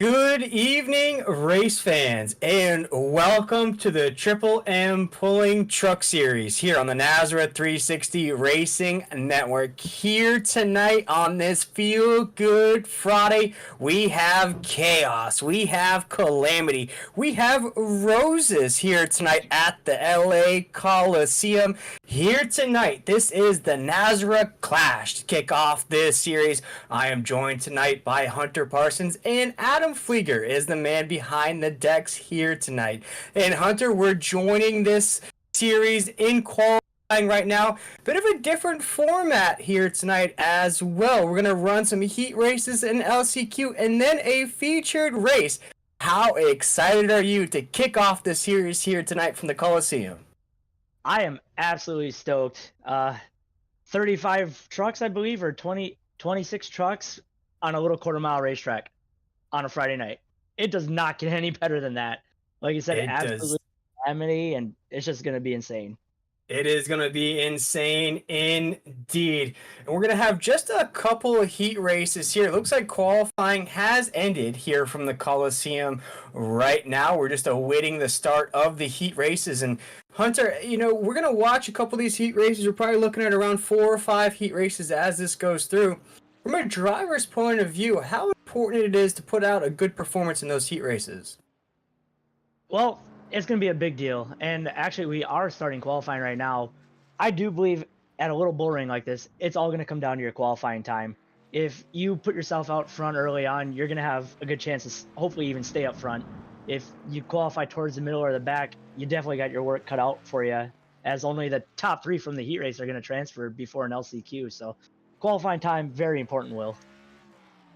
Good evening, race fans, and welcome to the Triple M Pulling Truck Series here on the NASRA 360 Racing Network. Here tonight on this Feel Good Friday, we have chaos, we have calamity, we have roses here tonight at the LA Coliseum. Here tonight, this is the NASRA Clash to kick off this series. I am joined tonight by Hunter Parsons, and Adam Flieger is the man behind the decks here tonight. And Hunter, we're joining this series in qualifying right now. Bit of a different format here tonight as well. We're going to run some heat races in LCQ and then a featured race. How excited are you to kick off the series here tonight from the Coliseum? I am absolutely stoked. 35 trucks, I believe, or 26 trucks on a little quarter-mile racetrack on a Friday night. It does not get any better than that. Like you said, absolutely calamity, and it's just going to be insane. It is going to be insane indeed. And we're going to have just a couple of heat races here. It looks like qualifying has ended here from the Coliseum right now. We're just awaiting the start of the heat races. And Hunter, we're going to watch a couple of these heat races. We're probably looking at around 4 or 5 heat races as this goes through. From a driver's point of view, how important it is to put out a good performance in those heat races? Well, it's going to be a big deal. And actually, we are starting qualifying right now. I do believe at a little bull ring like this, it's all going to come down to your qualifying time. If you put yourself out front early on, you're going to have a good chance to hopefully even stay up front. If you qualify towards the middle or the back, you definitely got your work cut out for you, as only the top 3 from the heat race are going to transfer before an LCQ. So qualifying time, very important, Will.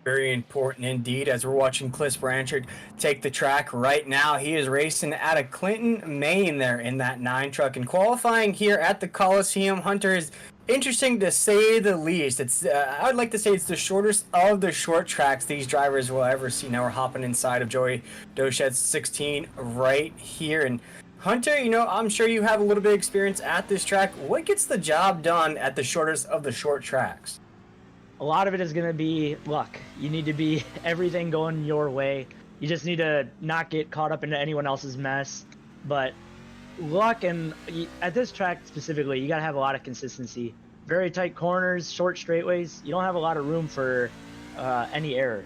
Very important indeed, as we're watching Cliff Branchard take the track right now. He is racing out of Clinton, Maine there in that 9 truck. And qualifying here at the Coliseum, Hunter, is interesting to say the least. It's I would like to say it's the shortest of the short tracks these drivers will ever see. Now we're hopping inside of Joey Dochet's 16 right here. And Hunter, I'm sure you have a little bit of experience at this track. What gets the job done at the shortest of the short tracks? A lot of it is going to be luck. You need to be everything going your way. You just need to not get caught up into anyone else's mess. But luck, and at this track specifically, you got to have a lot of consistency. Very tight corners, short straightaways. You don't have a lot of room for any error.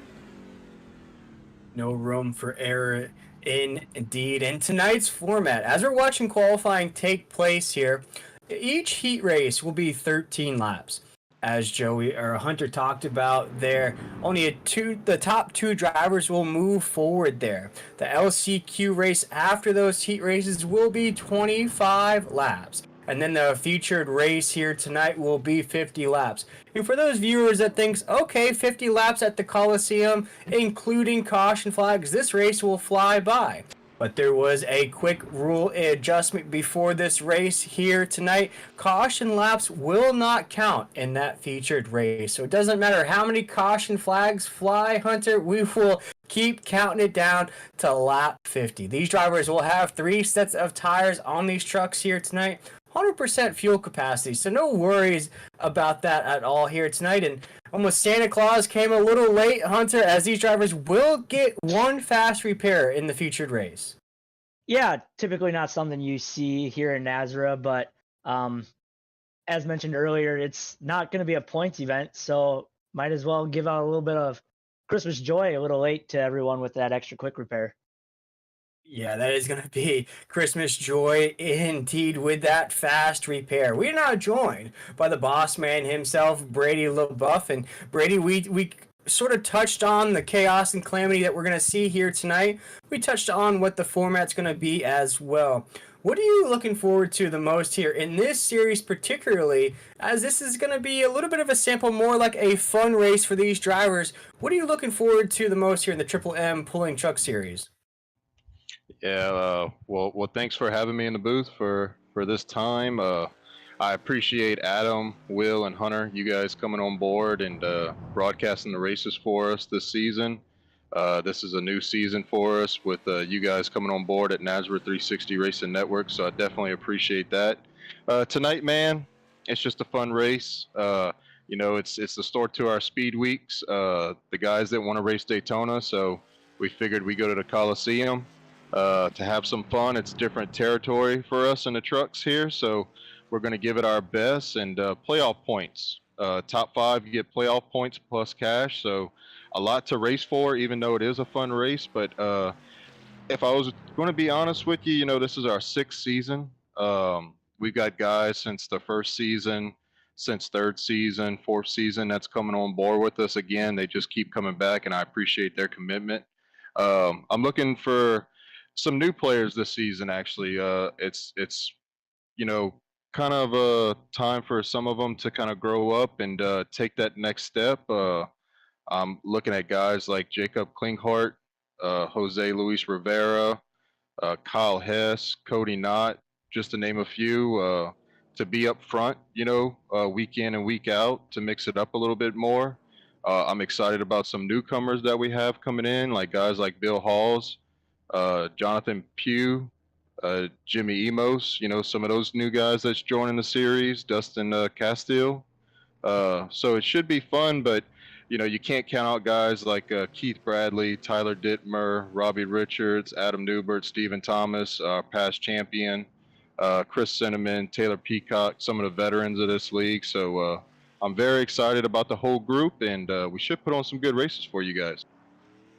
No room for error indeed. And tonight's format, as we're watching qualifying take place here, each heat race will be 13 laps. As Joey or Hunter talked about there, only the top 2 drivers will move forward there. The LCQ race after those heat races will be 25 laps. And then the featured race here tonight will be 50 laps. And for those viewers that thinks, okay, 50 laps at the Coliseum, including caution flags, this race will fly by. But there was a quick rule adjustment before this race here tonight. Caution laps will not count in that featured race. So it doesn't matter how many caution flags fly, Hunter, we will keep counting it down to lap 50. These drivers will have 3 sets of tires on these trucks here tonight. 100% fuel capacity, so no worries about that at all here tonight. And almost Santa Claus came a little late, Hunter, as these drivers will get 1 fast repair in the featured race. Yeah, typically not something you see here in NASRA, but as mentioned earlier, it's not going to be a points event, so might as well give out a little bit of Christmas joy a little late to everyone with that extra quick repair. Yeah, that is going to be Christmas joy indeed with that fast repair. We're now joined by the boss man himself, Brady LaBeouf. And Brady, we sort of touched on the chaos and calamity that we're going to see here tonight. We touched on what the format's going to be as well. What are you looking forward to the most here in this series, particularly as this is going to be a little bit of a sample, more like a fun race for these drivers? What are you looking forward to the most here in the Triple M Pulling Truck Series? Yeah, well, thanks for having me in the booth for this time. I appreciate Adam, Will, and Hunter, you guys coming on board and broadcasting the races for us this season. This is a new season for us with you guys coming on board at NASRA 360 Racing Network, so I definitely appreciate that. Tonight, man, it's just a fun race. It's the start to our speed weeks. The guys that want to race Daytona, so we figured we go to the Coliseum to have some fun. It's different territory for us in the trucks here, so we're going to give it our best. And playoff points. Top 5, you get playoff points plus cash, so a lot to race for, even though it is a fun race. But if I was going to be honest with you, this is our 6th season. We've got guys since the first season, since 3rd season, 4th season that's coming on board with us again. They just keep coming back, and I appreciate their commitment. I'm looking for some new players this season. Actually, it's kind of a time for some of them to kind of grow up and take that next step. I'm looking at guys like Jacob Klinghart, Jose Luis Rivera, Kyle Hess, Cody Knott, just to name a few, to be up front, week in and week out to mix it up a little bit more. I'm excited about some newcomers that we have coming in, like guys like Bill Halls, Jonathan Pugh, Jimmy Emos, some of those new guys that's joining the series, Dustin Castile. So it should be fun, but you can't count out guys like Keith Bradley, Tyler Dittmer, Robbie Richards, Adam Newbert, Stephen Thomas, past champion, Chris Cinnamon, Taylor Peacock, some of the veterans of this league. So I'm very excited about the whole group, and we should put on some good races for you guys.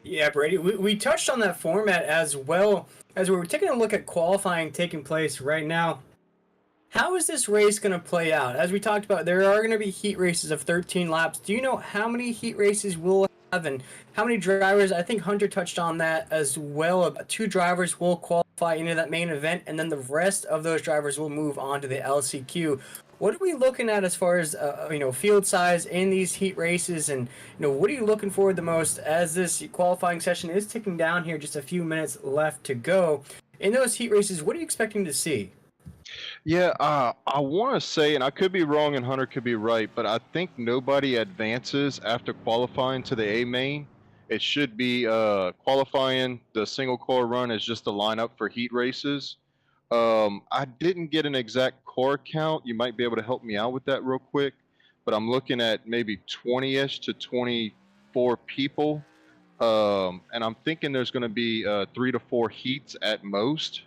Yeah, Brady, we touched on that format as well as we were taking a look at qualifying taking place right now. How is this race going to play out? As we talked about, there are going to be heat races of 13 laps. Do you know how many heat races we'll have and how many drivers? I think Hunter touched on that as well. 2 drivers will qualify into that main event, and then the rest of those drivers will move on to the LCQ. What are we looking at as far as field size in these heat races, and what are you looking forward the most as this qualifying session is ticking down here? Just a few minutes left to go. In those heat races, what are you expecting to see? Yeah, I want to say, and I could be wrong and Hunter could be right, but I think nobody advances after qualifying to the A main. It should be qualifying. The single core run is just a lineup for heat races. I didn't get an exact core count. You might be able to help me out with that real quick, but I'm looking at maybe 20-ish to 24 people. And I'm thinking there's going to be 3 to 4 heats at most,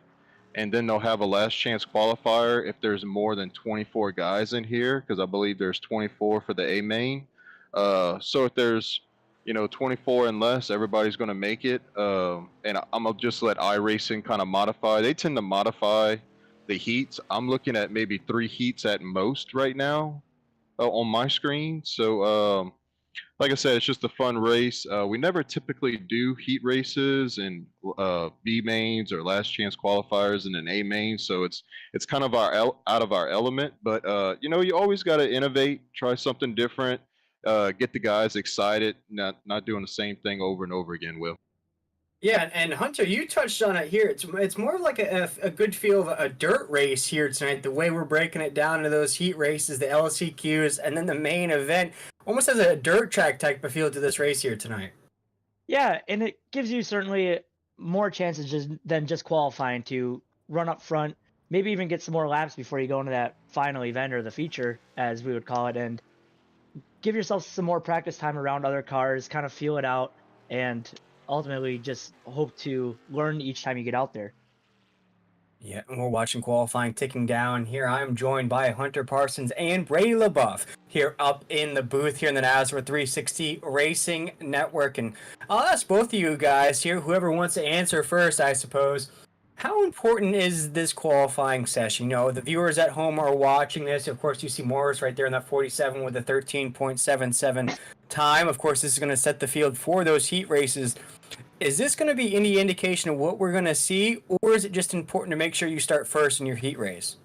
and then they'll have a last chance qualifier if there's more than 24 guys in here, because I believe there's 24 for the A main. So if there's 24 and less, everybody's going to make it. And I'm gonna just let iRacing kind of modify. They tend to modify the heats. I'm looking at maybe 3 heats at most right now on my screen. So like I said, it's just a fun race. We never typically do heat races and B mains or last chance qualifiers in an A main, so it's kind of out of our element. But you always got to innovate, try something different, get the guys excited, not doing the same thing over and over again. Will. Yeah, and Hunter, you touched on it here. It's more of like a good feel of a dirt race here tonight. The way we're breaking it down into those heat races, the LCQs, and then the main event, almost has a dirt track type of feel to this race here tonight. Yeah, and it gives you certainly more chances than just qualifying to run up front, maybe even get some more laps before you go into that final event or the feature, as we would call it, and give yourself some more practice time around other cars, kind of feel it out, and ultimately just hope to learn each time you get out there. Yeah, and we're watching qualifying ticking down here. I'm joined by Hunter Parsons and Brady LaBeouf here up in the booth here in the NASRA 360 Racing Network. And I'll ask both of you guys here, whoever wants to answer first, I suppose. How important is this qualifying session? The viewers at home are watching this. Of course, you see Morris right there in that 47 with a 13.77 time. Of course, this is going to set the field for those heat races. Is this going to be any indication of what we're going to see, or is it just important to make sure you start first in your heat race?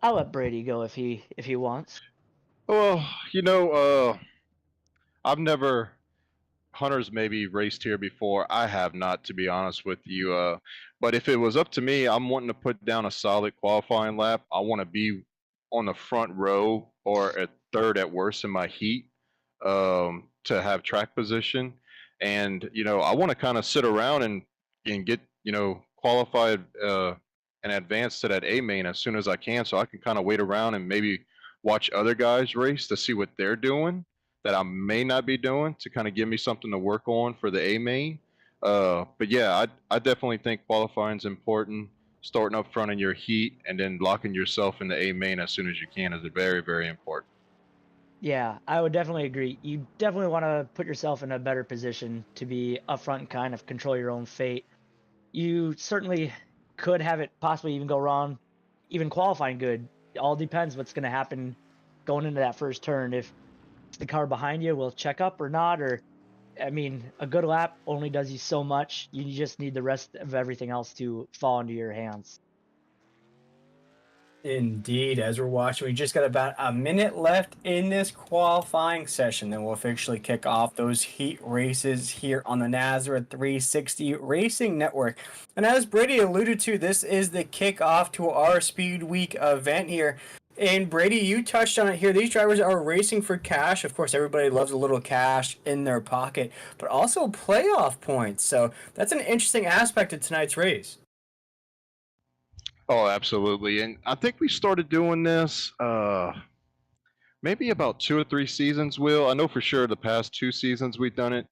I'll let Brady go if he wants. Well, I've never. Hunter's maybe raced here before. I have not, to be honest with you. But if it was up to me, I'm wanting to put down a solid qualifying lap. I want to be on the front row or at third at worst in my heat to have track position. And, I want to kind of sit around and get, qualified and advance to that A main as soon as I can, so I can kind of wait around and maybe watch other guys race to see what they're doing that I may not be doing to kind of give me something to work on for the A main. But yeah, I definitely think qualifying is important. Starting up front in your heat and then locking yourself in the A main as soon as you can is very, very important. Yeah, I would definitely agree. You definitely want to put yourself in a better position to be upfront and kind of control your own fate. You certainly could have it possibly even go wrong, even qualifying good. It all depends what's going to happen going into that first turn. If the car behind you will check up or not, or I mean, a good lap only does you so much. You just need the rest of everything else to fall into your hands. Indeed, as we're watching, we just got about a minute left in this qualifying session. Then we'll officially kick off those heat races here on the NASRA 360 Racing Network. And as Brady alluded to, this is the kickoff to our Speed Week event here. And Brady, you touched on it here. These drivers are racing for cash. Of course, everybody loves a little cash in their pocket, but also playoff points. So that's an interesting aspect of tonight's race. Oh, absolutely. And I think we started doing this maybe about 2 or 3 seasons, Will. I know for sure the past 2 seasons we've done it.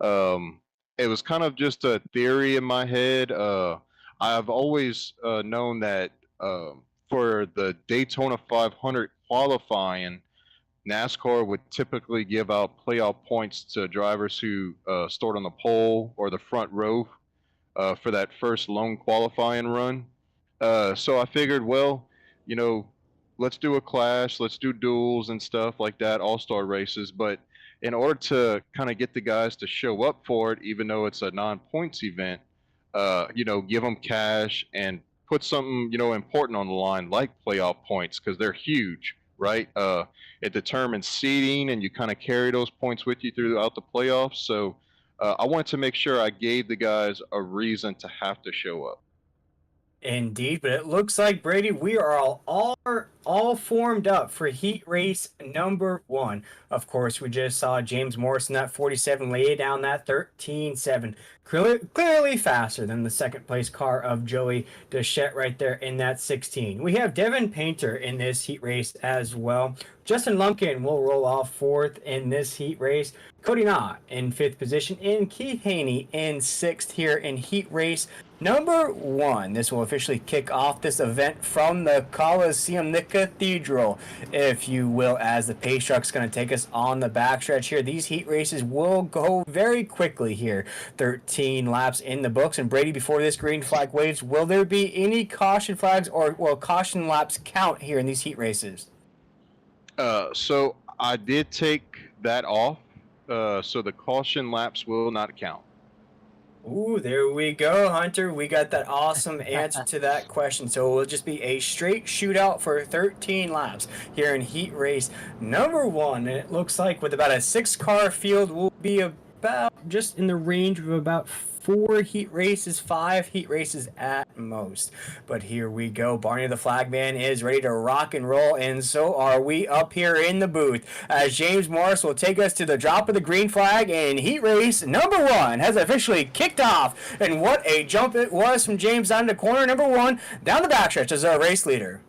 It was kind of just a theory in my head. I've always known that for the Daytona 500 qualifying, NASCAR would typically give out playoff points to drivers who start on the pole or the front row for that first lone qualifying run. So I figured, well, you know, let's do a clash, let's do duels and stuff like that, all-star races. But in order to kind of get the guys to show up for it, even though it's a non-points event, give them cash and put something, important on the line like playoff points because they're huge, right? It determines seeding and you kind of carry those points with you throughout the playoffs. So I wanted to make sure I gave the guys a reason to have to show up. Indeed, but it looks like, Brady, we are all formed up for heat race number 1. Of course, we just saw James Morrison, that 47, lay down that 13.7. Clearly faster than the second place car of Joey Deschette right there in that 16. We have Devin Painter in this heat race as well. Justin Lumpkin will roll off 4th in this heat race. Cody Knott in 5th position, and Keith Haney in 6th here in heat race number 1. This will officially kick off this event from the Coliseum, the Cathedral, if you will, as the pace truck's going to take us on the backstretch here. These heat races will go very quickly here. 13 laps in the books. And Brady, before this green flag waves, will there be any caution flags or will caution laps count here in these heat races? So I did take that off. So the caution laps will not count. Ooh, there we go, Hunter. We got that awesome answer to that question. So it will just be a straight shootout for 13 laps here in heat race number 1. And it looks like with about a 6-car field, we'll be about just in the range of about 4 heat races, 5 heat races at most. But here we go. Barney the Flagman is ready to rock and roll, and so are we up here in the booth as James Morris will take us to the drop of the green flag, and heat race number 1 has officially kicked off. And what a jump it was from James down to corner number 1, down the backstretch as our race leader.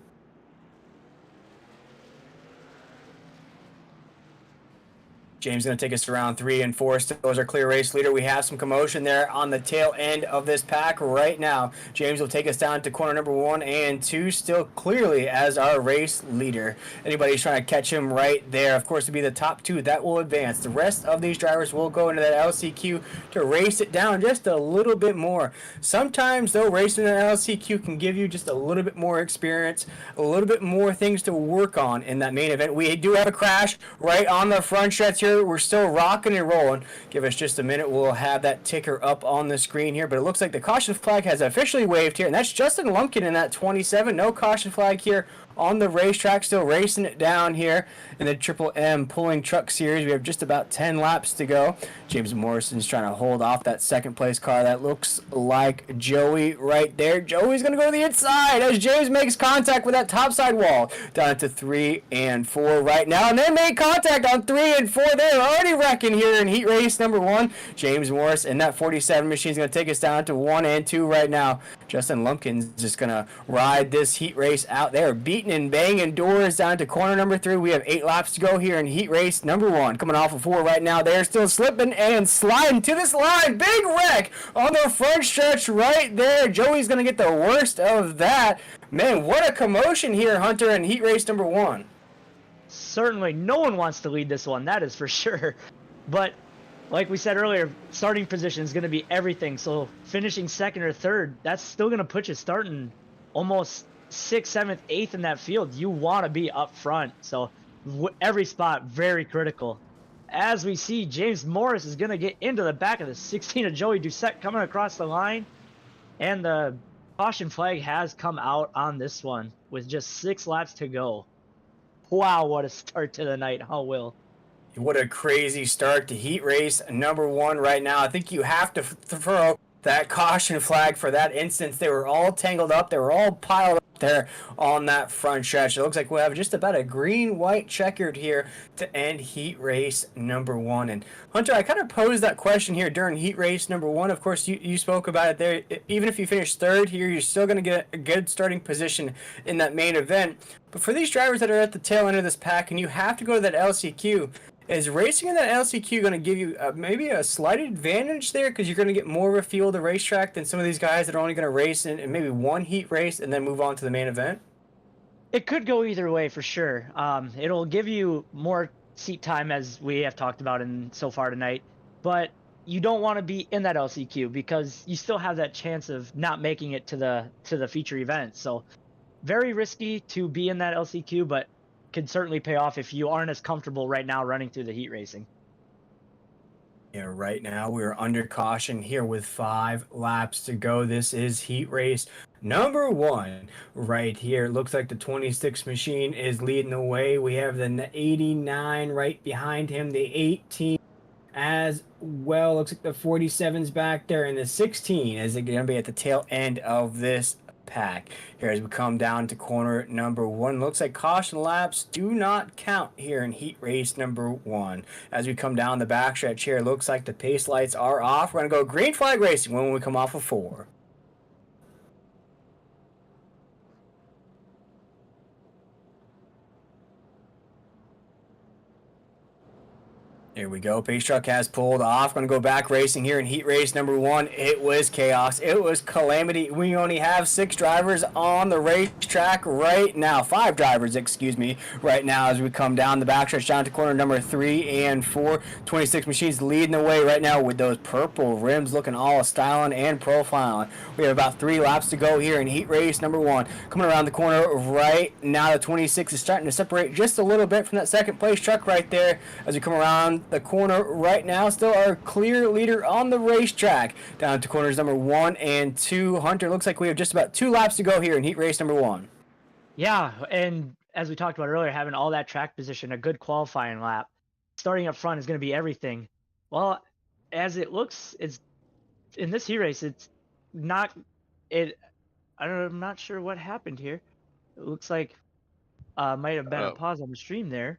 James going to take us around 3 and 4. Still as our clear race leader. We have some commotion there on the tail end of this pack right now. James will take us down to corner number 1 and 2, still clearly as our race leader. Anybody's trying to catch him right there. Of course, to be the top 2 that will advance. The rest of these drivers will go into that LCQ to race it down just a little bit more. Sometimes, though, racing an LCQ can give you just a little bit more experience, a little bit more things to work on in that main event. We do have a crash right on the front stretch here. We're still rocking and rolling. Give us just a minute. We'll have that ticker up on the screen here. But it looks like the caution flag has officially waved here. And that's Justin Lumpkin in that 27. No caution flag here on the racetrack. Still racing it down here in the Triple M Pulling Truck Series. We have just about 10 laps to go. James Morrison's trying to hold off that second place car. That looks like Joey right there. Joey's going to go to the inside as James makes contact with that topside wall. Down to 3 and 4 right now. And they make contact on 3 and 4. They're already wrecking here in heat race number 1. James Morris in that 47 machine is going to take us down to 1 and 2 right now. Justin Lumpkin's just going to ride this heat race out there, beating beating and banging doors down to corner number 3. We have 8 laps to go here in heat race number 1. Coming off of 4 right now. They're still slipping and sliding to this line. Big wreck on the front stretch right there. Joey's going to get the worst of that. Man, what a commotion here, Hunter, in heat race number 1. Certainly, no one wants to lead this one, that is for sure. But like we said earlier, starting position is going to be everything. So finishing second or third, that's still going to put you starting almost 6th, 7th, 8th in that field. You want to be up front. So every spot very critical. As we see, James Morris is going to get into the back of the 16 of Joey Doucette coming across the line. And the caution flag has come out on this one with just 6 laps to go. Wow, what a start to the night, huh, Will? What a crazy start to heat race number 1 right now. I think you have to throw that caution flag for that instance. They were all tangled up. They were all piled up there on that front stretch. It looks like we'll have just about a green-white checkered here to end heat race number 1. And Hunter, I kind of posed that question here during heat race number 1. Of course, you spoke about it there. Even if you finish third here, you're still going to get a good starting position in that main event. But for these drivers that are at the tail end of this pack and you have to go to that LCQ, is racing in that LCQ going to give you maybe a slight advantage there because you're going to get more of a feel of the racetrack than some of these guys that are only going to race in maybe one heat race and then move on to the main event? It could go either way for sure. It'll give you more seat time as we have talked about in so far tonight, but you don't want to be in that LCQ because you still have that chance of not making it to the feature event. So very risky to be in that LCQ, but can certainly pay off if you aren't as comfortable right now running through the heat racing. Yeah, right now we're under caution here with 5 laps to go. This is heat race number 1 right here. Looks like the 26 machine is leading the way. We have the 89 right behind him, the 18 as well. Looks like the 47's back there, and the 16 is going to be at the tail end of this pack here as we come down to corner number 1. Looks like caution laps do not count here in heat race number 1. As we come down the backstretch here, looks like the pace lights are off. We're going to go green flag racing when we come off of 4. There we go. Pace truck has pulled off. Going to go back racing here in heat race number 1. It was chaos. It was calamity. We only have 6 drivers on the racetrack right now. 5 drivers, excuse me, right now as we come down the backstretch down to corner number 3 and 4. 26 machines leading the way right now with those purple rims looking all styling and profiling. We have about 3 laps to go here in heat race number 1. Coming around the corner right now, the 26 is starting to separate just a little bit from that second place truck right there as we come around the corner right now. Still our clear leader on the racetrack down to corners number 1 and 2. Hunter, looks like we have just about 2 laps to go here in heat race number 1. Yeah, and as we talked about earlier, having all that track position, a good qualifying lap, starting up front is going to be everything. Well, as it looks, it's in this heat race, it's not it. I'm not sure what happened here. It looks like might have been a pause on the stream there.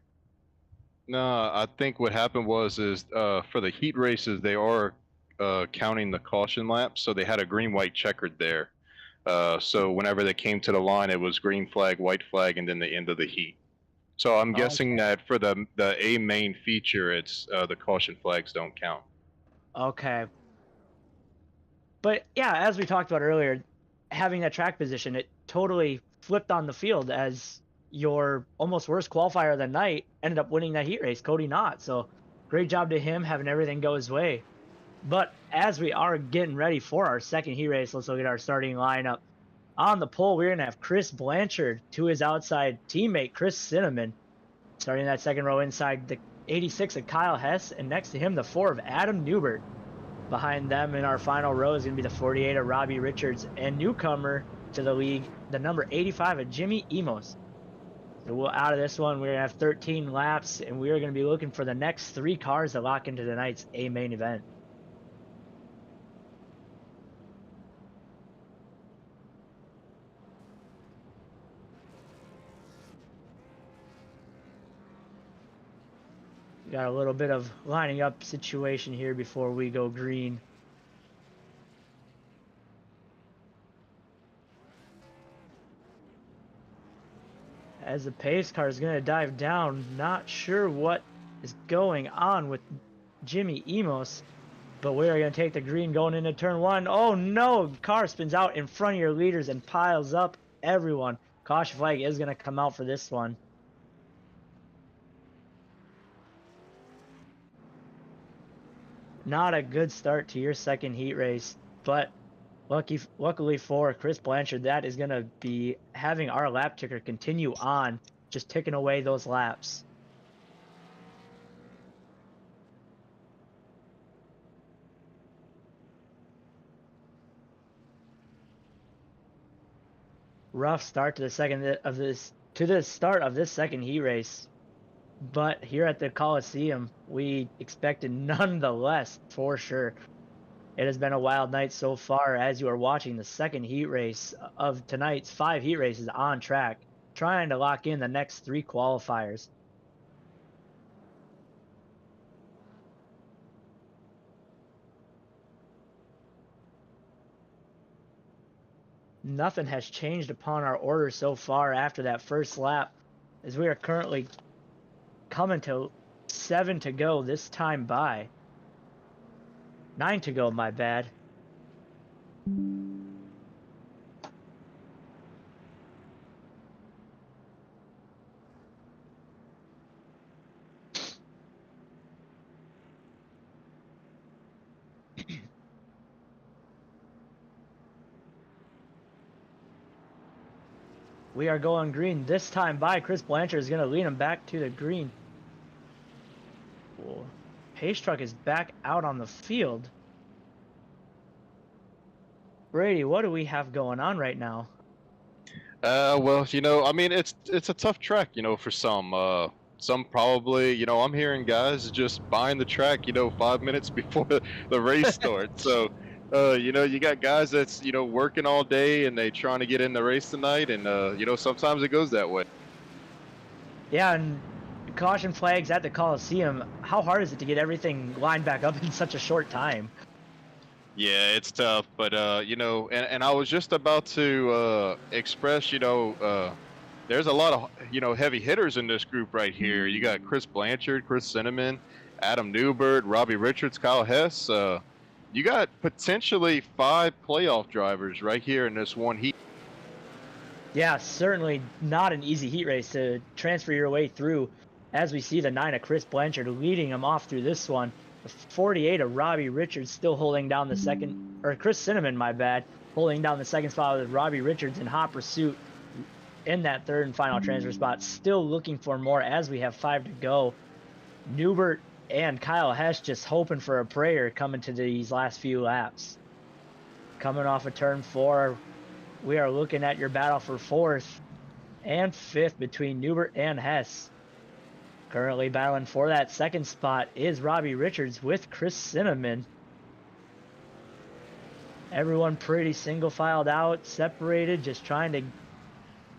No, I think what happened was for the heat races they are counting the caution laps, so they had a green-white checkered there. So whenever they came to the line, it was green flag, white flag, and then the end of the heat. So I'm guessing that for the A main feature, it's the caution flags don't count. Okay. But yeah, as we talked about earlier, having that track position, it totally flipped on the field as your almost worst qualifier of the night ended up winning that heat race, Cody Knott. So great job to him having everything go his way. But as we are getting ready for our second heat race, let's look at our starting lineup. On the pole, we're going to have Chris Blanchard to his outside teammate, Chris Cinnamon. Starting that second row inside the 86 of Kyle Hess, and next to him, the 4 of Adam Newbert. Behind them in our final row is going to be the 48 of Robbie Richards, and newcomer to the league, the number 85 of Jimmy Emos. So out of this one, we're going to have 13 laps, and we are going to be looking for the next 3 cars to lock into tonight's A main event. We got a little bit of lining up situation here before we go green. as the pace car is going to dive down. Not sure what is going on with Jimmy Emos, but we are going to take the green going into turn 1. Oh no, car spins out in front of your leaders and piles up everyone. Caution flag is going to come out for this one. Not a good start to your second heat race, but luckily for Chris Blanchard, that is going to be having our lap ticker continue on, just ticking away those laps. Rough start to the start of this second heat race, but here at the Coliseum, we expected none the less for sure. It has been a wild night so far as you are watching the second heat race of tonight's 5 heat races on track, trying to lock in the next 3 qualifiers. Nothing has changed upon our order so far after that first lap, as we are currently coming to 7 to go this time by. 9 to go, my bad. We are going green this time by. Chris Blanchard is going to lead him back to the green. Whoa. Pace truck is back out on the field. Brady, what do we have going on right now? Well, I mean, it's a tough track, for some. Some probably, I'm hearing guys just buying the track, 5 minutes before the race starts. So, you got guys that's, working all day and they trying to get in the race tonight, and sometimes it goes that way. Yeah, and caution flags at the Coliseum. How hard is it to get everything lined back up in such a short time? Yeah, it's tough, but and I was just about to express, there's a lot of heavy hitters in this group right here. You got Chris Blanchard, Chris Cinnamon, Adam Newbert, Robbie Richards, Kyle Hess. You got potentially 5 playoff drivers right here in this one heat. Yeah, certainly not an easy heat race to transfer your way through, as we see the 9 of Chris Blanchard leading him off through this one. The 48 of Robbie Richards still holding down the second, or Chris Cinnamon, my bad, holding down the second spot with Robbie Richards in hot pursuit in that third and final transfer spot. Still looking for more as we have 5 to go. Newbert and Kyle Hess just hoping for a prayer coming to these last few laps. Coming off of turn 4, we are looking at your battle for 4th and 5th between Newbert and Hess. Currently battling for that second spot is Robbie Richards with Chris Cinnamon. Everyone pretty single filed out, separated, just trying to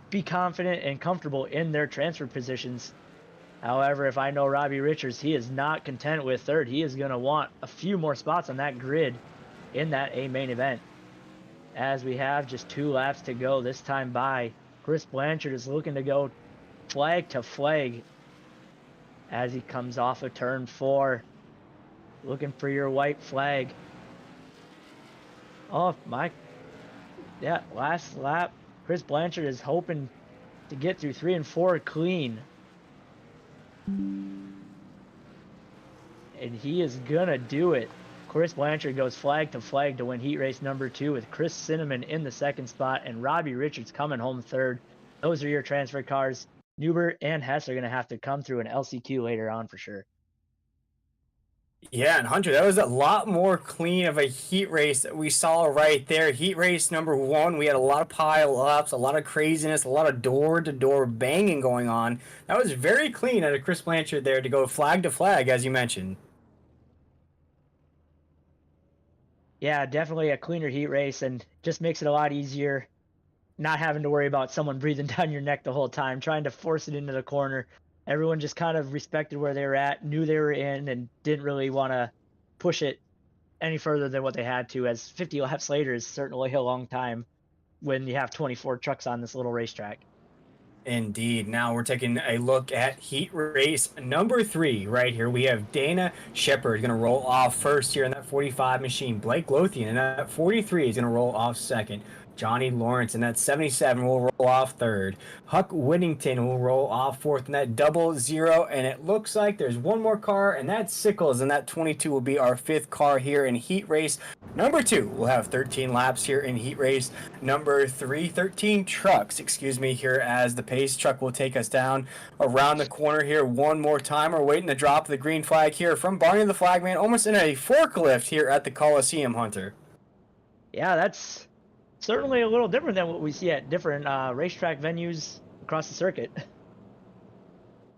be confident and comfortable in their transfer positions. However, if I know Robbie Richards, he is not content with 3rd. He is going to want a few more spots on that grid in that A main event. As we have just 2 laps to go this time by, Chris Blanchard is looking to go flag to flag as he comes off of turn 4. Looking for your white flag. Oh, last lap. Chris Blanchard is hoping to get through 3 and 4 clean. And he is gonna do it. Chris Blanchard goes flag to flag to win heat race number 2 with Chris Cinnamon in the second spot and Robbie Richards coming home 3rd. Those are your transfer cars. Newbert and Hess are going to have to come through an LCQ later on for sure. Yeah, and Hunter, that was a lot more clean of a heat race that we saw right there. Heat race number 1, we had a lot of pile-ups, a lot of craziness, a lot of door-to-door banging going on. That was very clean out of Chris Blanchard there to go flag to flag, as you mentioned. Yeah, definitely a cleaner heat race and just makes it a lot easier not having to worry about someone breathing down your neck the whole time, trying to force it into the corner. Everyone just kind of respected where they were at, knew they were in, and didn't really want to push it any further than what they had to, as 50 laps later is certainly a long time when you have 24 trucks on this little racetrack. Indeed. Now we're taking a look at heat race number 3 right here. We have Dana Shepard going to roll off first here in that 45 machine. Blake Lothian in that 43 is going to roll off second. Johnny Lawrence in that 77 will roll off third. Huck Whittington will roll off fourth in that 00. And it looks like there's one more car, and that's Sickles. And that 22 will be our 5th car here in heat race number 2. We'll have 13 laps here in heat race number 3. 13 trucks, excuse me, here as the pace truck will take us down around the corner here one more time. We're waiting to drop the green flag here from Barney the Flagman, almost in a forklift here at the Coliseum, Hunter. Yeah, that's certainly a little different than what we see at different racetrack venues across the circuit.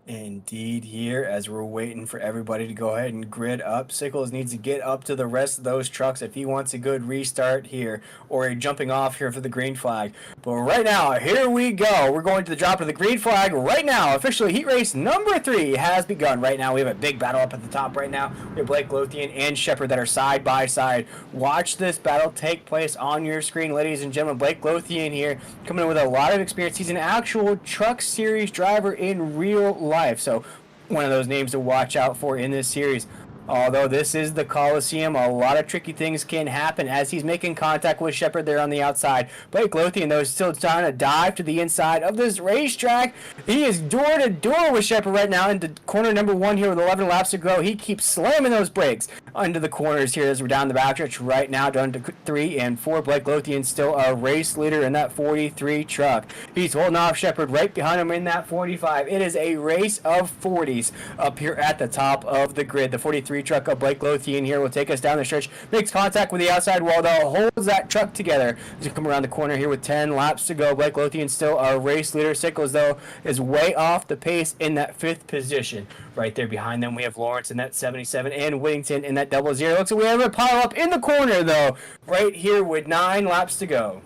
Indeed, here as we're waiting for everybody to go ahead and grid up. Sickles needs to get up to the rest of those trucks if he wants a good restart here or a jumping off here for the green flag. But right now, here we go. We're going to the drop of the green flag right now. Officially, heat race number 3 has begun right now. We have a big battle up at the top right now. We have Blake Lothian and Shepard that are side by side. Watch this battle take place on your screen, ladies and gentlemen. Blake Lothian here coming in with a lot of experience. He's an actual truck series driver in real life. So one of those names to watch out for in this series. Although this is the Coliseum, a lot of tricky things can happen as he's making contact with Shepard there on the outside. Blake Lothian, though, is still trying to dive to the inside of this racetrack. He is door to door with Shepard right now into corner number 1 here with 11 laps to go. He keeps slamming those brakes under the corners here as we're down the backstretch right now, down to 3 and 4. Blake Lothian still a race leader in that 43 truck. He's holding off Shepard right behind him in that 45. It is a race of 40s up here at the top of the grid. The 43 truck of Blake Lothian here will take us down the stretch, makes contact with the outside wall though, holds that truck together as we come around the corner here with 10 laps to go. Blake Lothian still a race leader. Sickles though is way off the pace in that 5th position. Right there behind them we have Lawrence in that 77 and Whittington in that 00. Looks like we have a pile up in the corner though, right here with 9 laps to go.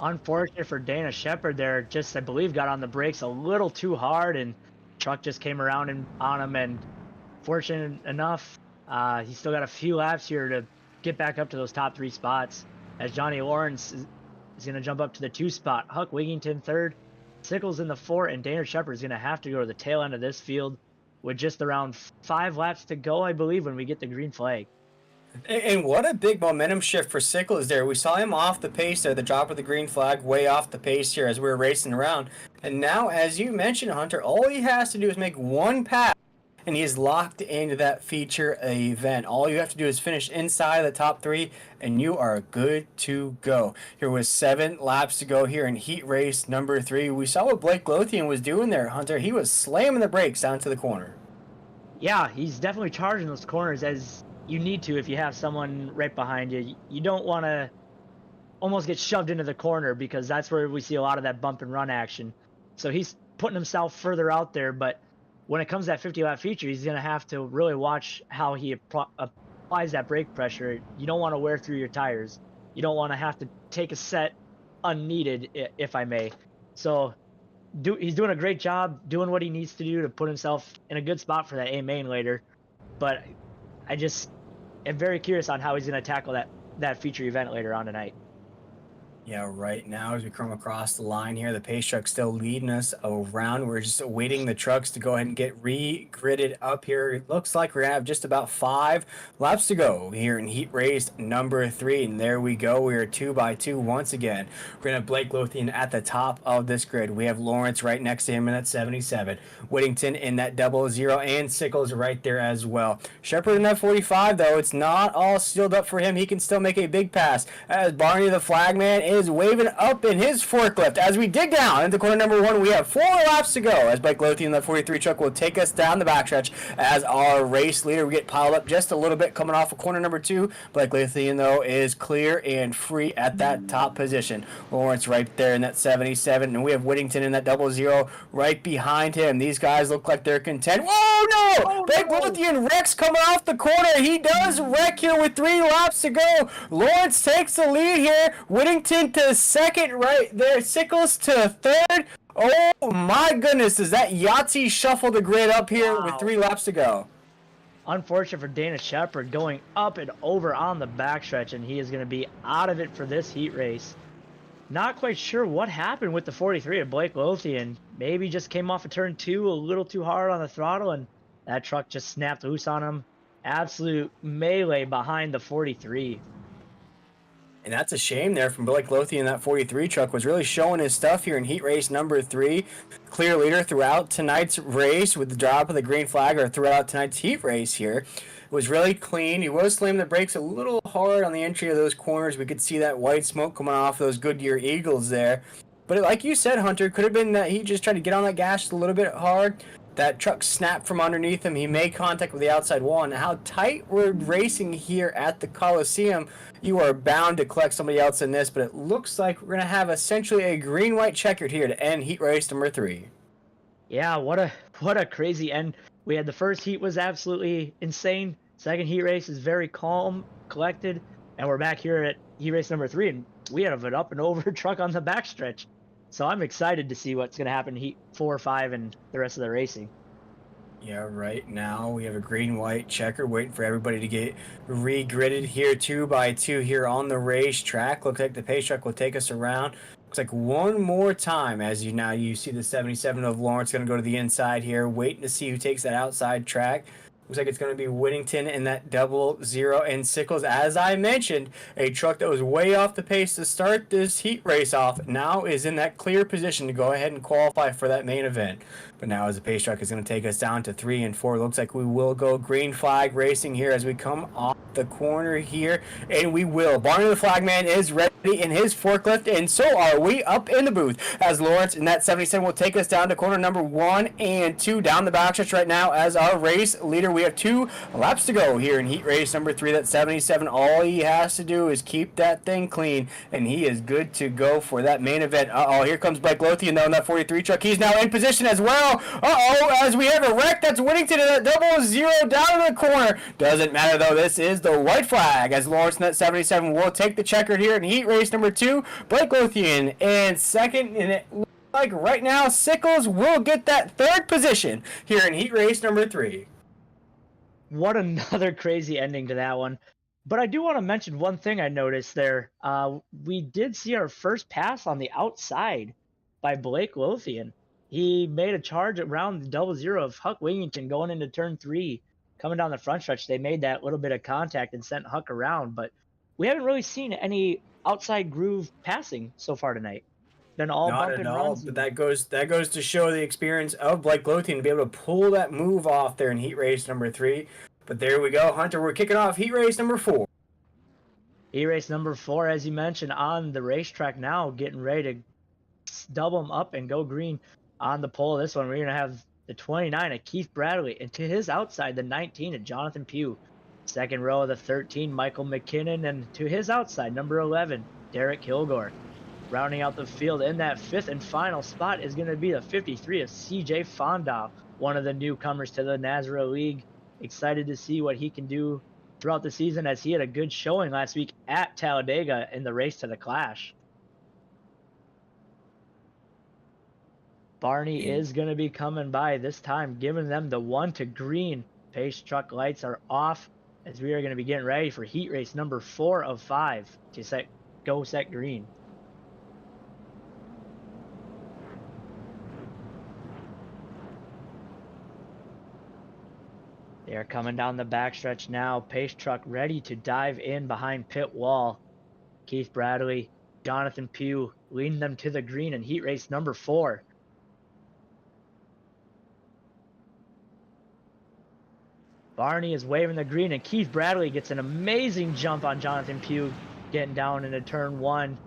Unfortunate for Dana Shepard there, just I believe got on the brakes a little too hard and truck just came around and on him, and fortunate enough, he's still got a few laps here to get back up to those top 3 spots as Johnny Lawrence is going to jump up to the 2 spot. Huck Whittington 3rd, Sickles in the 4, and Dana Shepard is going to have to go to the tail end of this field with just around 5 laps to go, I believe, when we get the green flag. And what a big momentum shift for Sickles there. We saw him off the pace there, the drop of the green flag, way off the pace here as we were racing around. And now, as you mentioned, Hunter, all he has to do is make one pass, and he is locked into that feature event. All you have to do is finish inside the top 3, and you are good to go. Here was 7 laps to go here in heat race number 3. We saw what Blake Lothian was doing there, Hunter. He was slamming the brakes down to the corner. Yeah, he's definitely charging those corners as you need to if you have someone right behind you. You don't want to almost get shoved into the corner because that's where we see a lot of that bump and run action. So he's putting himself further out there, but when it comes to that 50-lap feature, he's going to have to really watch how he applies that brake pressure. You don't want to wear through your tires. You don't want to have to take a set unneeded, if I may. So he's doing a great job doing what he needs to do to put himself in a good spot for that A main later. But I just am very curious on how he's going to tackle that feature event later on tonight. Yeah, right now as we come across the line here, the pace truck's still leading us around. We're just awaiting the trucks to go ahead and get re-gridded up here. It looks like we're going to have just about 5 laps to go here in heat race number 3. And there we go. We are 2 by 2 once again. We're going to have Blake Lothian at the top of this grid. We have Lawrence right next to him in that 77. Whittington in that 00 and Sickles right there as well. Shepard in that 45, though, it's not all sealed up for him. He can still make a big pass as Barney the Flagman is waving up in his forklift. As we dig down into corner number 1, we have 4 laps to go as Blake Lothian in that 43 truck will take us down the backstretch as our race leader. We get piled up just a little bit coming off of corner number 2. Blake Lothian, though, is clear and free at that top position. Lawrence right there in that 77, and we have Whittington in that 00 right behind him. These guys look like they're content. Whoa, no! Oh, Blake no. Lothian wrecks coming off the corner. He does wreck here with 3 laps to go. Lawrence takes the lead here. Whittington to 2nd right there. Sickles to 3rd. Oh my goodness, does that Yahtzee shuffle the grid up here with 3 laps to go? Unfortunate for Dana Shepard going up and over on the backstretch, and he is going to be out of it for this heat race. Not quite sure what happened with the 43 of Blake Lothian. Maybe just came off of turn 2 a little too hard on the throttle, and that truck just snapped loose on him. Absolute melee behind the 43. And that's a shame there from Blake Lothian. That 43 truck was really showing his stuff here in heat race number 3. Clear leader throughout tonight's race with the drop of the green flag, or throughout tonight's heat race here. It was really clean. He was slamming the brakes a little hard on the entry of those corners. We could see that white smoke coming off those Goodyear Eagles there. But like you said, Hunter, could have been that he just tried to get on that gas just a little bit hard. That truck snapped from underneath him. He made contact with the outside wall. And how tight we're racing here at the Coliseum, you are bound to collect somebody else in this. But it looks like we're going to have essentially a green-white checkered here to end heat race number 3. Yeah, what a crazy end. We had the first heat was absolutely insane. Second heat race is very calm, collected. And we're back here at heat race number 3. And we have an up and over truck on the backstretch. So I'm excited to see what's going to happen in heat 4, 5, and the rest of the racing. Yeah, right now we have a green-white checker waiting for everybody to get re-gridded here 2 by 2 here on the racetrack. Looks like the pace truck will take us around. Looks like one more time as you see the 77 of Lawrence going to go to the inside here, waiting to see who takes that outside track. Looks like it's going to be Whittington and that 00 and Sickles. As I mentioned, a truck that was way off the pace to start this heat race off now is in that clear position to go ahead and qualify for that main event. But now as the pace truck is going to take us down to 3 and 4, looks like we will go green flag racing here as we come off the corner here. And we will. Barney the flagman is ready in his forklift, and so are we up in the booth as Lawrence in that 77 will take us down to corner number 1 and 2 down the backstretch right now as our race leader. We have 2 laps to go here in heat race number 3. That 77, all he has to do is keep that thing clean, and he is good to go for that main event. Here comes Blake Lothian though in that 43 truck. He's now in position as well. As we have a wreck. That's Whittington in that 00 down in the corner. Doesn't matter though. This is the white flag as Lawrence in that 77 will take the checkered here in heat race number 2. Blake Lothian in second, and it looks like right now Sickles will get that 3rd position here in heat race number 3. What another crazy ending to that one. But I do want to mention one thing I noticed there. We did see our first pass on the outside by Blake Lothian. He made a charge around the 00 of Huck Wigington going into turn 3. Coming down the front stretch, they made that little bit of contact and sent Huck around. But we haven't really seen any outside groove passing so far tonight. Been all Not bump at and all, runs. but that goes to show the experience of Blake Lothian to be able to pull that move off there in heat race number 3. But there we go, Hunter. We're kicking off heat race number 4. Heat race number 4, as you mentioned, on the racetrack now, getting ready to double them up and go green on the pole. This one, we're going to have the 29 of Keith Bradley, and to his outside, the 19 of Jonathan Pugh. Second row of the 13, Michael McKinnon, and to his outside, number 11, Derek Kilgore. Rounding out the field in that 5th and final spot is going to be the 53 of CJ Fonda, one of the newcomers to the NASRA League. Excited to see what he can do throughout the season, as he had a good showing last week at Talladega in the race to the Clash. Barney is going to be coming by this time, giving them the 1 to green. Pace truck lights are off as we are going to be getting ready for heat race number 4 of 5 to set green. They are coming down the backstretch now. Pace truck ready to dive in behind pit wall. Keith Bradley, Jonathan Pugh leading them to the green in heat race number 4. Barney is waving the green, and Keith Bradley gets an amazing jump on Jonathan Pugh, getting down into turn 1.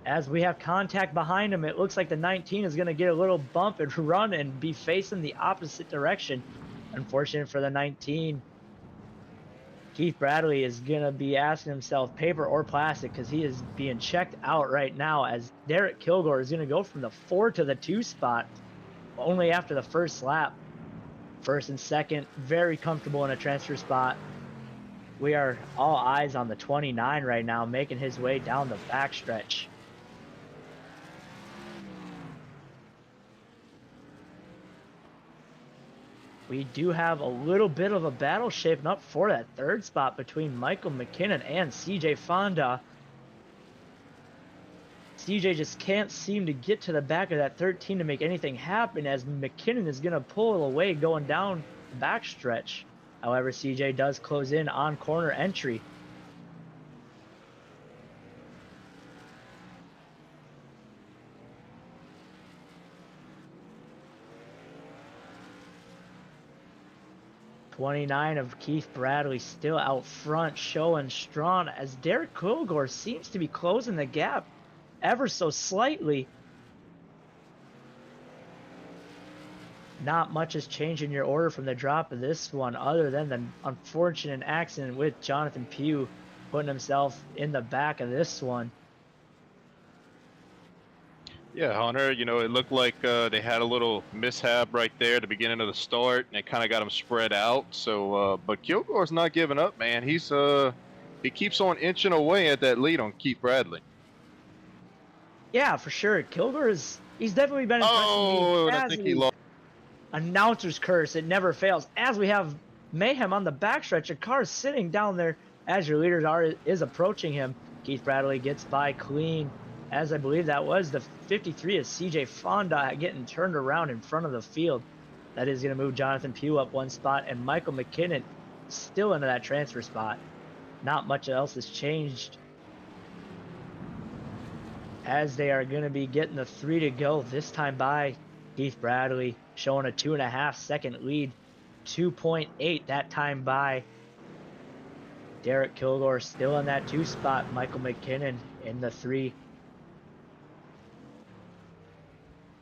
As we have contact behind him, it looks like the 19 is going to get a little bump and run and be facing the opposite direction. Unfortunate for the 19. Keith Bradley is going to be asking himself paper or plastic, because he is being checked out right now, as Derek Kilgore is going to go from the 4 to the 2 spot only after the first lap. First and second, very comfortable in a transfer spot. We are all eyes on the 29 right now, making his way down the backstretch. We do have a little bit of a battle shaping up for that 3rd spot between Michael McKinnon and CJ Fonda. CJ just can't seem to get to the back of that 13 to make anything happen, as McKinnon is going to pull away going down the backstretch. However, CJ does close in on corner entry. '29 of Keith Bradley still out front, showing strong, as Derek Kilgore seems to be closing the gap ever so slightly. Not much has changed in your order from the drop of this one, other than the unfortunate accident with Jonathan Pugh putting himself in the back of this one. Yeah, Hunter, you know, it looked like they had a little mishap right there at the beginning of the start, and it kind of got them spread out. So, but Kilgore's not giving up, man. He keeps on inching away at that lead on Keith Bradley. Yeah, for sure. He's definitely been impressing Oh, me. and I think he lost. Announcer's curse, it never fails. As we have mayhem on the backstretch, a car sitting down there as your leader is approaching him. Keith Bradley gets by clean, as I believe that was the 53 of CJ Fonda getting turned around in front of the field. That is going to move Jonathan Pugh up one spot, and Michael McKinnon still into that transfer spot. Not much else has changed, as they are going to be getting the 3 to go this time by Keith Bradley, showing a 2.5 second lead. 2.8 that time by Derek Kilgore, still in that 2 spot. Michael McKinnon in the 3.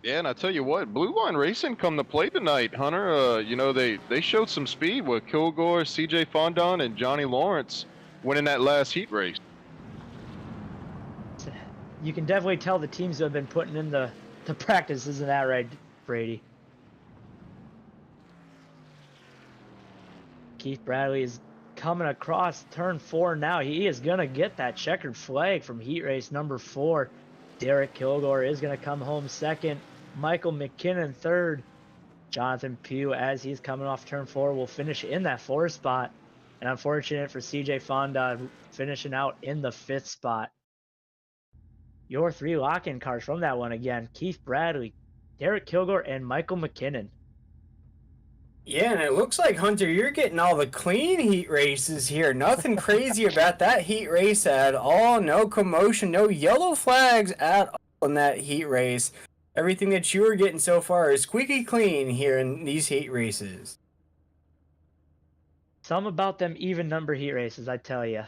Yeah, and I tell you what, Blue Line Racing come to play tonight, Hunter. You know, they showed some speed with Kilgore, CJ Fondon, and Johnny Lawrence winning that last heat race. You can definitely tell the teams who have been putting in the practice, isn't that right, Brady? Keith Bradley is coming across turn 4 now. He is going to get that checkered flag from heat race number 4. Derek Kilgore is going to come home second. Michael McKinnon third. Jonathan Pugh, as he's coming off turn 4, will finish in that 4 spot. And unfortunate for CJ Fonda, finishing out in the 5th spot. Your 3 lock-in cars from that one again: Keith Bradley, Derek Kilgore, and Michael McKinnon. Yeah, and it looks like, Hunter, you're getting all the clean heat races here. Nothing crazy about that heat race at all. No commotion, no yellow flags at all in that heat race. Everything that you're getting so far is squeaky clean here in these heat races. Some about them even number heat races, I tell you.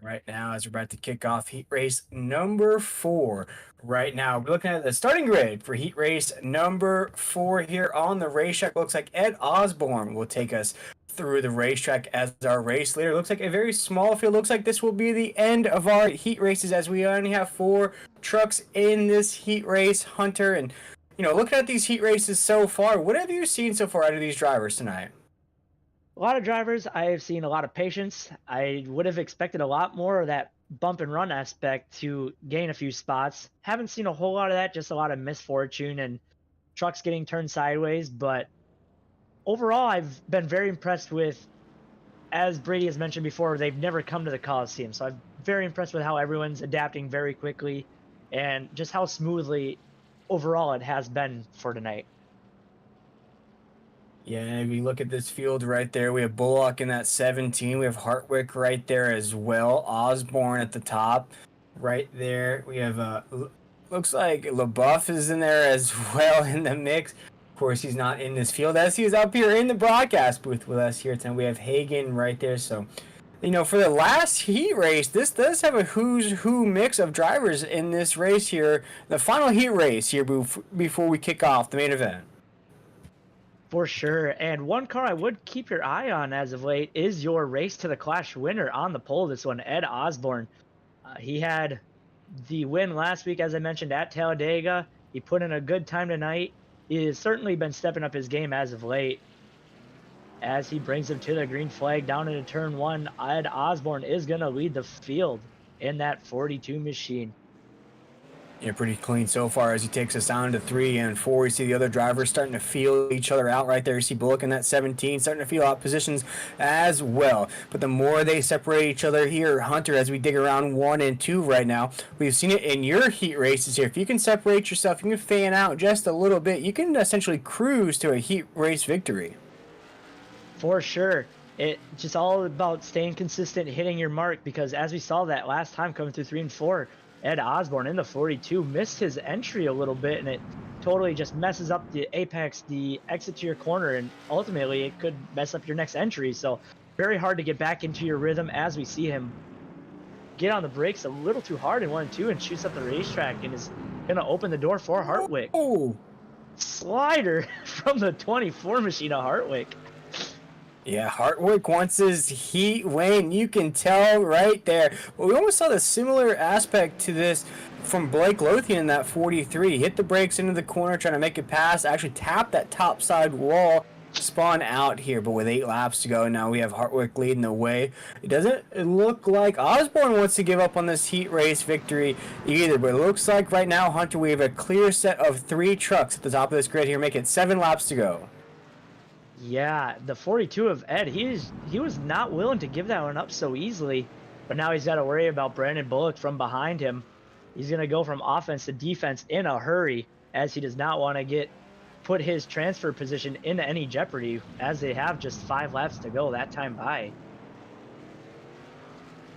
Right now, as we're about to kick off heat race number 4. Right now, we're looking at the starting grid for heat race number 4 here on the racetrack. Looks like Ed Osborne will take us through the racetrack as our race leader. Looks like a very small field. Looks like this will be the end of our heat races, as we only have 4 trucks in this heat race, Hunter. And, you know, looking at these heat races so far, what have you seen so far out of these drivers tonight? A lot of drivers, I have seen a lot of patience. I would have expected a lot more of that bump and run aspect to gain a few spots. Haven't seen a whole lot of that, just a lot of misfortune and trucks getting turned sideways. But overall, I've been very impressed with, as Brady has mentioned before, they've never come to the Coliseum. So I'm very impressed with how everyone's adapting very quickly and just how smoothly overall it has been for tonight. Yeah, we look at this field right there. We have Bullock in that 17. We have Hartwick right there as well. Osborne at the top right there. We have, looks like LaBeouf is in there as well in the mix. Of course, he's not in this field, as he is up here in the broadcast booth with us here tonight. We have Hagen right there. So, you know, for the last heat race, this does have a who's who mix of drivers in this race here. The final heat race here before we kick off the main event. For sure. And one car I would keep your eye on as of late is your race to the Clash winner on the pole. This one, Ed Osborne. He had the win last week, as I mentioned, at Talladega. He put in a good time tonight. He has certainly been stepping up his game as of late. As he brings him to the green flag down into turn 1, Ed Osborne is going to lead the field in that 42 machine. Yeah, pretty clean so far as he takes us down to 3 and 4. You see the other drivers starting to feel each other out right there. You see Bullock in that 17 starting to feel out positions as well. But the more they separate each other here, Hunter, as we dig around 1 and 2 right now, we've seen it in your heat races here. If you can separate yourself, you can fan out just a little bit, you can essentially cruise to a heat race victory. For sure. It's just all about staying consistent, hitting your mark, because as we saw that last time coming through 3 and 4, Ed Osborne in the 42 missed his entry a little bit, and it totally just messes up the apex, the exit to your corner, and ultimately it could mess up your next entry. So very hard to get back into your rhythm as we see him get on the brakes a little too hard in 1 and 2 and shoots up the racetrack and is going to open the door for Hartwick. Oh, Slider from the 24 machine of Hartwick. yeah, Hartwick wants his heat win. You can tell right there. Well, we almost saw the similar aspect to this from Blake Lothian in that 43. Hit the brakes into the corner, trying to make it pass. Actually tap that top side wall. Spawn out here, but with 8 laps to go, now we have Hartwick leading the way. It doesn't look like Osborne wants to give up on this heat race victory either, but it looks like right now, Hunter, we have a clear set of 3 trucks at the top of this grid here, making it 7 laps to go. Yeah, the 42 of Ed, he was not willing to give that one up so easily, but now he's got to worry about Brandon Bullock from behind him. He's going to go from offense to defense in a hurry, as he does not want to put his transfer position into any jeopardy, as they have just 5 laps to go that time by.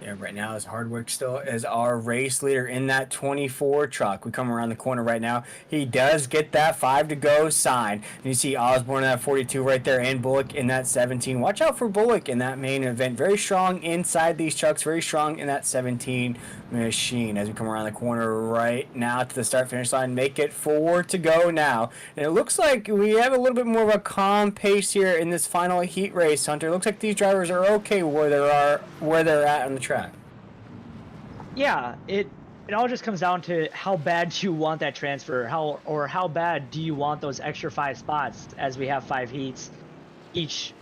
Yeah, right now is Hardwick still as our race leader in that 24 truck. We come around the corner right now. He does get that 5 to go sign. And you see Osborne in that 42 right there and Bullock in that 17. Watch out for Bullock in that main event. Very strong inside these trucks. Very strong in that 17 machine as we come around the corner right now to the start finish line. Make it 4 to go now. And it looks like we have a little bit more of a calm pace here in this final heat race, Hunter. It looks like these drivers are okay where they're at on the track. Yeah, it all just comes down to how bad do you want that transfer, how bad do you want those extra 5 spots, as we have 5 heats. Each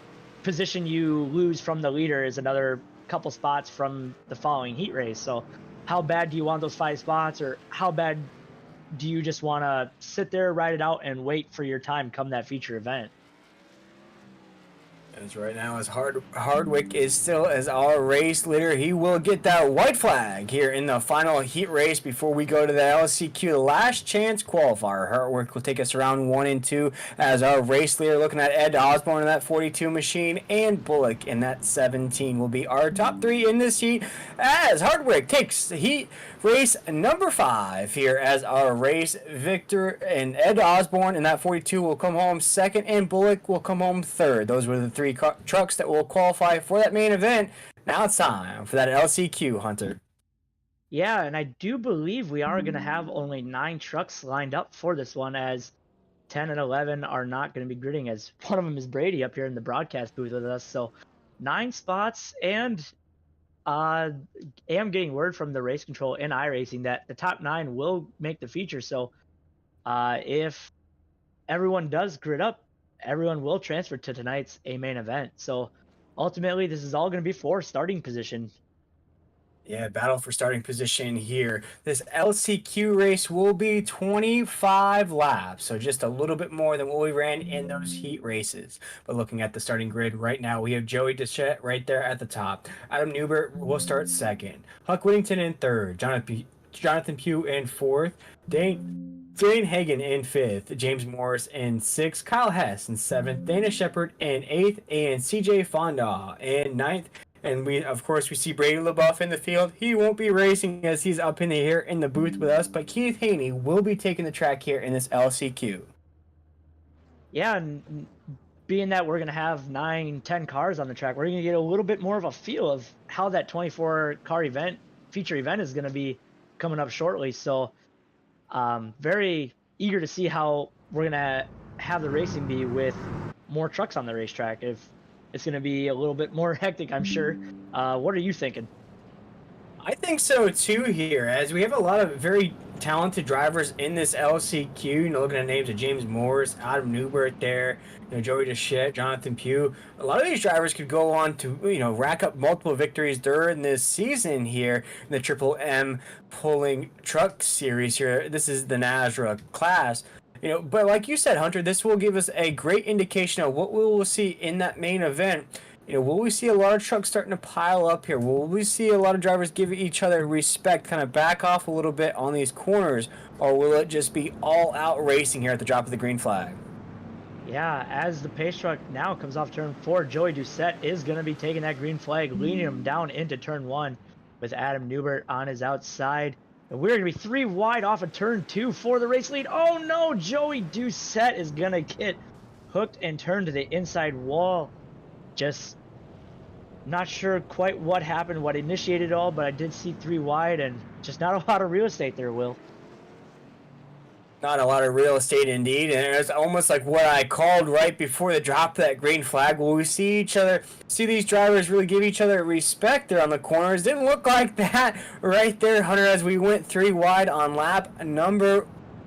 position you lose from the leader is another couple spots from the following heat race. So how bad do you want those 5 spots, or how bad do you just want to sit there, ride it out, and wait for your time come that feature event? As right now, as Hardwick is still as our race leader, he will get that white flag here in the final heat race before we go to the LCQ, the last chance qualifier. Hardwick will take us around 1 and 2 as our race leader. Looking at Ed Osborne in that 42 machine and Bullock in that 17 will be our top 3 in this heat, as Hardwick takes the heat race number 5 here as our race victor, and Ed Osborne in that 42 will come home second and Bullock will come home third. Those were the 3 trucks that will qualify for that main event. Now it's time for that LCQ, Hunter. Yeah, and I do believe we are going to have only 9 trucks lined up for this one, as 10 and 11 are not going to be gridding, as one of them is Brady up here in the broadcast booth with us. So 9 spots, and I am getting word from the race control in iRacing that the top 9 will make the feature. So if everyone does grid up, everyone will transfer to tonight's A main event. So ultimately, this is all going to be for starting position. Yeah, battle for starting position here. This LCQ race will be 25 laps, so just a little bit more than what we ran in those heat races. But looking at the starting grid right now, we have Joey Deschette right there at the top. Adam Newbert will start second. Huck Whittington in third. Jonathan Pugh in fourth. Dane Hagen in 5th, James Morris in 6th, Kyle Hess in 7th, Dana Shepard in 8th, and CJ Fonda in 9th. And we see Brady LaBeouf in the field. He won't be racing as he's up in the air in the booth with us, but Keith Haney will be taking the track here in this LCQ. Yeah, and being that we're going to have 9-10 cars on the track, we're going to get a little bit more of a feel of how that 24 car feature event is going to be coming up shortly. So very eager to see how we're going to have the racing be with more trucks on the racetrack. If it's going to be a little bit more hectic, I'm sure. What are you thinking? I think so too here, as we have a lot of very talented drivers in this LCQ. Looking at names of James Morris, Adam Newbert there, Joey Deschette, Jonathan Pugh. A lot of these drivers could go on to, rack up multiple victories during this season here in the Triple M pulling truck series here. This is the NASRA class. But like you said, Hunter, this will give us a great indication of what we will see in that main event. Will we see a lot of trucks starting to pile up here? Will we see a lot of drivers give each other respect, kind of back off a little bit on these corners, or will it just be all out racing here at the drop of the green flag? Yeah, as the pace truck now comes off turn 4, Joey Doucette is going to be taking that green flag, leading him down into turn 1 with Adam Newbert on his outside. And we're going to be 3 wide off of turn 2 for the race lead. Oh no, Joey Doucette is going to get hooked and turned to the inside wall. Just not sure quite what happened, what initiated it all, but I did see 3 wide and just not a lot of real estate there, Will. Not a lot of real estate indeed, and it's almost like what I called right before the drop of that green flag. Will we see these drivers really give each other respect there on the corners? Didn't look like that right there, Hunter, as we went 3 wide on lap number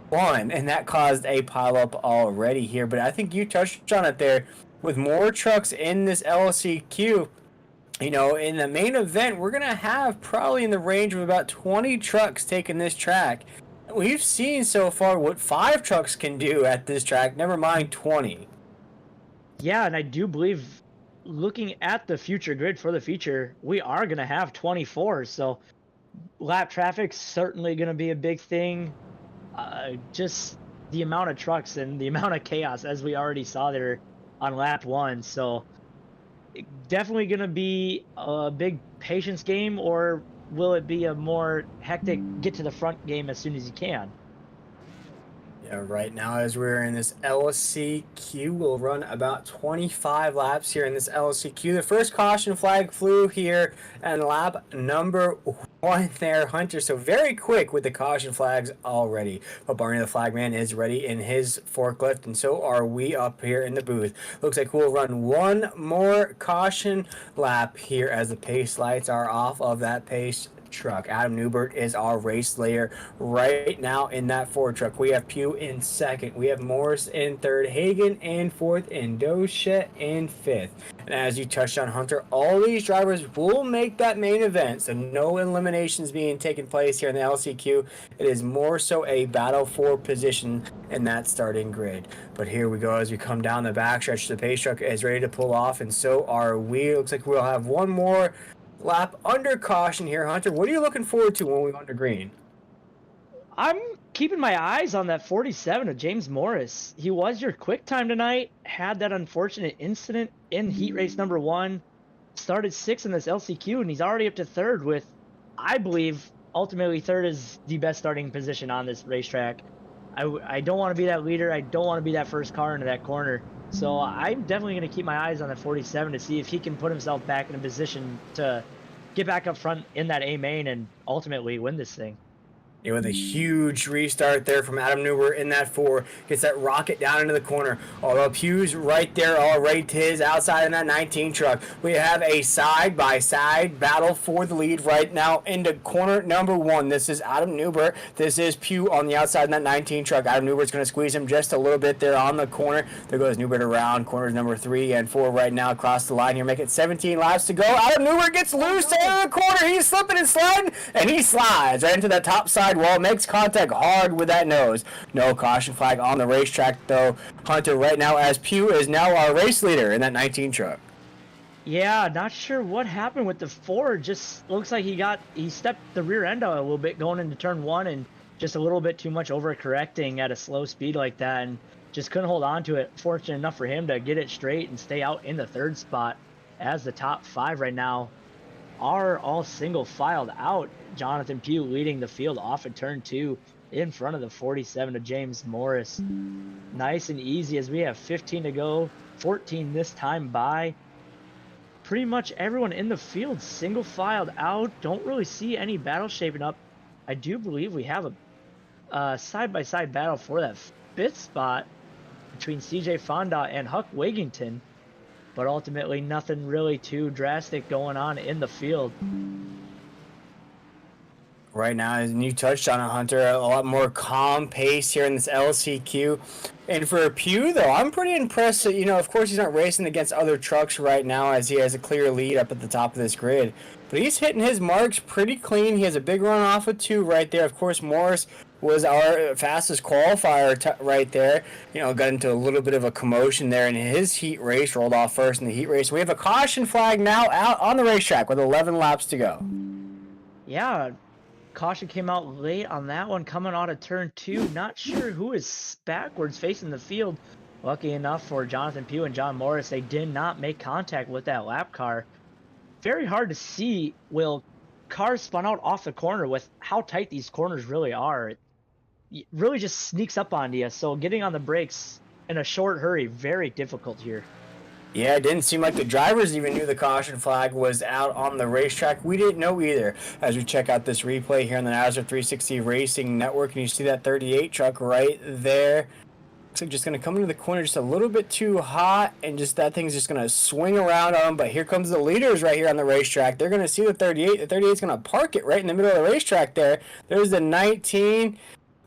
1, and that caused a pileup already here. But I think you touched on it there. With more trucks in this LCQ, in the main event, we're going to have probably in the range of about 20 trucks taking this track. We've seen so far what 5 trucks can do at this track, never mind 20. Yeah, and I do believe, looking at the future grid for the feature, we are going to have 24. So lap traffic's certainly going to be a big thing. Just the amount of trucks and the amount of chaos, as we already saw there on lap 1. So definitely going to be a big patience game, or will it be a more hectic get to the front game as soon as you can? Yeah, right now as we're in this LCQ, we'll run about 25 laps here in this LCQ. The first caution flag flew here and lap number 1 there, Hunter. So very quick with the caution flags already. But Barney the flagman is ready in his forklift, and so are we up here in the booth. Looks like we'll run 1 more caution lap here as the pace lights are off of that pace truck. Adam Newbert is our race leader right now in that Ford truck. We have Pugh in 2nd. We have Morris in 3rd, Hagan in 4th, and Doche in 5th. And as you touched on, Hunter, all these drivers will make that main event, so no eliminations being taken place here in the LCQ. It is more so a battle for position in that starting grid. But here we go as we come down the backstretch. The pace truck is ready to pull off, and so are we. Looks like we'll have 1 more lap under caution here, Hunter. What are you looking forward to when we go under green? I'm keeping my eyes on that 47 of James Morris. He was your quick time tonight, had that unfortunate incident in heat race number 1, started 6th in this LCQ, and he's already up to 3rd with, I believe, ultimately 3rd is the best starting position on this racetrack. I don't want to be that leader. I don't want to be that first car into that corner. So I'm definitely going to keep my eyes on that 47 to see if he can put himself back in a position to get back up front in that A main and ultimately win this thing. With a huge restart there from Adam Newbert in that 4. Gets that rocket down into the corner. Although Pugh's right there already to his outside in that 19 truck. We have a side-by-side battle for the lead right now into corner number 1. This is Adam Newbert. This is Pugh on the outside in that 19 truck. Adam Newbert's going to squeeze him just a little bit there on the corner. There goes Newbert around corners number 3 and 4 right now across the line here. Make it 17 laps to go. Adam Newbert gets loose in the corner. He's slipping and sliding, and he slides right into the top side wall, makes contact hard with that nose. No caution flag on the racetrack though, Hunter, right now, as Pugh is now our race leader in that 19 truck. Yeah, not sure what happened with the Ford. Just looks like he stepped the rear end out a little bit going into turn 1 and just a little bit too much overcorrecting at a slow speed like that, and just couldn't hold on to it. Fortunate enough for him to get it straight and stay out in the 3rd spot, as the top 5 right now are all single filed out. Jonathan Pugh leading the field off at turn 2 in front of the 47 of James Morris. Nice and easy as we have 15 to go, 14 this time by. Pretty much everyone in the field single filed out. Don't really see any battle shaping up. I do believe we have a side-by-side battle for that 5th spot between CJ Fonda and Huck Wigington, but ultimately nothing really too drastic going on in the field. right now, and you touched on it, Hunter, a lot more calm pace here in this LCQ. And for Pew, though, I'm pretty impressed that, of course he's not racing against other trucks right now as he has a clear lead up at the top of this grid. But he's hitting his marks pretty clean. He has a big run off of 2 right there. Of course, Morris was our fastest qualifier right there. Got into a little bit of a commotion there in his heat race, rolled off first in the heat race. We have a caution flag now out on the racetrack with 11 laps to go. Yeah, caution came out late on that one, coming out of turn 2. Not sure who is backwards facing the field. Lucky enough for Jonathan Pugh and John Morris, they did not make contact with that lap car. Very hard to see. Will cars spun out off the corner with how tight these corners really are. It really just sneaks up on you. So getting on the brakes in a short hurry, very difficult here. Yeah, it didn't seem like the drivers even knew the caution flag was out on the racetrack. We didn't know either. As we check out this replay here on the NASRA 360 Racing Network, and you see that 38 truck right there. Looks like just going to come into the corner just a little bit too hot, and just that thing's just going to swing around on them. But here comes the leaders right here on the racetrack. They're going to see the 38. The 38 is going to park it right in the middle of the racetrack there. There's the 19,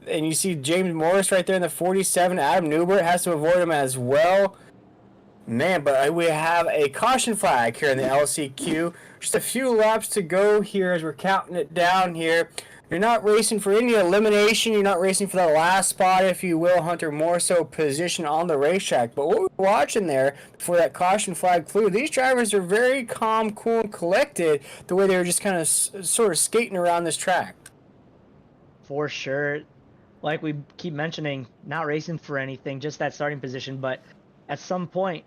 and you see James Morris right there in the 47. Adam Newbert has to avoid him as well. Man, but we have a caution flag here in the LCQ. Just a few laps to go here as we're counting it down here. You're not racing for any elimination. You're not racing for the last spot, if you will, Hunter. More so position on the racetrack. But what we're watching there before that caution flag flew, these drivers are very calm, cool, and collected the way they were just kind of sort of skating around this track. For sure. Like we keep mentioning, not racing for anything, just that starting position. But at some point,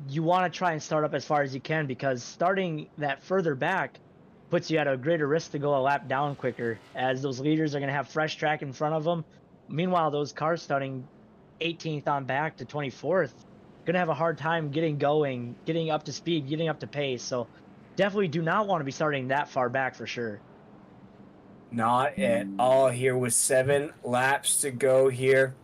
you want to try and start up as far as you can, because starting that further back puts you at a greater risk to go a lap down quicker, as those leaders are going to have fresh track in front of them. Meanwhile, those cars starting 18th on back to 24th going to have a hard time getting going, getting up to speed, getting up to pace. So definitely do not want to be starting that far back for sure. Not at all here with 7 laps to go here.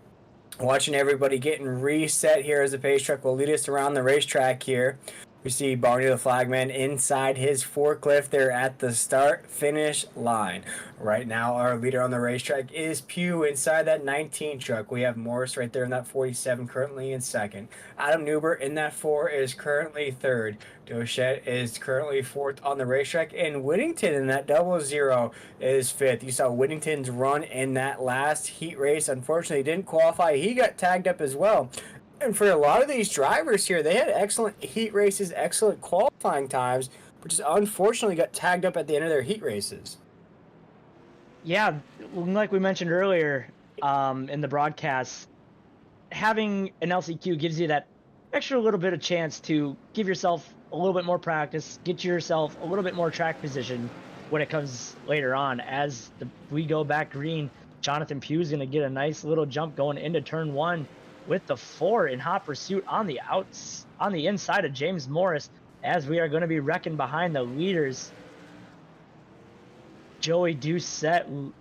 Watching everybody getting reset here as the pace truck will lead us around the racetrack here. We see Barney the flagman inside his forklift there at the start-finish line. Right now, our leader on the racetrack is Pugh inside that 19 truck. We have Morris right there in that 47 currently in second. Adam Newbert in that 4 is currently third. Dochette is currently 4th on the racetrack. And Whittington in that 00 is 5th. You saw Whittington's run in that last heat race. Unfortunately, didn't qualify. He got tagged up as well. And for a lot of these drivers here, they had excellent heat races, excellent qualifying times, but just unfortunately got tagged up at the end of their heat races. Yeah, like we mentioned earlier in the broadcast, having an LCQ gives you that extra little bit of chance to give yourself a little bit more practice, get yourself a little bit more track position when it comes later on. As we go back green, Jonathan Pugh's going to get a nice little jump going into turn 1. With the 4 in hot pursuit on the inside of James Morris, as we are going to be wrecking behind the leaders. Joey Doucette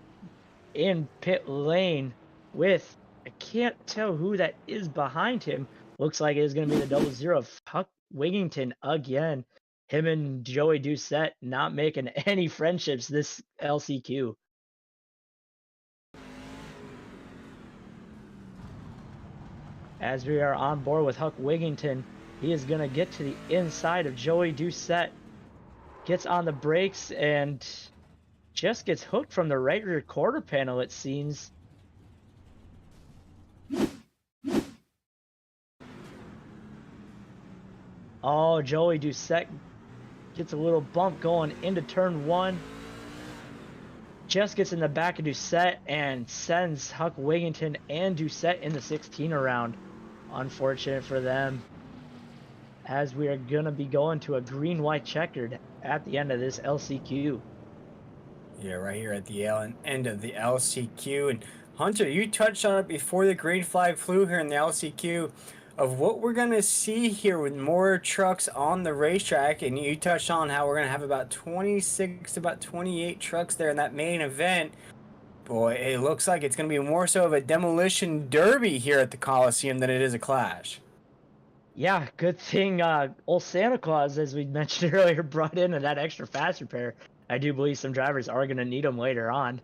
in pit lane with, I can't tell who that is behind him. Looks like it is going to be the 00 of Huck Wigington again. Him and Joey Doucette not making any friendships this LCQ. As we are on board with Huck Wigington, he is going to get to the inside of Joey Doucette. Gets on the brakes and just gets hooked from the right rear quarter panel, it seems. Oh, Joey Doucette gets a little bump going into turn 1. Just gets in the back of Doucette and sends Huck Wigington and Doucette in the 16 around. Unfortunate for them, as we are going to be going to a green-white checkered at the end of this LCQ. Yeah, right here at the end of the LCQ. And Hunter, you touched on it before the green flag flew here in the LCQ of what we're going to see here with more trucks on the racetrack. And you touched on how we're going to have about 26, about 28 trucks there in that main event. Boy, it looks like it's going to be more so of a demolition derby here at the Coliseum than it is a clash. Yeah, good thing old Santa Claus, as we mentioned earlier, brought in that extra fast repair, I do believe some drivers are going to need them later on.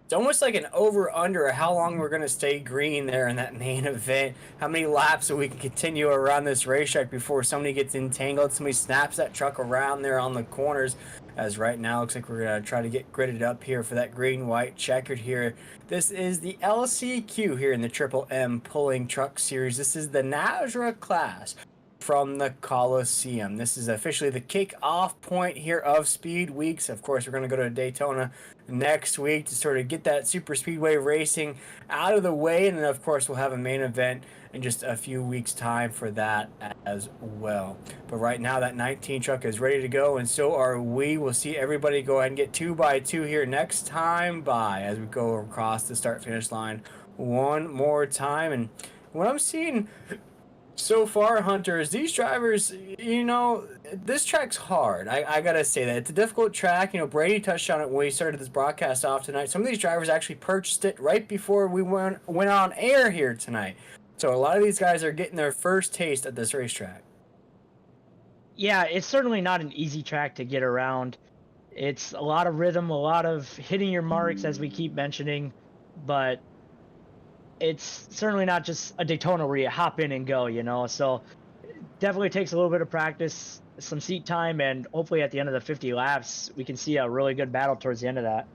It's almost like an over-under of how long we're going to stay green there in that main event. How many laps so we can continue around this racetrack before somebody gets entangled, somebody snaps that truck around there on the corners. As right now, looks like we're going to try to get gridded up here for that green-white checkered here. This is the LCQ here in the Triple M Pulling Truck Series. This is the NASRA class from the Coliseum. This is officially the kick-off point here of Speed Weeks. Of course, we're going to go to Daytona next week to sort of get that super speedway racing out of the way, and then of course we'll have a main event in just a few weeks time for that as well. But right now that 19 truck is ready to go, and so are we. We'll see everybody go ahead and get 2x2 here next time by as we go across the start finish line one more time. And what I'm seeing so far, Hunter, is these drivers, you know, this track's hard. I gotta say that. It's a difficult track. You know, Brady touched on it when we started this broadcast off tonight. Some of these drivers actually purchased it right before we went on air here tonight. So a lot of these guys are getting their first taste at this racetrack. Yeah, it's certainly not an easy track to get around. It's a lot of rhythm, a lot of hitting your marks, as we keep mentioning, but it's certainly not just a Daytona where you hop in and go, you know. So definitely takes a little bit of practice, some seat time, and hopefully at the end of the 50 laps, we can see a really good battle towards the end of that.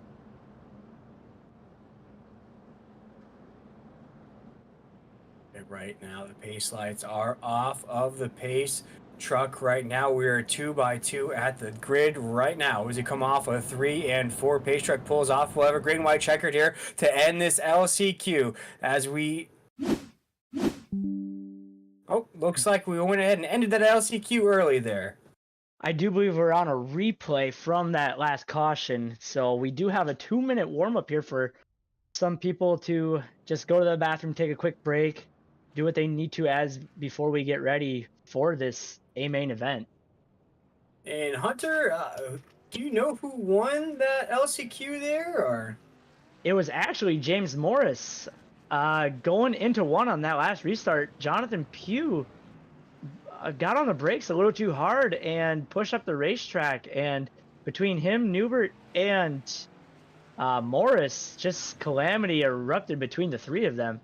Right now, the pace lights are off of the pace truck right now. We are 2x2 at the grid right now. As you come off a 3 and 4 pace truck pulls off, we'll have a green white checkered here to end this LCQ as we. Oh, looks like we went ahead and ended that LCQ early there. I do believe we're on a replay from that last caution, so we do have a 2-minute warm-up here for some people to just go to the bathroom, take a quick break, do what they need to as before we get ready for this main event. And Hunter, do you know who won that LCQ there, or? It was actually James Morris. Going into one on that last restart, Jonathan Pugh got on the brakes a little too hard and pushed up the racetrack. And between him, Newbert, and Morris, just calamity erupted between the three of them.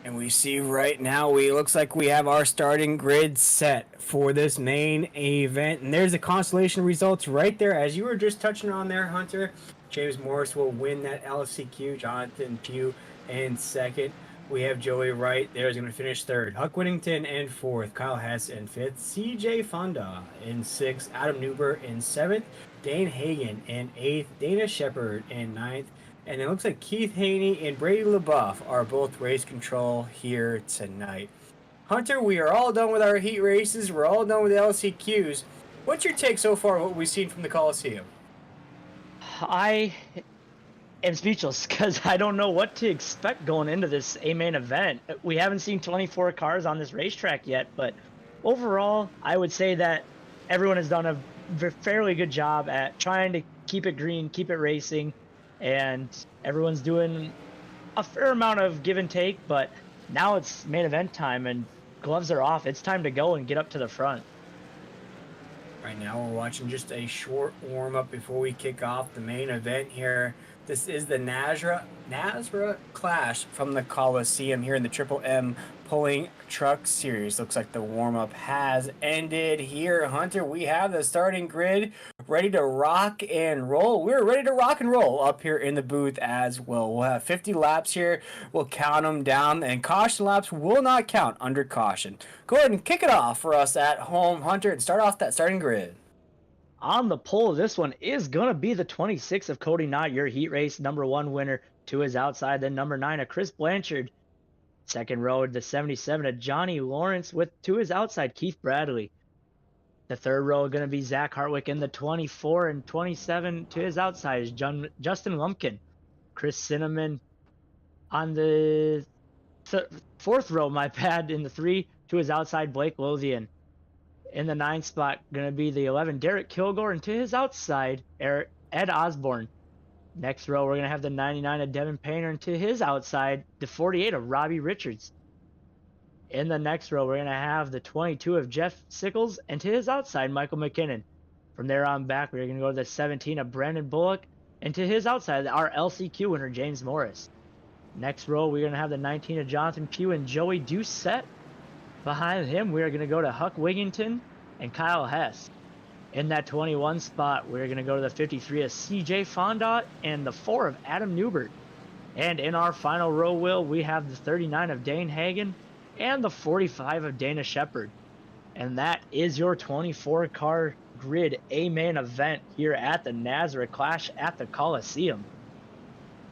And we see right now, looks like we have our starting grid set for this main event. And there's the consolation results right there. As you were just touching on there, Hunter, James Morris will win that LCQ. Jonathan Pugh in second. We have Joey Wright there is going to finish third. Huck Whittington in fourth. Kyle Hess in fifth. CJ Fonda in sixth. Adam Newbert in seventh. Dane Hagan in eighth. Dana Shepard in ninth. And it looks like Keith Haney and Brady LaBeouf are both race control here tonight. Hunter, we are all done with our heat races. We're all done with the LCQs. What's your take so far on what we've seen from the Coliseum? I am speechless because I don't know what to expect going into this main event. We haven't seen 24 cars on this racetrack yet, but overall, I would say that everyone has done a fairly good job at trying to keep it green, keep it racing, and everyone's doing a fair amount of give and take, but now it's main event time and gloves are off. It's time to go and get up to the front. Right now we're watching just a short warm-up before we kick off the main event here. This is the NASRA Clash from the Coliseum here in the Triple M Pulling Truck Series. Looks like the warm-up has ended here. Hunter, we have the starting grid ready to rock and roll. We're ready to rock and roll up here in the booth as well. We'll have 50 laps here. We'll count them down, and caution laps will not count under caution. Go ahead and kick it off for us at home, Hunter, and start off that starting grid. On the pole, this one is going to be the 26 of Cody Knott, your heat race number 1 winner. To his outside, then number 9 of Chris Blanchard. Second row, the 77 of Johnny Lawrence, with to his outside Keith Bradley. The third row going to be Zach Hartwick, in the 24 and 27 to his outside is Justin Lumpkin. Chris Cinnamon on the fourth row, my bad, in the 3 to his outside Blake Lothian. In the 9th spot, going to be the 11, Derek Kilgore, and to his outside, Ed Osborne. Next row, we're going to have the 99 of Devin Painter, and to his outside, the 48 of Robbie Richards. In the next row, we're going to have the 22 of Jeff Sickles, and to his outside, Michael McKinnon. From there on back, we're going to go to the 17 of Brandon Bullock, and to his outside, our LCQ winner, James Morris. Next row, we're going to have the 19 of Jonathan Pugh and Joey Doucette. Behind him, we're going to go to Huck Wigington and Kyle Hess. In that 21 spot, we're going to go to the 53 of CJ Fondot and the 4 of Adam Newbert. And in our final row, Will, we have the 39 of Dane Hagen and the 45 of Dana Shepard. And that is your 24-car grid A-main event here at the NASRA Clash at the Coliseum.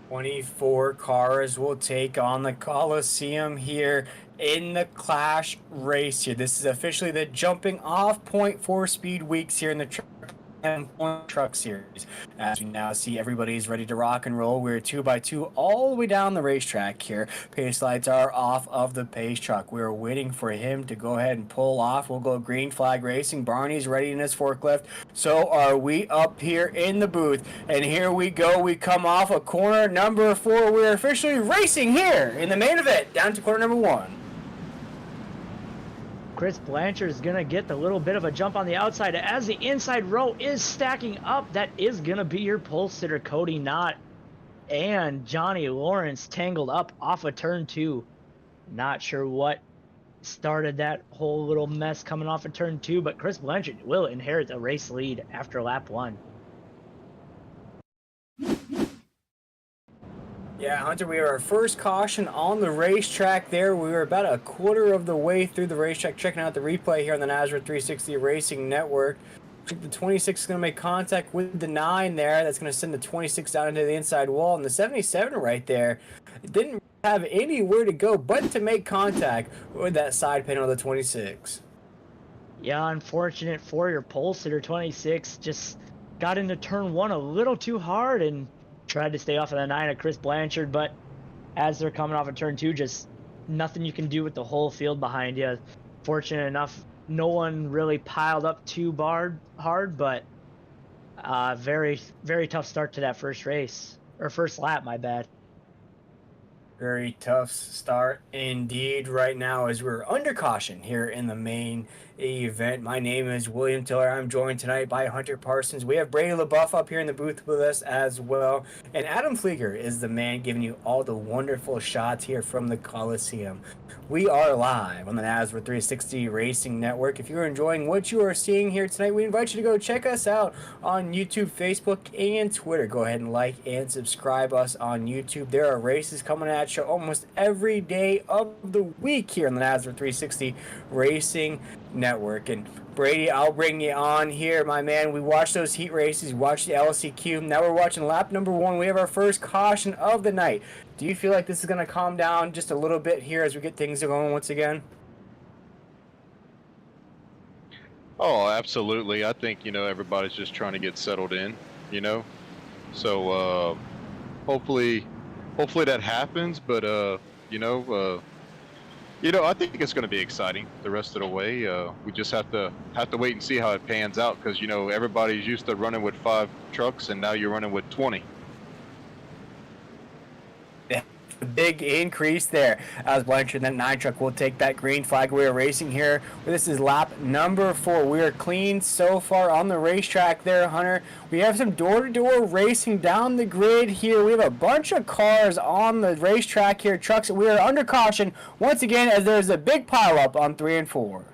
24 cars will take on the Coliseum here in the Clash race here. This is officially the jumping off point for Speed Weeks here in the Truck Series. As we now see everybody's ready to rock and roll, we're 2x2 all the way down the racetrack here. Pace lights are off of the pace truck. We're waiting for him to go ahead and pull off. We'll go green flag racing. Barney's ready in his forklift. So are we up here in the booth. And here we go. We come off of corner number 4. We're officially racing here in the main event down to corner number 1. Chris Blanchard is going to get the little bit of a jump on the outside as the inside row is stacking up. That is going to be your pole sitter, Cody Knott and Johnny Lawrence tangled up off of turn 2. Not sure what started that whole little mess coming off of turn 2, but Chris Blanchard will inherit the race lead after lap 1. Yeah, Hunter, we were our first caution on the racetrack there. We were about a quarter of the way through the racetrack, checking out the replay here on the NASRA 360 Racing Network. The 26 is going to make contact with the 9 there. That's going to send the 26 down into the inside wall. And the 77 right there didn't have anywhere to go but to make contact with that side panel of the 26. Yeah, unfortunate for your pole sitter, 26 just got into turn 1 a little too hard and tried to stay off of the 9 of Chris Blanchard, but as they're coming off of turn 2, just nothing you can do with the whole field behind you. Fortunate enough, no one really piled up too hard, but very, very tough start to that first race, or first lap, my bad. Very tough start indeed right now as we're under caution here in the main event. My name is William Tiller. I'm joined tonight by Hunter Parsons. We have Brady LaBeouf up here in the booth with us as well. And Adam Flieger is the man giving you all the wonderful shots here from the Coliseum. We are live on the NASRA 360 Racing Network. If you're enjoying what you are seeing here tonight, we invite you to go check us out on YouTube, Facebook, and Twitter. Go ahead and like and subscribe us on YouTube. There are races coming at you almost every day of the week here on the NASRA 360 Racing Network. And Brady, I'll bring you on here, my man. We watched those heat races, we watched the LCQ. Now we're watching lap number 1. We have our first caution of the night. Do you feel like this is going to calm down just a little bit here as we get things going once again? Oh, absolutely. I think, everybody's just trying to get settled in, So hopefully that happens, but I think it's going to be exciting the rest of the way. We just have to wait and see how it pans out because everybody's used to running with 5 trucks and now you're running with 20. Big increase there as Blanchard, that 9 truck will take that green flag. We are racing here. This is lap number 4. We are clean so far on the racetrack there, Hunter. We have some door-to-door racing down the grid here. We have a bunch of cars on the racetrack here, trucks. We are under caution once again as there's a big pileup on 3 and 4.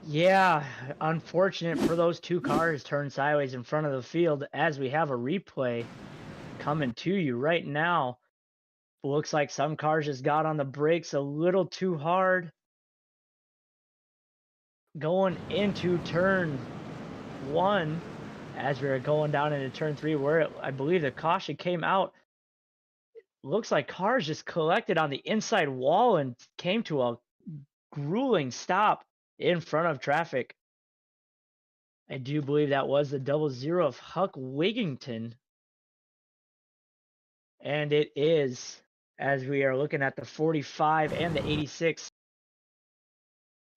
Yeah, unfortunate for those 2 cars turned sideways in front of the field as we have a replay coming to you right now. Looks like some cars just got on the brakes a little too hard. Going into turn 1 as we were going down into turn 3 where I believe the caution came out. Looks like cars just collected on the inside wall and came to a grueling stop in front of traffic. I do believe that was the 00 of Huck Wigington. And it is, as we are looking at the 45 and the 86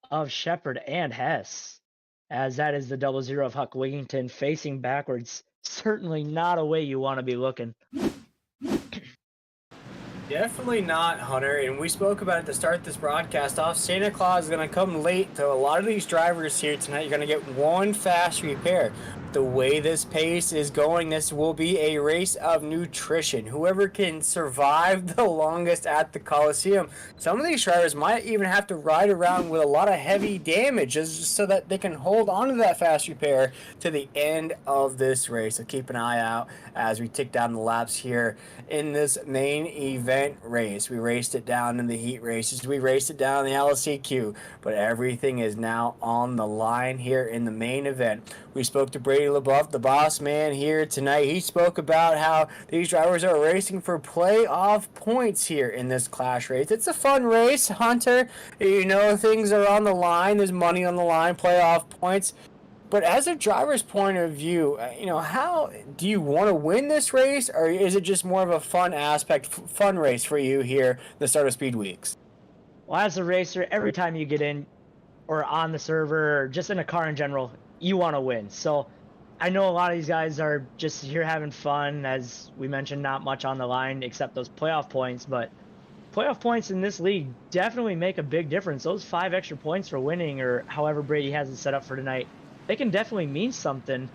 of Shepard and Hess, as that is the 00 of Huck Wigington facing backwards. Certainly not a way you want to be looking. Definitely not, Hunter. And we spoke about it to start this broadcast off. Santa Claus is going to come late to a lot of these drivers here tonight. You're going to get one fast repair. The way this pace is going, this will be a race of nutrition. Whoever can survive the longest at the Coliseum. Some of these drivers might even have to ride around with a lot of heavy damage just so that they can hold on to that fast repair to the end of this race. So keep an eye out as we tick down the laps here in this main event race. We raced it down in the heat races. We raced it down in the LCQ, but everything is now on the line here in the main event. We spoke to Brady LaBeouf, the boss man here tonight. He spoke about how these drivers are racing for playoff points here in this clash race. It's a fun race, Hunter. You know, things are on the line. There's money on the line, playoff points. But as a driver's point of view, you know, how do you want to win this race, or is it just more of a fun aspect, fun race for you here, the start of Speed Weeks? Well, as a racer, every time you get in or on the server or just in a car in general, you want to win. So I know a lot of these guys are just here having fun. As we mentioned, not much on the line except those playoff points, but playoff points in this league definitely make a big difference. Those 5 extra points for winning, or however Brady has it set up for tonight, they can definitely mean something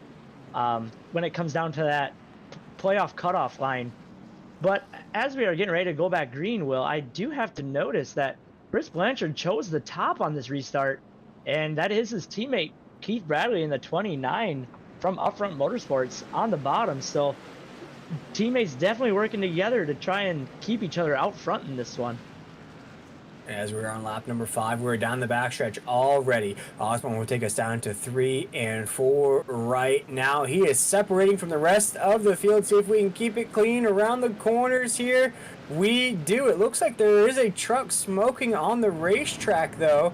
when it comes down to that playoff cutoff line. But as we are getting ready to go back green, Will, I do have to notice that Chris Blanchard chose the top on this restart, and that is his teammate Keith Bradley in the 29 from Upfront Motorsports on the bottom. So teammates definitely working together to try and keep each other out front in this one. As we're on lap number 5, we're down the backstretch already. Osborne will take us down to 3 and 4 right now. He is separating from the rest of the field. See if we can keep it clean around the corners here. We do. It looks like there is a truck smoking on the racetrack, though.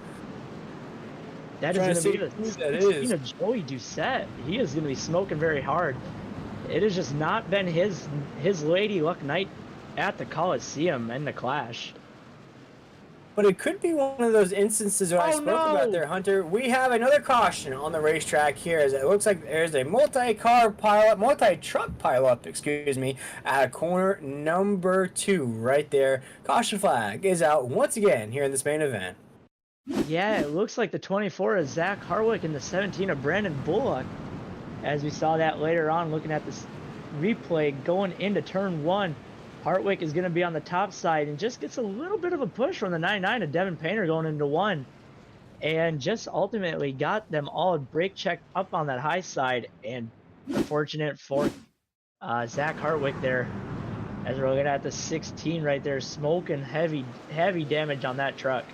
That is going to be the Joey Doucette. He is going to be smoking very hard. It has just not been his lady luck night at the Coliseum and the Clash. But it could be one of those instances that I spoke about there, Hunter. We have another caution on the racetrack here, as it looks like there's a multi-truck pileup, excuse me, at corner number 2 right there. Caution flag is out once again here in this main event. Yeah, it looks like the 24 is Zach Harwick and the 17 of Brandon Bullock. As we saw that later on, looking at this replay going into turn 1. Hartwick is going to be on the top side and just gets a little bit of a push from the 99 of Devin Painter going into 1. And just ultimately got them all brake checked up on that high side. And unfortunate for Zach Hartwick there. As we're looking at the 16 right there, smoking heavy damage on that truck.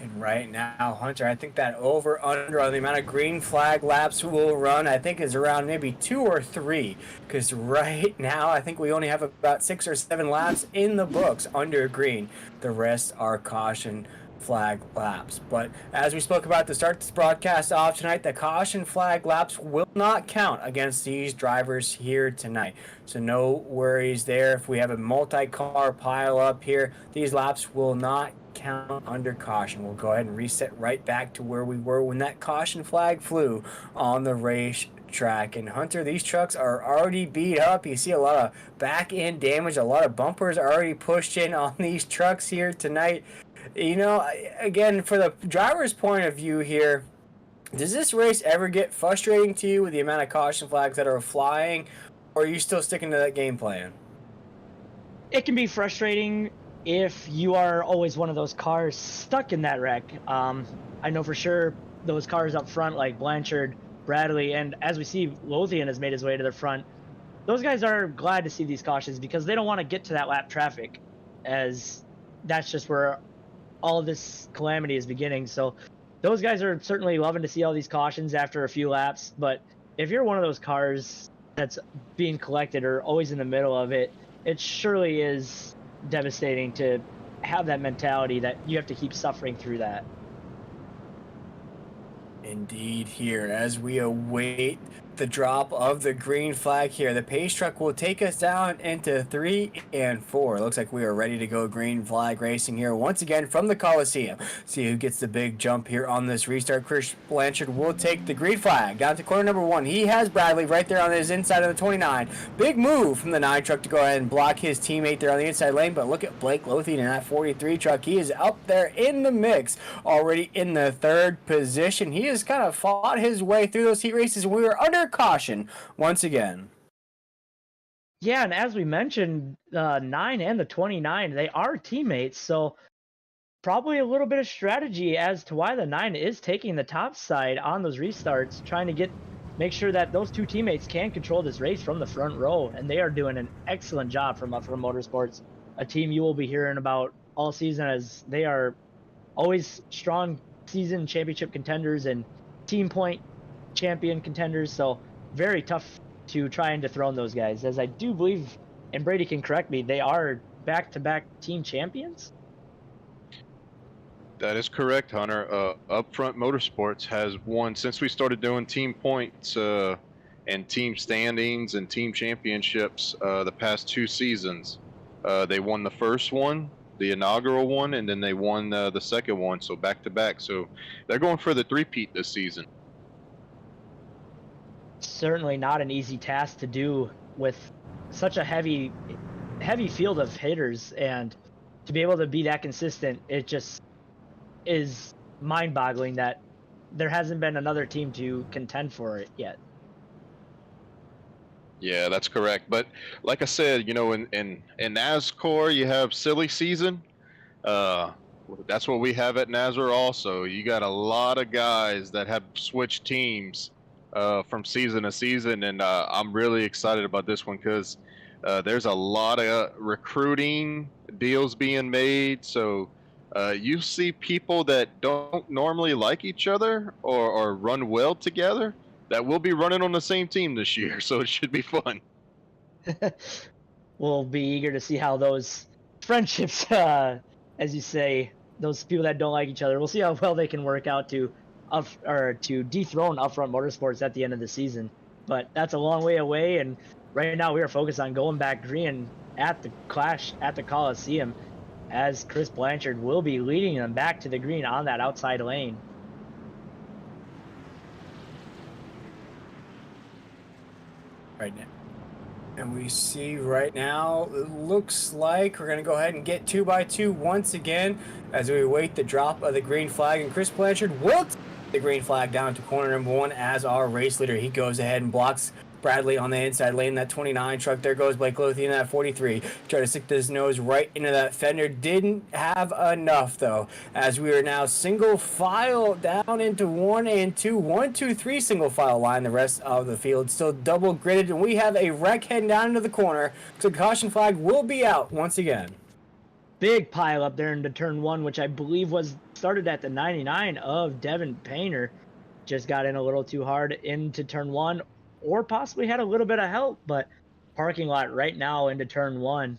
And right now, Hunter, I think that over-under on the amount of green flag laps we'll run, I think is around maybe 2 or 3. Because right now, I think we only have about 6 or 7 laps in the books under green. The rest are caution flag laps. But as we spoke about to start this broadcast off tonight, the caution flag laps will not count against these drivers here tonight. So no worries there. If we have a multi-car pile up here, these laps will not count under caution. We'll go ahead and reset right back to where we were when that caution flag flew on the racetrack. And Hunter, these trucks are already beat up. You see a lot of back end damage. A lot of bumpers are already pushed in on these trucks here tonight. You know, again, for the driver's point of view here, does this race ever get frustrating to you with the amount of caution flags that are flying, or are you still sticking to that game plan? It can be frustrating if you are always one of those cars stuck in that wreck. I know for sure those cars up front like Blanchard, Bradley, and as we see, Lothian has made his way to the front. Those guys are glad to see these cautions because they don't want to get to that lap traffic, as that's just where all of this calamity is beginning. So those guys are certainly loving to see all these cautions after a few laps. But if you're one of those cars that's being collected or always in the middle of it, it surely is devastating to have that mentality that you have to keep suffering through that. Indeed, here as we await the drop of the green flag here. The pace truck will take us down into 3 and 4. Looks like we are ready to go green flag racing here once again from the Coliseum. See who gets the big jump here on this restart. Chris Blanchard will take the green flag down to corner number 1. He has Bradley right there on his inside of the 29. Big move from the 9 truck to go ahead and block his teammate there on the inside lane, but look at Blake Lothian in that 43 truck. He is up there in the mix, already in the 3rd position. He has kind of fought his way through those heat races. We were under caution once again. Yeah, and as we mentioned, the 9 and the 29, they are teammates, so probably a little bit of strategy as to why the 9 is taking the top side on those restarts, trying to make sure that those 2 teammates can control this race from the front row, and they are doing an excellent job from Upfront Motorsports, a team you will be hearing about all season, as they are always strong season championship contenders and team point champion contenders, so very tough to try and dethrone those guys, as I do believe, and Brady can correct me, they are back-to-back team champions. That is correct, Hunter. Upfront Motorsports has won since we started doing team points and team standings and team championships the past 2 seasons. They won the first one, the inaugural one, and then they won the second one, so back-to-back. So they're going for the three-peat this season. Certainly not an easy task to do with such a heavy field of hitters, and to be able to be that consistent, it just is mind-boggling that there hasn't been another team to contend for it yet. Yeah, that's correct. But like I said, you know, in NASCAR, you have silly season. That's what we have at NASRA also. You got a lot of guys that have switched teams from season to season, and I'm really excited about this one because there's a lot of recruiting deals being made. So you see people that don't normally like each other or run well together that will be running on the same team this year, so it should be fun. We'll be eager to see how those friendships, as you say, those people that don't like each other, we'll see how well they can work out to dethrone Upfront Motorsports at the end of the season. But that's a long way away, and right now we are focused on going back green at the clash at the Coliseum, as Chris Blanchard will be leading them back to the green on that outside lane. Right now. And we see right now, it looks like we're going to go ahead and get 2x2 once again as we await the drop of the green flag. And Chris Blanchard will take the green flag down to corner number 1 as our race leader. He goes ahead and blocks Bradley on the inside lane, that 29 truck. There goes Blake Lothian, that 43. Try to stick his nose right into that fender. Didn't have enough, though, as we are now single file down into 1 and 2. 1, 2, 3 single file line. The rest of the field still double gridded, and we have a wreck heading down into the corner. So caution flag will be out once again. Big pile up there into turn 1, which I believe was started at the 99 of Devin Painter. Just got in a little too hard into turn 1, or possibly had a little bit of help, but parking lot right now into turn 1.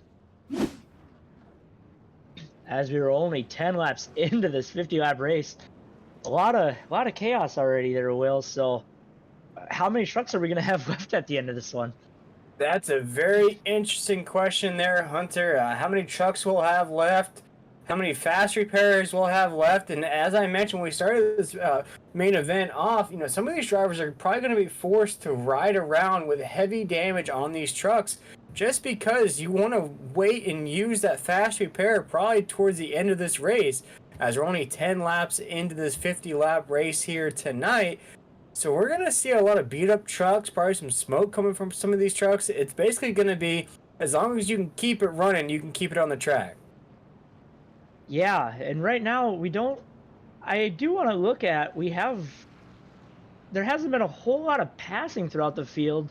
As we were only 10 laps into this 50-lap race, a lot of chaos already there, Will. So how many trucks are we going to have left at the end of this one? That's a very interesting question there, Hunter. How many trucks we'll have left? How many fast repairs we'll have left? And as I mentioned when we started this main event off, you know, some of these drivers are probably going to be forced to ride around with heavy damage on these trucks just because you want to wait and use that fast repair probably towards the end of this race, as we're only 10 laps into this 50-lap race here tonight. So we're going to see a lot of beat-up trucks, probably some smoke coming from some of these trucks. It's basically going to be, as long as you can keep it running, you can keep it on the track. Yeah, and right now I do want to look at, there hasn't been a whole lot of passing throughout the field.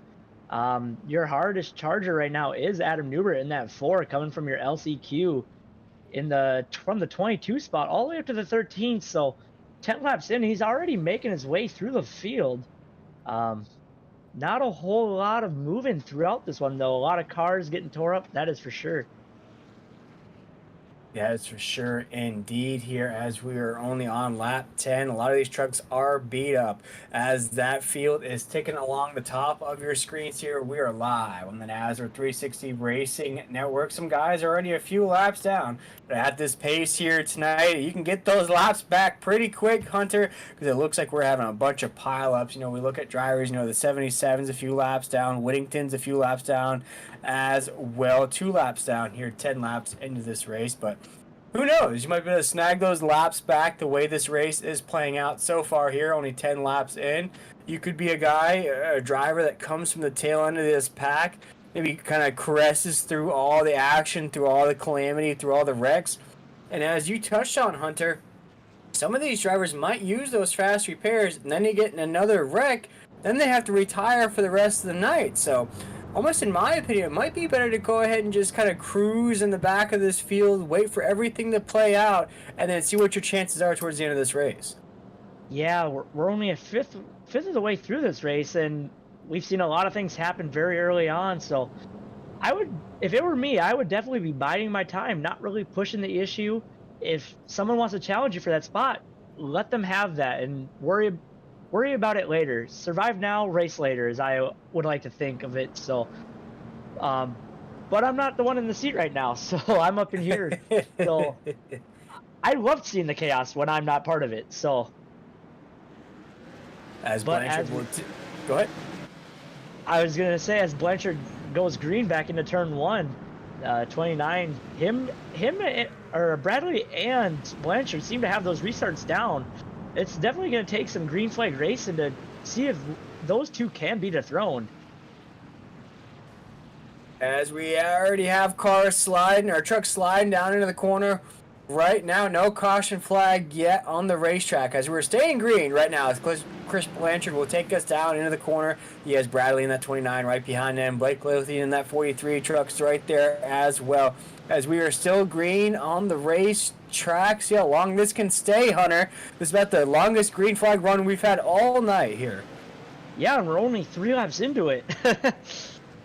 Your hardest charger right now is Adam Newbert in that 4, coming from your LCQ from the 22 spot all the way up to the 13th. So 10 laps in, he's already making his way through the field. Not a whole lot of moving throughout this one, though. A lot of cars getting tore up, that is for sure. Yeah, that's for sure. Indeed, here as we are only on lap 10, a lot of these trucks are beat up. As that field is ticking along the top of your screens here, we are live on the NASRA 360 Racing Network. Some guys are already a few laps down. But at this pace here tonight, you can get those laps back pretty quick, Hunter, because it looks like we're having a bunch of pileups. You know, we look at drivers, you know, the 77's a few laps down, Whittington's a few laps down as well. 2 laps down here, 10 laps into this race, but who knows? You might be able to snag those laps back the way this race is playing out so far here, only 10 laps in. You could be a guy, a driver that comes from the tail end of this pack, maybe kind of caresses through all the action, through all the calamity, through all the wrecks. And as you touched on, Hunter, some of these drivers might use those fast repairs, and then they get in another wreck, then they have to retire for the rest of the night. So almost in my opinion, it might be better to go ahead and just kind of cruise in the back of this field, wait for everything to play out, and then see what your chances are towards the end of this race. Yeah, we're only a fifth of the way through this race, and we've seen a lot of things happen very early on. So I would, if it were me, I would definitely be biding my time, not really pushing the issue. If someone wants to challenge you for that spot, let them have that, and worry about it later. Survive now, race later, as I would like to think of it. So, but I'm not the one in the seat right now, so I'm up in here. So I love seeing the chaos when I'm not part of it. So, As Blanchard will go ahead. I was gonna say, as Blanchard goes green back into turn 1, 29, or Bradley and Blanchard seem to have those restarts down. It's definitely going to take some green flag racing to see if those two can be dethroned. As we already have cars sliding, or trucks sliding down into the corner right now. No caution flag yet on the racetrack. As we're staying green right now, Chris Blanchard will take us down into the corner. He has Bradley in that 29 right behind him. Blake Lothian in that 43 trucks right there as well. As we are still green on the racetrack. See how long this can stay, Hunter. This is about the longest green flag run we've had all night here. Yeah, and we're only 3 laps into it.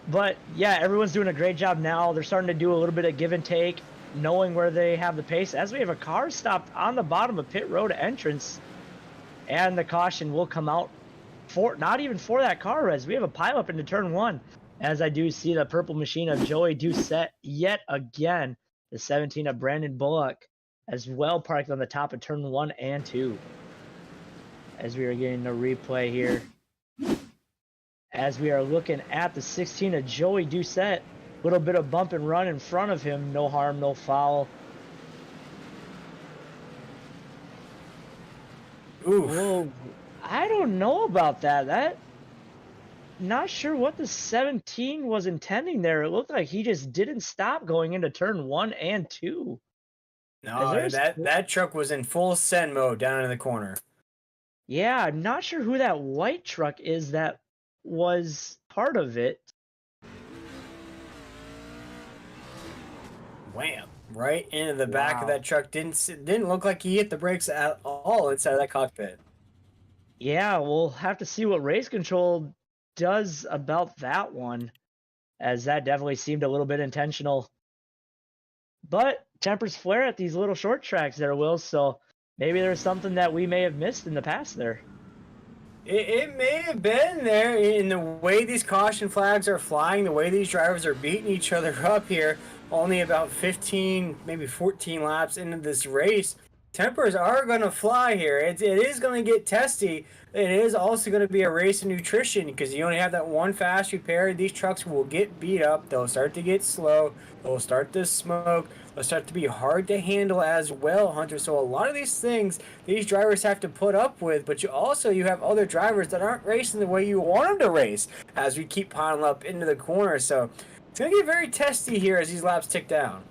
But yeah, everyone's doing a great job now. They're starting to do a little bit of give and take, knowing where they have the pace. As we have a car stopped on the bottom of pit road entrance, and the caution will come out for, not even for that car, as we have a pileup into turn 1. As I do see the purple machine of Joey Doucette yet again, the 17 of Brandon Bullock as well parked on the top of turn 1 and 2. As we are getting a replay here, as we are looking at the 16 of Joey Doucette, little bit of bump and run in front of him, no harm, no foul. Ooh. Whoa, I don't know about that. Not sure what the 17 was intending there. It looked like he just didn't stop going into turn 1 and 2. No, that truck was in full send mode down in the corner. Yeah, I'm not sure who that white truck is that was part of it. Wham! Right into the back of that truck. Didn't look like he hit the brakes at all inside of that cockpit. Yeah, we'll have to see what race control does about that one, as that definitely seemed a little bit intentional. But tempers flare at these little short tracks there, Will, so maybe there's something that we may have missed in the past there. It may have been there in the way these caution flags are flying, the way these drivers are beating each other up here. Only about 15, maybe 14 laps into this race. Tempers are going to fly here. It is going to get testy. It is also going to be a race of nutrition because you only have that one fast repair. These trucks will get beat up. They'll start to get slow. They'll start to smoke. They'll start to be hard to handle as well, Hunter. So a lot of these things these drivers have to put up with, but you have other drivers that aren't racing the way you want them to race as we keep piling up into the corner. So it's going to get very testy here as these laps tick down.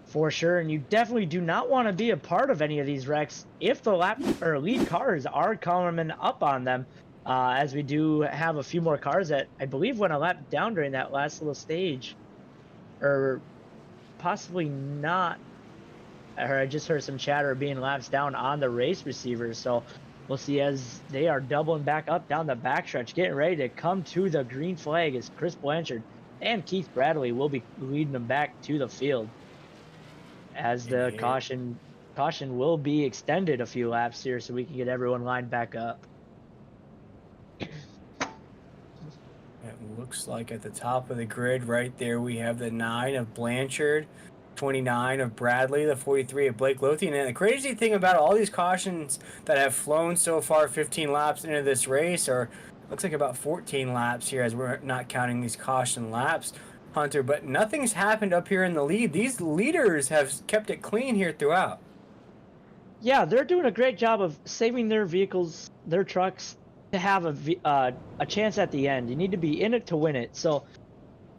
For sure, and you definitely do not want to be a part of any of these wrecks if the lead cars are coming up on them, as we do have a few more cars that I believe went a lap down during that last little stage, or possibly not. I just heard some chatter being laps down on the race receivers, so we'll see as they are doubling back up down the backstretch, getting ready to come to the green flag as Chris Blanchard and Keith Bradley will be leading them back to the field. as the Indeed. caution will be extended a few laps here so we can get everyone lined back up. It looks like at the top of the grid right there, we have the 9 of Blanchard, 29 of Bradley, the 43 of Blake Lothian. And the crazy thing about all these cautions that have flown so far 15 laps into this race, or looks like about 14 laps here as we're not counting these caution laps, Hunter, but nothing's happened up here in the lead. These leaders have kept it clean here throughout. Yeah, they're doing a great job of saving their vehicles, their trucks, to have a chance at the end. You need to be in it to win it. So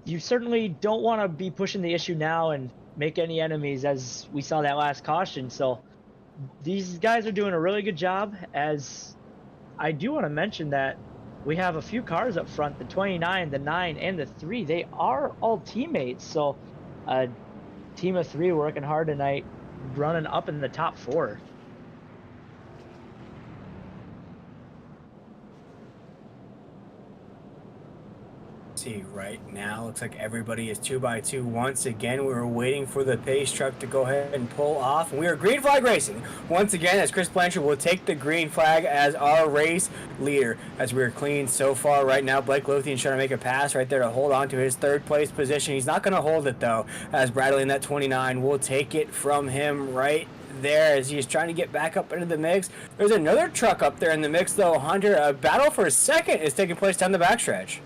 you certainly don't want to be pushing the issue now and make any enemies, as we saw that last caution. So these guys are doing a really good job. As I do want to mention that we have a few cars up front, the 29, the 9, and the 3. They are all teammates. So a team of 3 working hard tonight, running up in the top 4. See right now, looks like everybody is 2x2 once again. We were waiting for the pace truck to go ahead and pull off, and we are green flag racing once again as Chris Blanchard will take the green flag as our race leader, as we're clean so far right now. Blake Lothian's trying to make a pass right there to hold on to his 3rd place position. He's not going to hold it though, as Bradley in that 29 will take it from him right there as he's trying to get back up into the mix. There's another truck up there in the mix though, Hunter. A battle for a second is taking place down the backstretch.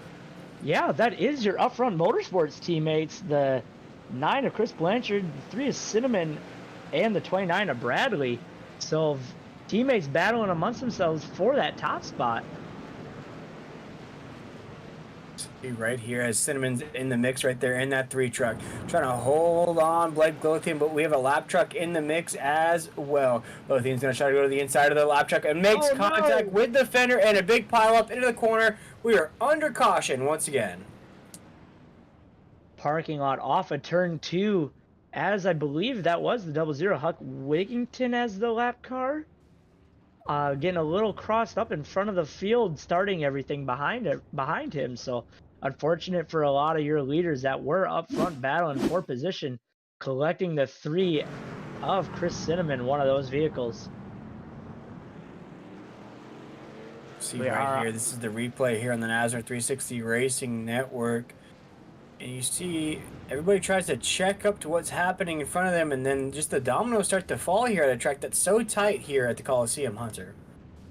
Yeah, that is your upfront motorsports teammates. The 9 of Chris Blanchard, the 3 of Cinnamon, and the 29 of Bradley. So teammates battling amongst themselves for that top spot. See right here as Cinnamon's in the mix right there in that 3 truck. Trying to hold on Blake Lothian, but we have a lap truck in the mix as well. Lothian's going to try to go to the inside of the lap truck and makes contact with the fender and a big pile up into the corner. We are under caution once again. Parking lot off of turn 2, as I believe that was the 00 Huck Wigington as the lap car. Getting a little crossed up in front of the field, starting everything behind him. So unfortunate for a lot of your leaders that were up front battling for position, collecting the 3 of Chris Cinnamon, one of those vehicles. See right here, this is the replay here on the NASRA 360 Racing Network. And you see everybody tries to check up to what's happening in front of them, and then just the dominoes start to fall here at a track that's so tight here at the Coliseum, Hunter.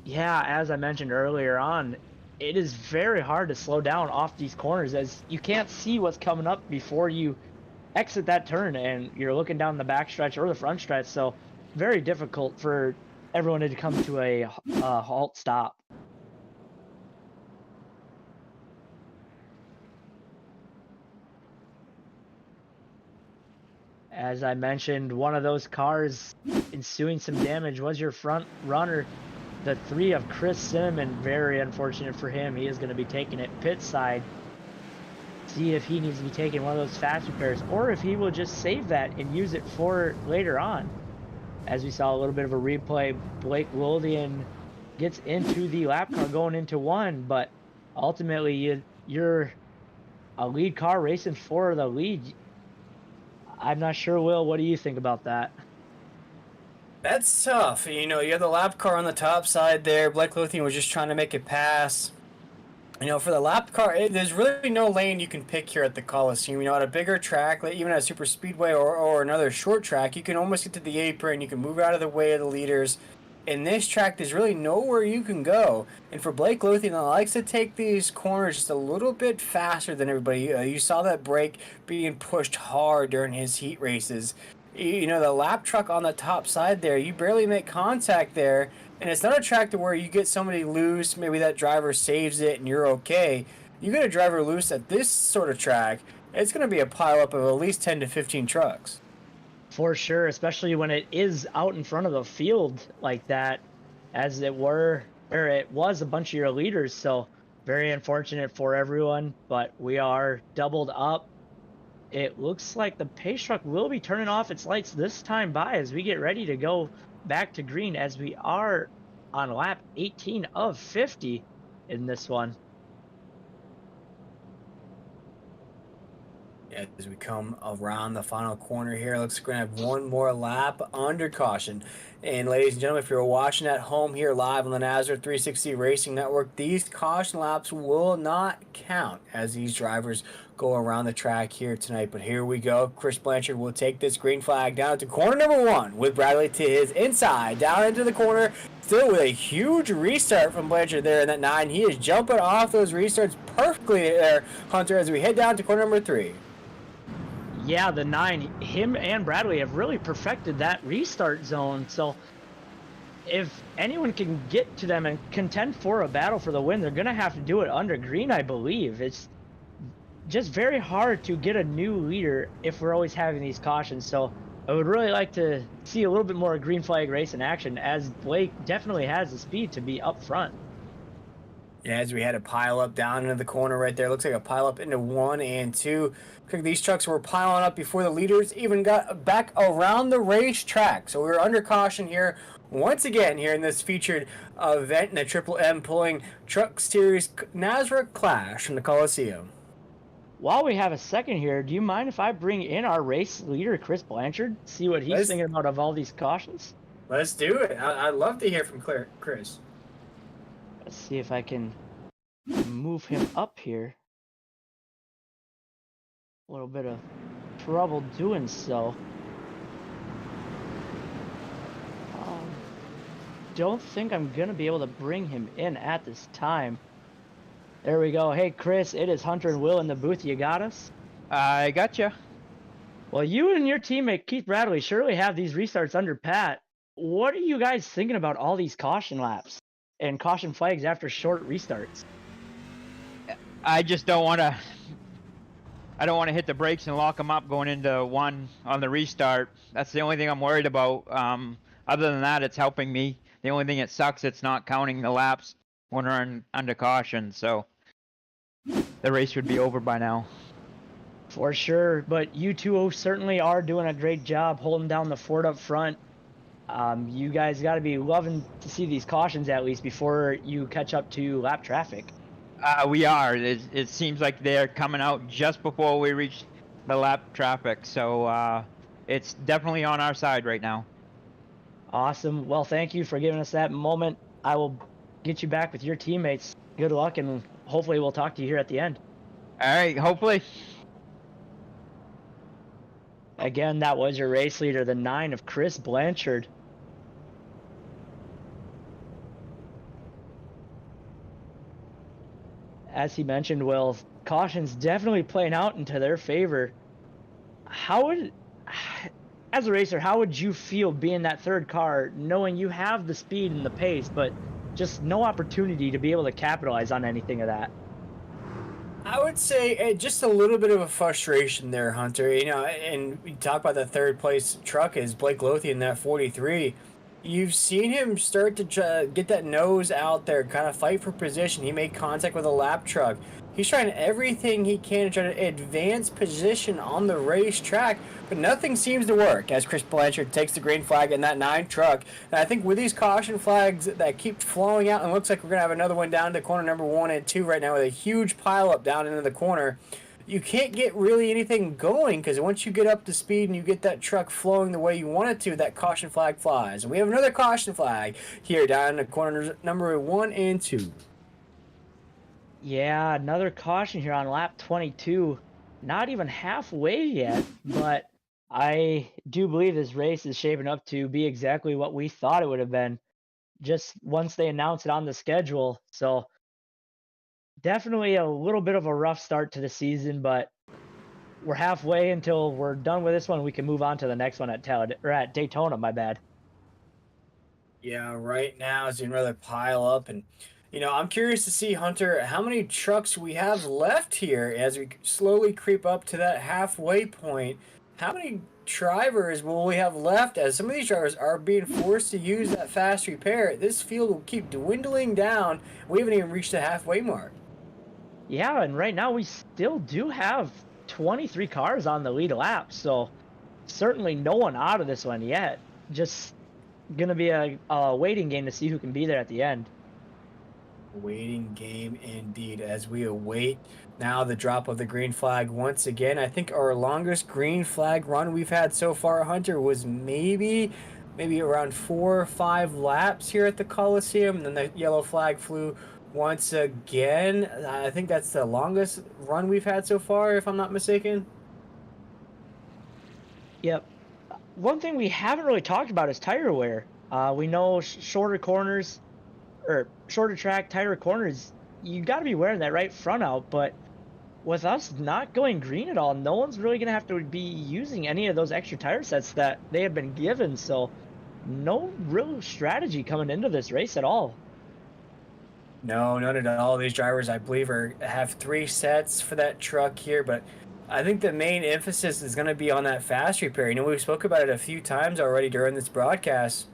Yeah, as I mentioned earlier on, it is very hard to slow down off these corners as you can't see what's coming up before you exit that turn, and you're looking down the back stretch or the front stretch. So very difficult for everyone to come to a halt stop. As I mentioned, one of those cars ensuing some damage was your front runner, the 3 of Chris Cinnamon. Very unfortunate for him. He is going to be taking it pit side. See if he needs to be taking one of those fast repairs, or if he will just save that and use it for later on. As we saw a little bit of a replay, Blake Lothian gets into the lap car going into 1, but ultimately you're a lead car racing for the lead. I'm not sure, Will. What do you think about that? That's tough. You know, you have the lap car on the top side there. Blake Lothian was just trying to make it pass. You know, for the lap car, there's really no lane you can pick here at the Coliseum. You know, at a bigger track, like even at a super speedway or another short track, you can almost get to the apron. You can move out of the way of the leaders. In this track, there's really nowhere you can go. And for Blake Lothian, that likes to take these corners just a little bit faster than everybody. You saw that brake being pushed hard during his heat races. You know, the lap truck on the top side there, you barely make contact there. And it's not a track to where you get somebody loose, maybe that driver saves it and you're okay. You get a driver loose at this sort of track, it's going to be a pileup of at least 10 to 15 trucks. For sure, especially when it is out in front of the field like that, as it was a bunch of your leaders. So very unfortunate for everyone, but we are doubled up. It looks like the pace truck will be turning off its lights this time by as we get ready to go back to green, as we are on lap 18 of 50 in this one. As we come around the final corner here, looks like we're going to have one more lap under caution. And ladies and gentlemen, if you're watching at home here live on the NASRA 360 Racing Network, these caution laps will not count as these drivers go around the track here tonight. But here we go. Chris Blanchard will take this green flag down to corner number 1 with Bradley to his inside, down into the corner. Still with a huge restart from Blanchard there in that 9. He is jumping off those restarts perfectly there, Hunter, as we head down to corner number 3. Yeah, the 9, him and Bradley have really perfected that restart zone. So if anyone can get to them and contend for a battle for the win, they're going to have to do it under green, I believe. It's just very hard to get a new leader if we're always having these cautions. So I would really like to see a little bit more green flag race in action, as Blake definitely has the speed to be up front. Yeah, as we had a pile up down into the corner right there. Looks like a pile up into 1 and 2. These trucks were piling up before the leaders even got back around the racetrack. So we were under caution here once again here in this featured event in the Triple M Pulling Truck Series NASRA Clash from the Coliseum. While we have a second here, do you mind if I bring in our race leader, Chris Blanchard, see what he's thinking about of all these cautions? Let's do it. I'd love to hear from Chris. Let's see if I can move him up here. A little bit of trouble doing so. Don't think I'm gonna be able to bring him in at this time. There we go. Hey Chris, it is Hunter and Will in the booth. You got us? I gotcha. Well, you and your teammate Keith Bradley surely have these restarts under pat. What are you guys thinking about all these caution laps and caution flags after short restarts? I just don't want to. I don't want to hit the brakes and lock them up going into 1 on the restart. That's the only thing I'm worried about. Other than that, it's helping me. The only thing that sucks, it's not counting the laps when we're under caution. So the race would be over by now. For sure, but you two certainly are doing a great job holding down the fort up front. You guys got to be loving to see these cautions at least before you catch up to lap traffic. We are. It seems like they're coming out just before we reach the lap traffic. So it's definitely on our side right now. Awesome. Well, thank you for giving us that moment. I will get you back with your teammates. Good luck, and hopefully we'll talk to you here at the end. All right, hopefully. Again, that was your race leader, the 9 of Chris Blanchard. As he mentioned, Will, caution's definitely playing out into their favor. As a racer, how would you feel being that third car, knowing you have the speed and the pace, but just no opportunity to be able to capitalize on anything of that? I would say just a little bit of a frustration there, Hunter. You know, and we talk about the third place truck is Blake Lothian, that 43. You've seen him start to get that nose out there, kind of fight for position. He made contact with a lap truck. He's trying everything he can to try to advance position on the racetrack, but nothing seems to work as Chris Blanchard takes the green flag in that 9 truck. And I think with these caution flags that keep flowing out, and it looks like we're going to have another one down to corner number 1 and 2 right now with a huge pile up down into the corner. You can't get really anything going because once you get up to speed and you get that truck flowing the way you want it to, that caution flag flies. And we have another caution flag here down in the corners number 1 and 2. Yeah, another caution here on lap 22. Not even halfway yet, but I do believe this race is shaping up to be exactly what we thought it would have been just once they announced it on the schedule. So definitely a little bit of a rough start to the season, but we're halfway until we're done with this one. We can move on to the next one at Daytona, my bad. Yeah, right now it's doing another pile up, and you know, I'm curious to see, Hunter, how many trucks we have left here as we slowly creep up to that halfway point. How many drivers will we have left as some of these drivers are being forced to use that fast repair? This field will keep dwindling down. We haven't even reached the halfway mark. Yeah, and right now we still do have 23 cars on the lead lap, so certainly no one out of this one yet. Just going to be a waiting game to see who can be there at the end. Waiting game indeed as we await now the drop of the green flag once again. I think our longest green flag run we've had so far, Hunter, was maybe around 4 or 5 laps here at the Coliseum. And then the yellow flag flew once again. I think that's the longest run we've had so far, if I'm not mistaken. Yep. One thing we haven't really talked about is tire wear. We know shorter corners or shorter track, tighter corners, you got to be wearing that right front out. But with us not going green at all, no one's really going to have to be using any of those extra tire sets that they have been given. So no real strategy coming into this race at all. No, none at all. These drivers, I believe, have 3 sets for that truck here, but I think the main emphasis is going to be on that fast repair. You know, we've spoke about it a few times already during this broadcast.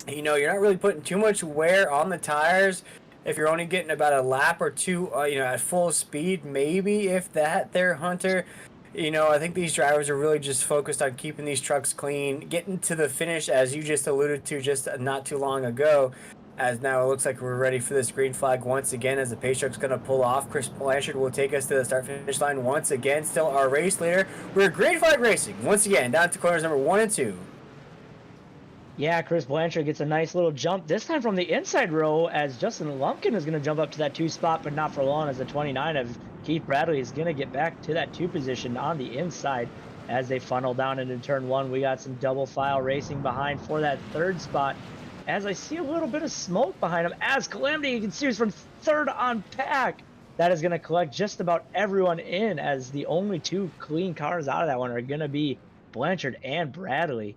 You know, you're not really putting too much wear on the tires if you're only getting about a lap or two, at full speed, maybe, if that there, Hunter. You know, I think these drivers are really just focused on keeping these trucks clean, getting to the finish, as you just alluded to just not too long ago. As now it looks like we're ready for this green flag once again as the pace truck's going to pull off. Chris Blanchard will take us to the start-finish line once again. Still our race leader. We're green flag racing once again down to corners number 1 and 2. Yeah, Chris Blanchard gets a nice little jump, this time from the inside row, as Justin Lumpkin is going to jump up to that 2 spot, but not for long, as the 29 of Keith Bradley is going to get back to that 2 position on the inside as they funnel down into turn 1. We got some double file racing behind for that 3rd spot, as I see a little bit of smoke behind him, as Calamity, you can see, is from 3rd on pack. That is going to collect just about everyone in, as the only 2 clean cars out of that one are going to be Blanchard and Bradley.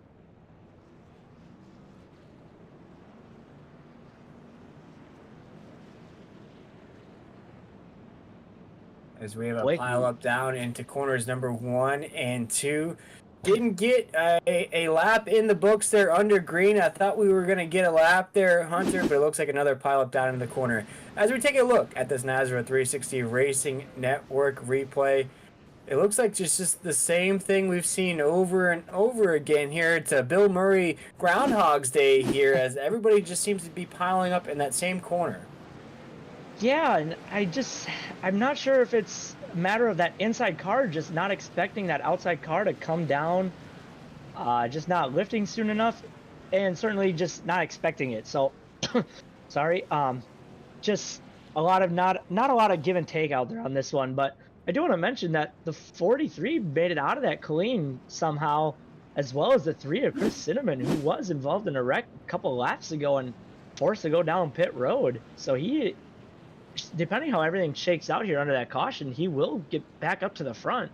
As we have a pile up down into corners number 1 and 2. Didn't get a lap in the books there under green. I thought we were going to get a lap there, Hunter, but it looks like another pile up down in the corner. As we take a look at this NASRA 360 Racing Network replay, it looks like just the same thing we've seen over and over again here. It's a Bill Murray Groundhog's Day here, as everybody just seems to be piling up in that same corner. Yeah, and I'm not sure if it's a matter of that inside car just not expecting that outside car to come down, just not lifting soon enough, and certainly just not expecting it. So, sorry, just a lot of not a lot of give and take out there on this one. But I do want to mention that the 43 made it out of that clean somehow, as well as the 3 of Chris Cinnamon, who was involved in a wreck a couple laps ago and forced to go down pit road. So he, depending how everything shakes out here under that caution, he will get back up to the front.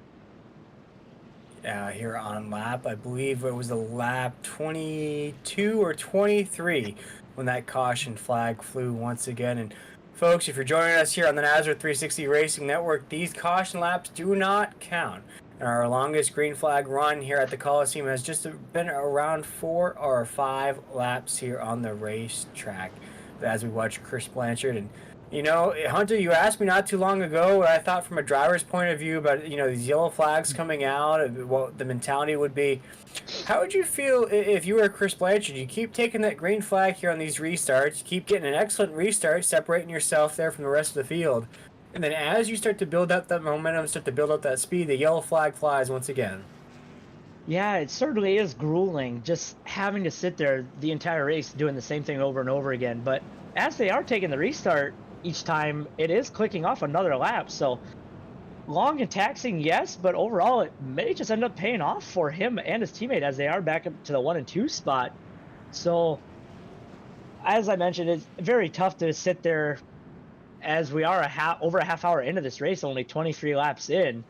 Here on lap, I believe it was a lap 22 or 23 when that caution flag flew once again. And folks, if you're joining us here on the NASRA 360 Racing Network, these caution laps do not count. And our longest green flag run here at the Coliseum has just been around 4 or 5 laps here on the racetrack. As we watch Chris Blanchard, and you know, Hunter, you asked me not too long ago what I thought from a driver's point of view about, you know, these yellow flags coming out, and what the mentality would be. How would you feel if you were Chris Blanchard? You keep taking that green flag here on these restarts, you keep getting an excellent restart, separating yourself there from the rest of the field, and then as you start to build up that momentum, start to build up that speed, the yellow flag flies once again. Yeah, it certainly is grueling just having to sit there the entire race doing the same thing over and over again. But as they are taking the restart each time, it is clicking off another lap. So long and taxing, yes, but overall it may just end up paying off for him and his teammate as they are back up to the 1 and 2 spot. So as I mentioned, it's very tough to sit there as we are over a half hour into this race, only 23 laps in.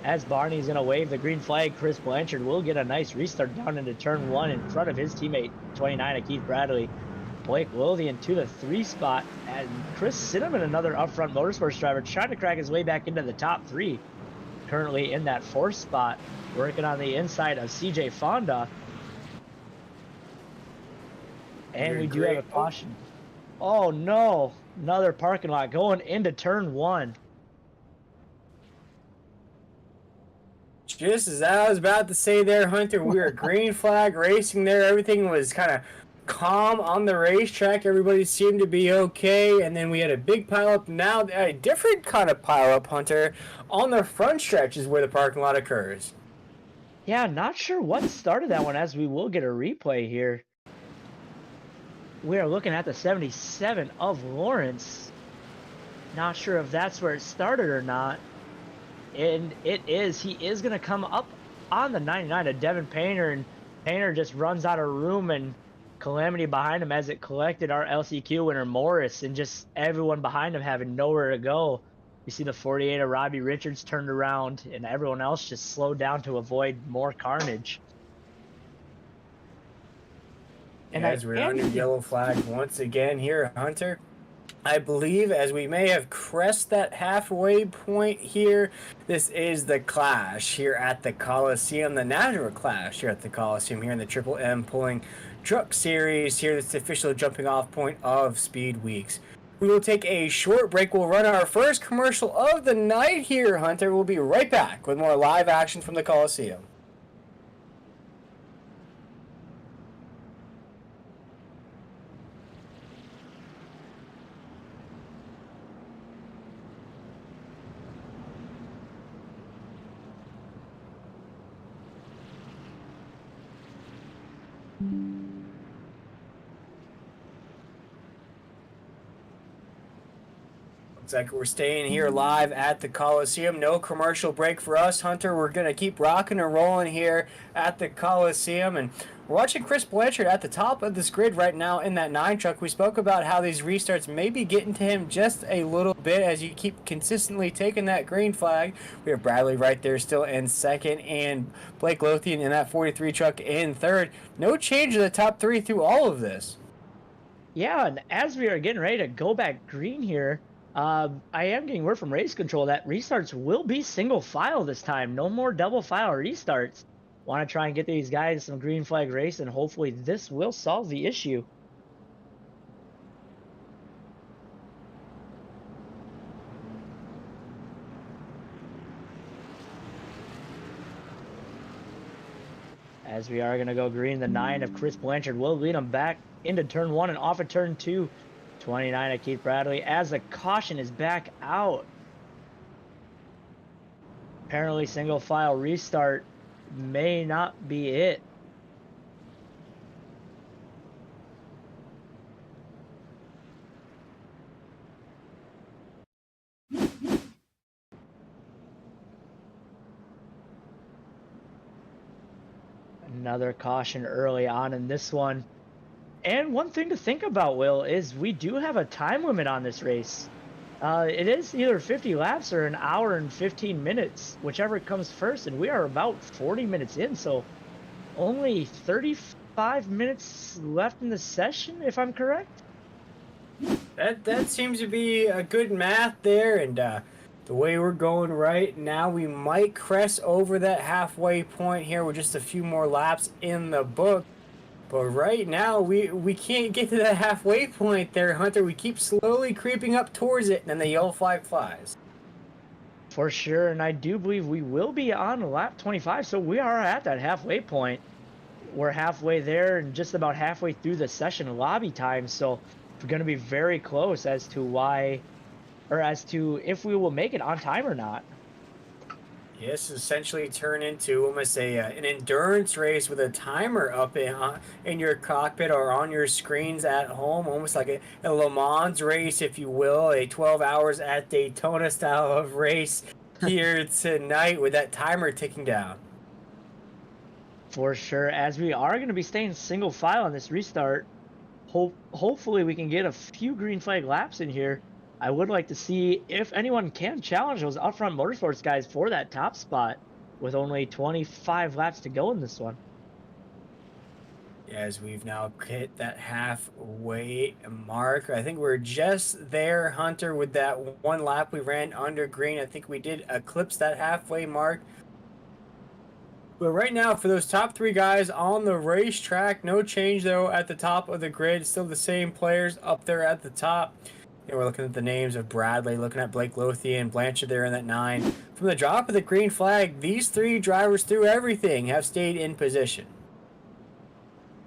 As Barney's going to wave the green flag, Chris Blanchard will get a nice restart down into turn 1 in front of his teammate, 29 of Keith Bradley. Blake Lothian to the 3 spot, and Chris Cinnamon, another upfront motorsports driver, trying to crack his way back into the top 3. Currently in that 4th spot, working on the inside of CJ Fonda. And we do have a caution. Oh no, another parking lot going into turn 1. Just as I was about to say there, Hunter, we were green flag racing there. Everything was kind of calm on the racetrack. Everybody seemed to be okay, and then we had a big pileup. Now a different kind of pileup, Hunter, on the front stretch is where the parking lot occurs. Yeah, not sure what started that one, as we will get a replay here. We are looking at the 77 of Lawrence. Not sure if that's where it started or not. And it is. He is going to come up on the 99 of Devin Painter, and Painter just runs out of room, and calamity behind him as it collected our LCQ winner Morris, and just everyone behind him having nowhere to go. You see the 48 of Robbie Richards turned around, and everyone else just slowed down to avoid more carnage. And as we're under yellow flag once again here, Hunter, I believe as we may have crested that halfway point here, this is the clash here at the Coliseum, the NASRA clash here at the Coliseum here in the Triple M Pulling Truck Series here. That's the official jumping off point of Speed Weeks. We will take a short break. We'll run our first commercial of the night here, Hunter. We'll be right back with more live action from the Coliseum. Looks like we're staying here live at the Coliseum. No commercial break for us, Hunter. We're going to keep rocking and rolling here at the Coliseum. And we're watching Chris Blanchard at the top of this grid right now in that 9 truck. We spoke about how these restarts may be getting to him just a little bit as you keep consistently taking that green flag. We have Bradley right there still in second, and Blake Lothian in that 43 truck in third. No change in the top 3 through all of this. Yeah, and as we are getting ready to go back green here, I am getting word from race control that restarts will be single file this time. No more double file restarts. Want to try and get these guys some green flag race, and hopefully this will solve the issue. As we are going to go green, the 9 of Chris Blanchard will lead them back into turn 1 and off of turn 2. 29 of Keith Bradley as the caution is back out. Apparently single file restart may not be it. Another caution early on in this one. And one thing to think about, Will, is we do have a time limit on this race. It is either 50 laps or an hour and 15 minutes, whichever comes first, and we are about 40 minutes in, so only 35 minutes left in the session, if I'm correct. That seems to be a good math there, and the way we're going right now, we might crest over that halfway point here with just a few more laps in the book. But right now, we can't get to that halfway point there, Hunter. We keep slowly creeping up towards it, and then the yellow flag flies. For sure, and I do believe we will be on lap 25, so we are at that halfway point. We're halfway there and just about halfway through the session lobby time, so we're going to be very close as to if we will make it on time or not. Yes, essentially turn into almost an endurance race with a timer up in your cockpit or on your screens at home, almost like a Le Mans race, if you will, a 12 hours at Daytona style of race here tonight with that timer ticking down. For sure, as we are going to be staying single file on this restart, hopefully we can get a few green flag laps in here. I would like to see if anyone can challenge those Upfront Motorsports guys for that top spot with only 25 laps to go in this one. As we've now hit that halfway mark. I think we're just there, Hunter, with that one lap we ran under green. I think we did eclipse that halfway mark. But right now, for those top 3 guys on the racetrack, no change, though, at the top of the grid. Still the same players up there at the top. And we're looking at the names of Bradley, looking at Blake Lothian, Blanchard there in that 9. From the drop of the green flag, these 3 drivers through everything have stayed in position.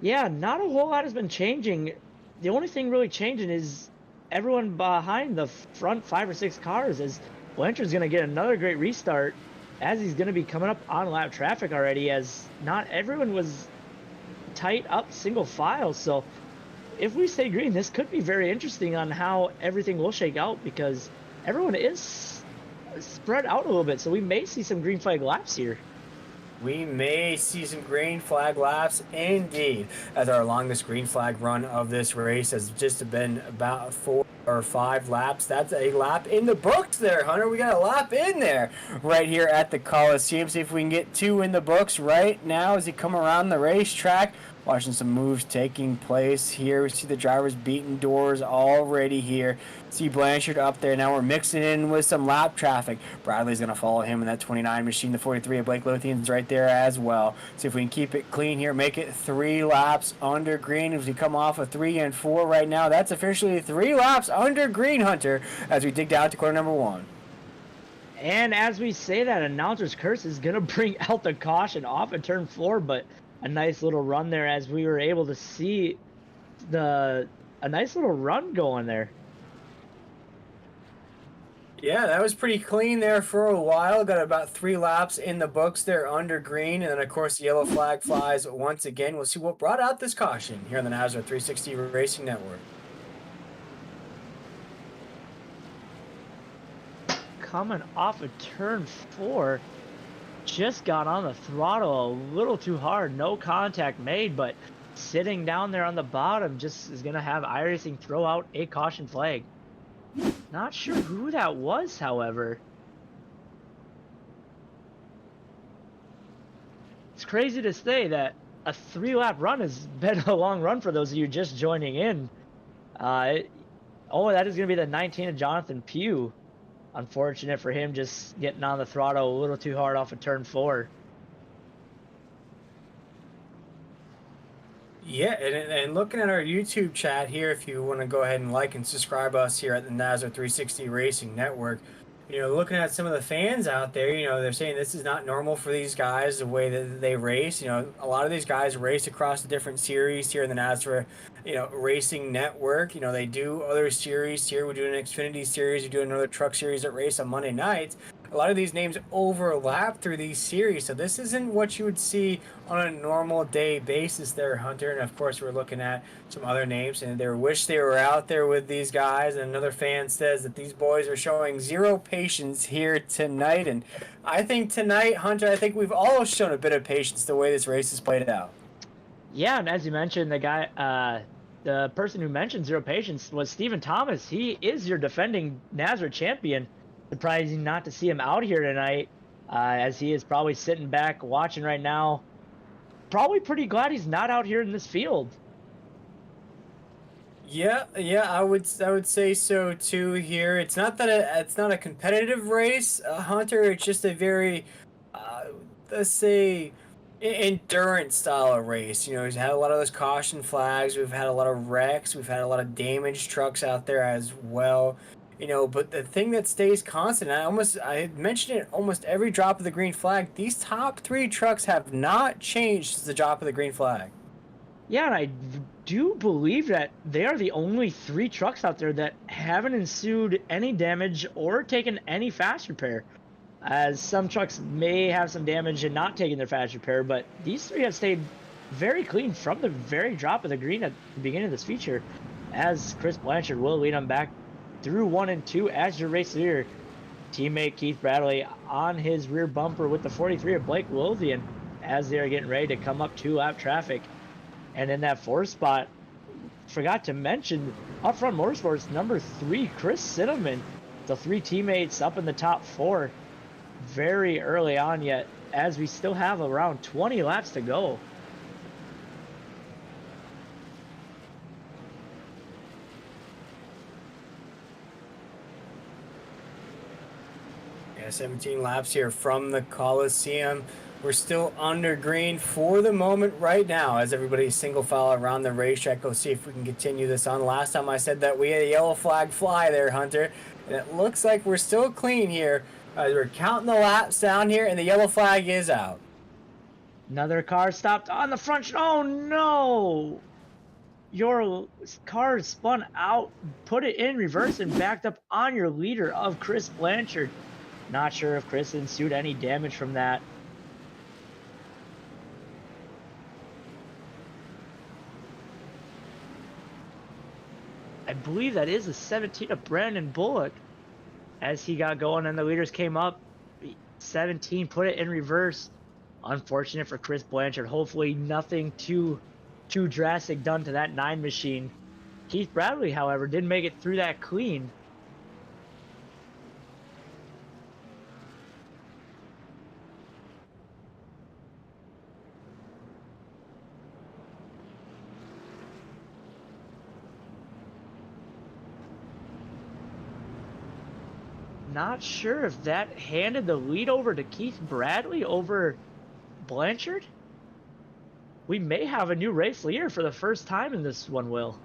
Yeah, not a whole lot has been changing. The only thing really changing is everyone behind the front 5 or 6 cars, as Blanchard's going to get another great restart, as he's going to be coming up on lap traffic already, as not everyone was tight up single file. So if we stay green, this could be very interesting on how everything will shake out, because everyone is spread out a little bit. So we may see some green flag laps here. We may see some green flag laps indeed, as our longest green flag run of this race has just been about 4 or 5 laps. That's a lap in the books there, Hunter. We got a lap in there right here at the Coliseum. See if we can get 2 in the books right now as you come around the racetrack. Watching some moves taking place here. We see the drivers beating doors already here. See Blanchard up there. Now we're mixing in with some lap traffic. Bradley's going to follow him in that 29 machine. The 43 of Blake Lothian's right there as well. See if we can keep it clean here. Make it 3 laps under green. As we come off of 3 and 4 right now, that's officially 3 laps under green, Hunter, as we dig down to corner number 1. And as we say that, announcer's curse is going to bring out the caution off of turn 4, but a nice little run there as we were able to see a nice little run going there. Yeah, that was pretty clean there for a while. Got about 3 laps in the books there under green. And then, of course, the yellow flag flies once again. We'll see what brought out this caution here on the NASRA 360 Racing Network. Coming off of turn 4, just got on the throttle a little too hard. No contact made, but sitting down there on the bottom just is going to have iRacing throw out a caution flag. Not sure who that was, however. It's crazy to say that a 3-lap run has been a long run for those of you just joining in. That is going to be the 19 of Jonathan Pugh. Unfortunate for him, just getting on the throttle a little too hard off of turn 4. Yeah, and looking at our YouTube chat here, if you want to go ahead and like and subscribe us here at the NASRA 360 Racing Network, looking at some of the fans out there, they're saying this is not normal for these guys, the way that they race. A lot of these guys race across the different series here in the NASRA, Racing Network. They do other series here. We do an Xfinity series. We do another truck series that race on Monday nights. A lot of these names overlap through these series, so this isn't what you would see on a normal day basis there, Hunter. And of course, we're looking at some other names, and they wish they were out there with these guys. And another fan says that these boys are showing zero patience here tonight. And I think tonight, Hunter, I think we've all shown a bit of patience the way this race is played out. Yeah, and as you mentioned, the person who mentioned zero patience was Stephen Thomas. He is your defending NASRA champion. Surprising not to see him out here tonight, as he is probably sitting back watching right now. Probably pretty glad he's not out here in this field. Yeah, I would say so too. Here, it's not that it's not a competitive race, Hunter. It's just a very, let's say, endurance style of race. We've had a lot of those caution flags. We've had a lot of wrecks. We've had a lot of damaged trucks out there as well. But the thing that stays constant, I mentioned it almost every drop of the green flag, these top 3 trucks have not changed since the drop of the green flag. Yeah, and I do believe that they are the only 3 trucks out there that haven't ensued any damage or taken any fast repair. As some trucks may have some damage and not taking their fast repair, but these 3 have stayed very clean from the very drop of the green at the beginning of this feature, as Chris Blanchard will lead them back through 1 and 2 as your race leader. Teammate Keith Bradley on his rear bumper with the 43 of Blake Lothian as they are getting ready to come up 2-lap traffic. And in that 4th spot, forgot to mention up front motorsports number 3, Chris Cinnamon. The 3 teammates up in the top 4 very early on yet, as we still have around 20 laps to go. Yeah, 17 laps here from the Coliseum. We're still under green for the moment right now as everybody's single file around the racetrack. Go see if we can continue this on. Last time I said that we had a yellow flag fly there, Hunter. And it looks like we're still clean here. We're counting the laps down here, and the yellow flag is out. Another car stopped on the front. Oh no! Your car spun out, put it in reverse, and backed up on your leader of Chris Blanchard. Not sure if Chris ensued any damage from that. I believe that is the 17 of Brandon Bullock. As he got going and the leaders came up, 17 put it in reverse. Unfortunate for Chris Blanchard. Hopefully nothing too drastic done to that 9 machine. Keith Bradley, however, did make it through that clean. Not sure if that handed the lead over to Keith Bradley over Blanchard. We may have a new race leader for the first time in this one, Will.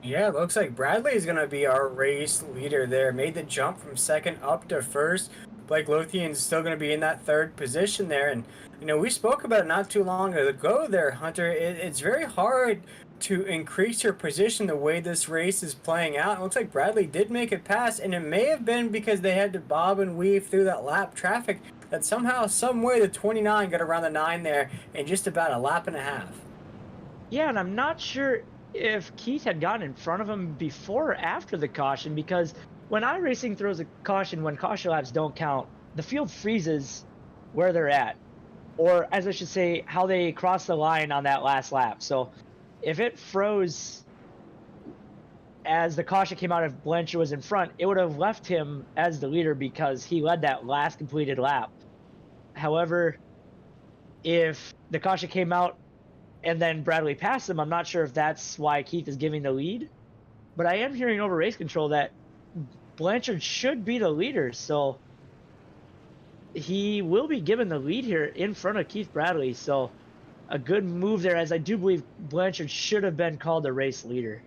Yeah, it looks like Bradley is going to be our race leader there. Made the jump from second up to first. Blake Lothian's still going to be in that third position there. And, you know, we spoke about it not too long ago there, Hunter. It's very hard to increase your position the way this race is playing out. It looks like Bradley did make it past, and it may have been because they had to bob and weave through that lap traffic that somehow, some way, the 29 got around the 9 there in just about a lap and a half. Yeah, and I'm not sure if Keith had gotten in front of him before or after the caution, because when iRacing throws a caution when caution laps don't count, the field freezes where they're at, or as I should say, how they cross the line on that last lap. So if it froze as the caution came out, if Blanchard was in front, it would have left him as the leader because he led that last completed lap. However, if the caution came out and then Bradley passed him, I'm not sure if that's why Keith is giving the lead. But I am hearing over race control that Blanchard should be the leader, so he will be given the lead here in front of Keith Bradley. So a good move there, as I do believe Blanchard should have been called the race leader.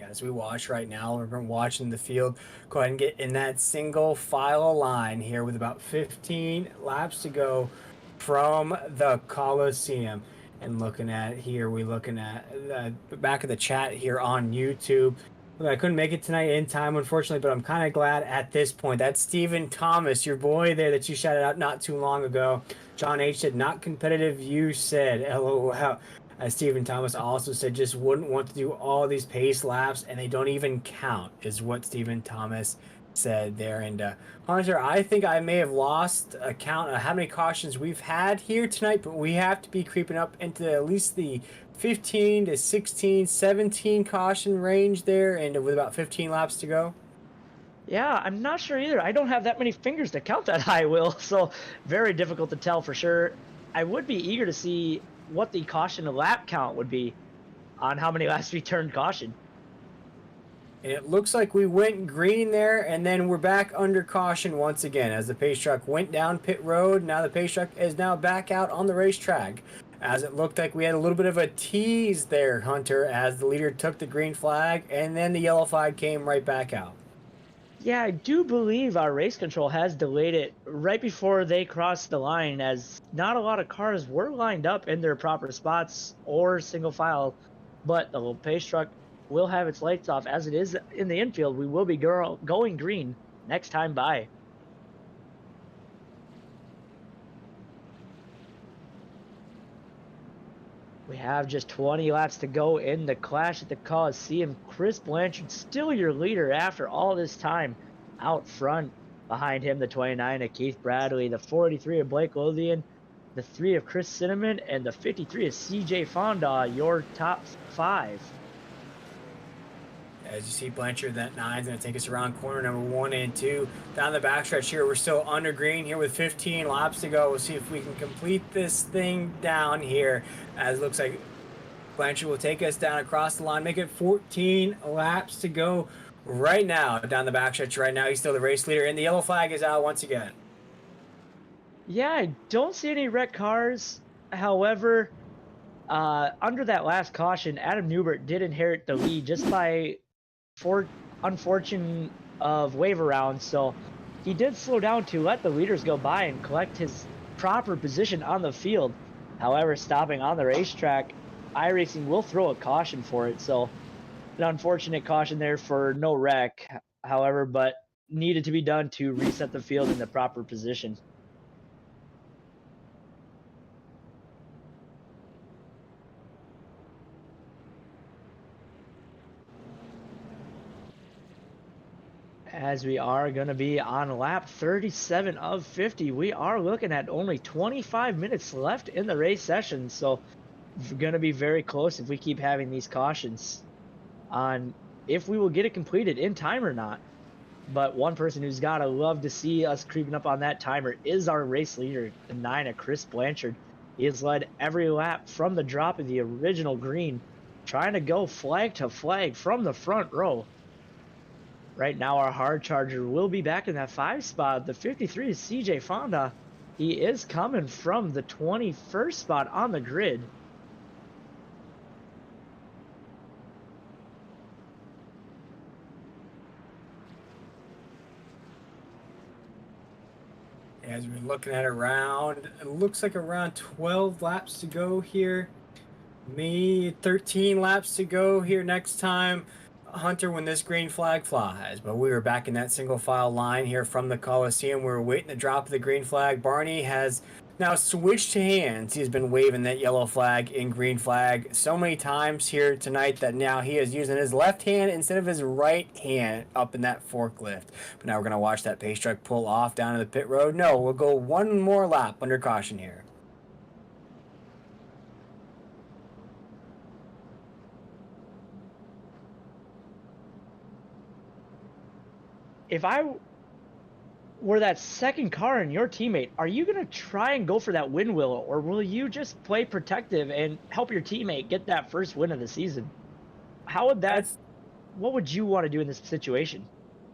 As we watch right now, we're watching the field go ahead and get in that single file line here with about 15 laps to go from the Coliseum. And looking at here, we're looking at the back of the chat here on YouTube. I couldn't make it tonight in time, unfortunately, but I'm kind of glad at this point. That's Stephen Thomas, your boy there that you shouted out not too long ago. John H. said, not competitive, you said. LOL. As Stephen Thomas also said, just wouldn't want to do all these pace laps, and they don't even count, is what Stephen Thomas said there. And Hunter, I think I may have lost a count of how many cautions we've had here tonight, but we have to be creeping up into at least the 15 to 16, 17 caution range there, and with about 15 laps to go. Yeah, I'm not sure either. I don't have that many fingers to count that high, Will, so very difficult to tell for sure. I would be eager to see what the caution lap count would be on how many laps we turned caution. And it looks like we went green there, and then we're back under caution once again as the pace truck went down pit road. Now the pace truck is now back out on the racetrack, as it looked like we had a little bit of a tease there, Hunter, as the leader took the green flag, and then the yellow flag came right back out. Yeah, I do believe our race control has delayed it right before they crossed the line, as not a lot of cars were lined up in their proper spots or single file, but the little pace truck will have its lights off. As it is in the infield, we will be going green next time by. We have just 20 laps to go in the clash at the Coliseum. Chris Blanchard still your leader after all this time. Out front, behind him, the 29 of Keith Bradley, the 43 of Blake Lothian, the 3 of Chris Cinnamon, and the 53 of CJ Fonda, your top 5. As you see, Blanchard, that 9 is going to take us around corner number 1 and 2. Down the backstretch here, we're still under green here with 15 laps to go. We'll see if we can complete this thing down here, as it looks like Blanchard will take us down across the line, make it 14 laps to go right now down the backstretch. Right now, he's still the race leader, and the yellow flag is out once again. Yeah, I don't see any wrecked cars. However, under that last caution, Adam Newbert did inherit the lead just by unfortunate of wave around. So he did slow down to let the leaders go by and collect his proper position on the field. However, stopping on the racetrack, iRacing will throw a caution for it. So an unfortunate caution there for no wreck. However, but needed to be done to reset the field in the proper position. As we are going to be on lap 37 of 50, we are looking at only 25 minutes left in the race session. So we're going to be very close if we keep having these cautions on if we will get it completed in time or not. But one person who's got to love to see us creeping up on that timer is our race leader, the 9 Chris Blanchard. He has led every lap from the drop of the original green, trying to go flag to flag from the front row. Right now, our hard charger will be back in that 5 spot. The 53 is CJ Fonda. He is coming from the 21st spot on the grid. As we're looking at it looks like around 12 laps to go here. Me, 13 laps to go here next time, Hunter, when this green flag flies. But we were back in that single file line here from the Coliseum. We were waiting to drop the green flag. Barney has now switched hands. He's been waving that yellow flag and green flag so many times here tonight that now he is using his left hand instead of his right hand up in that forklift. But now we're going to watch that pace truck pull off down to the pit road. No, we'll go one more lap under caution here. If I were that second car and your teammate, are you going to try and go for that win wheel, or will you just play protective and help your teammate get that first win of the season? How would what would you want to do in this situation?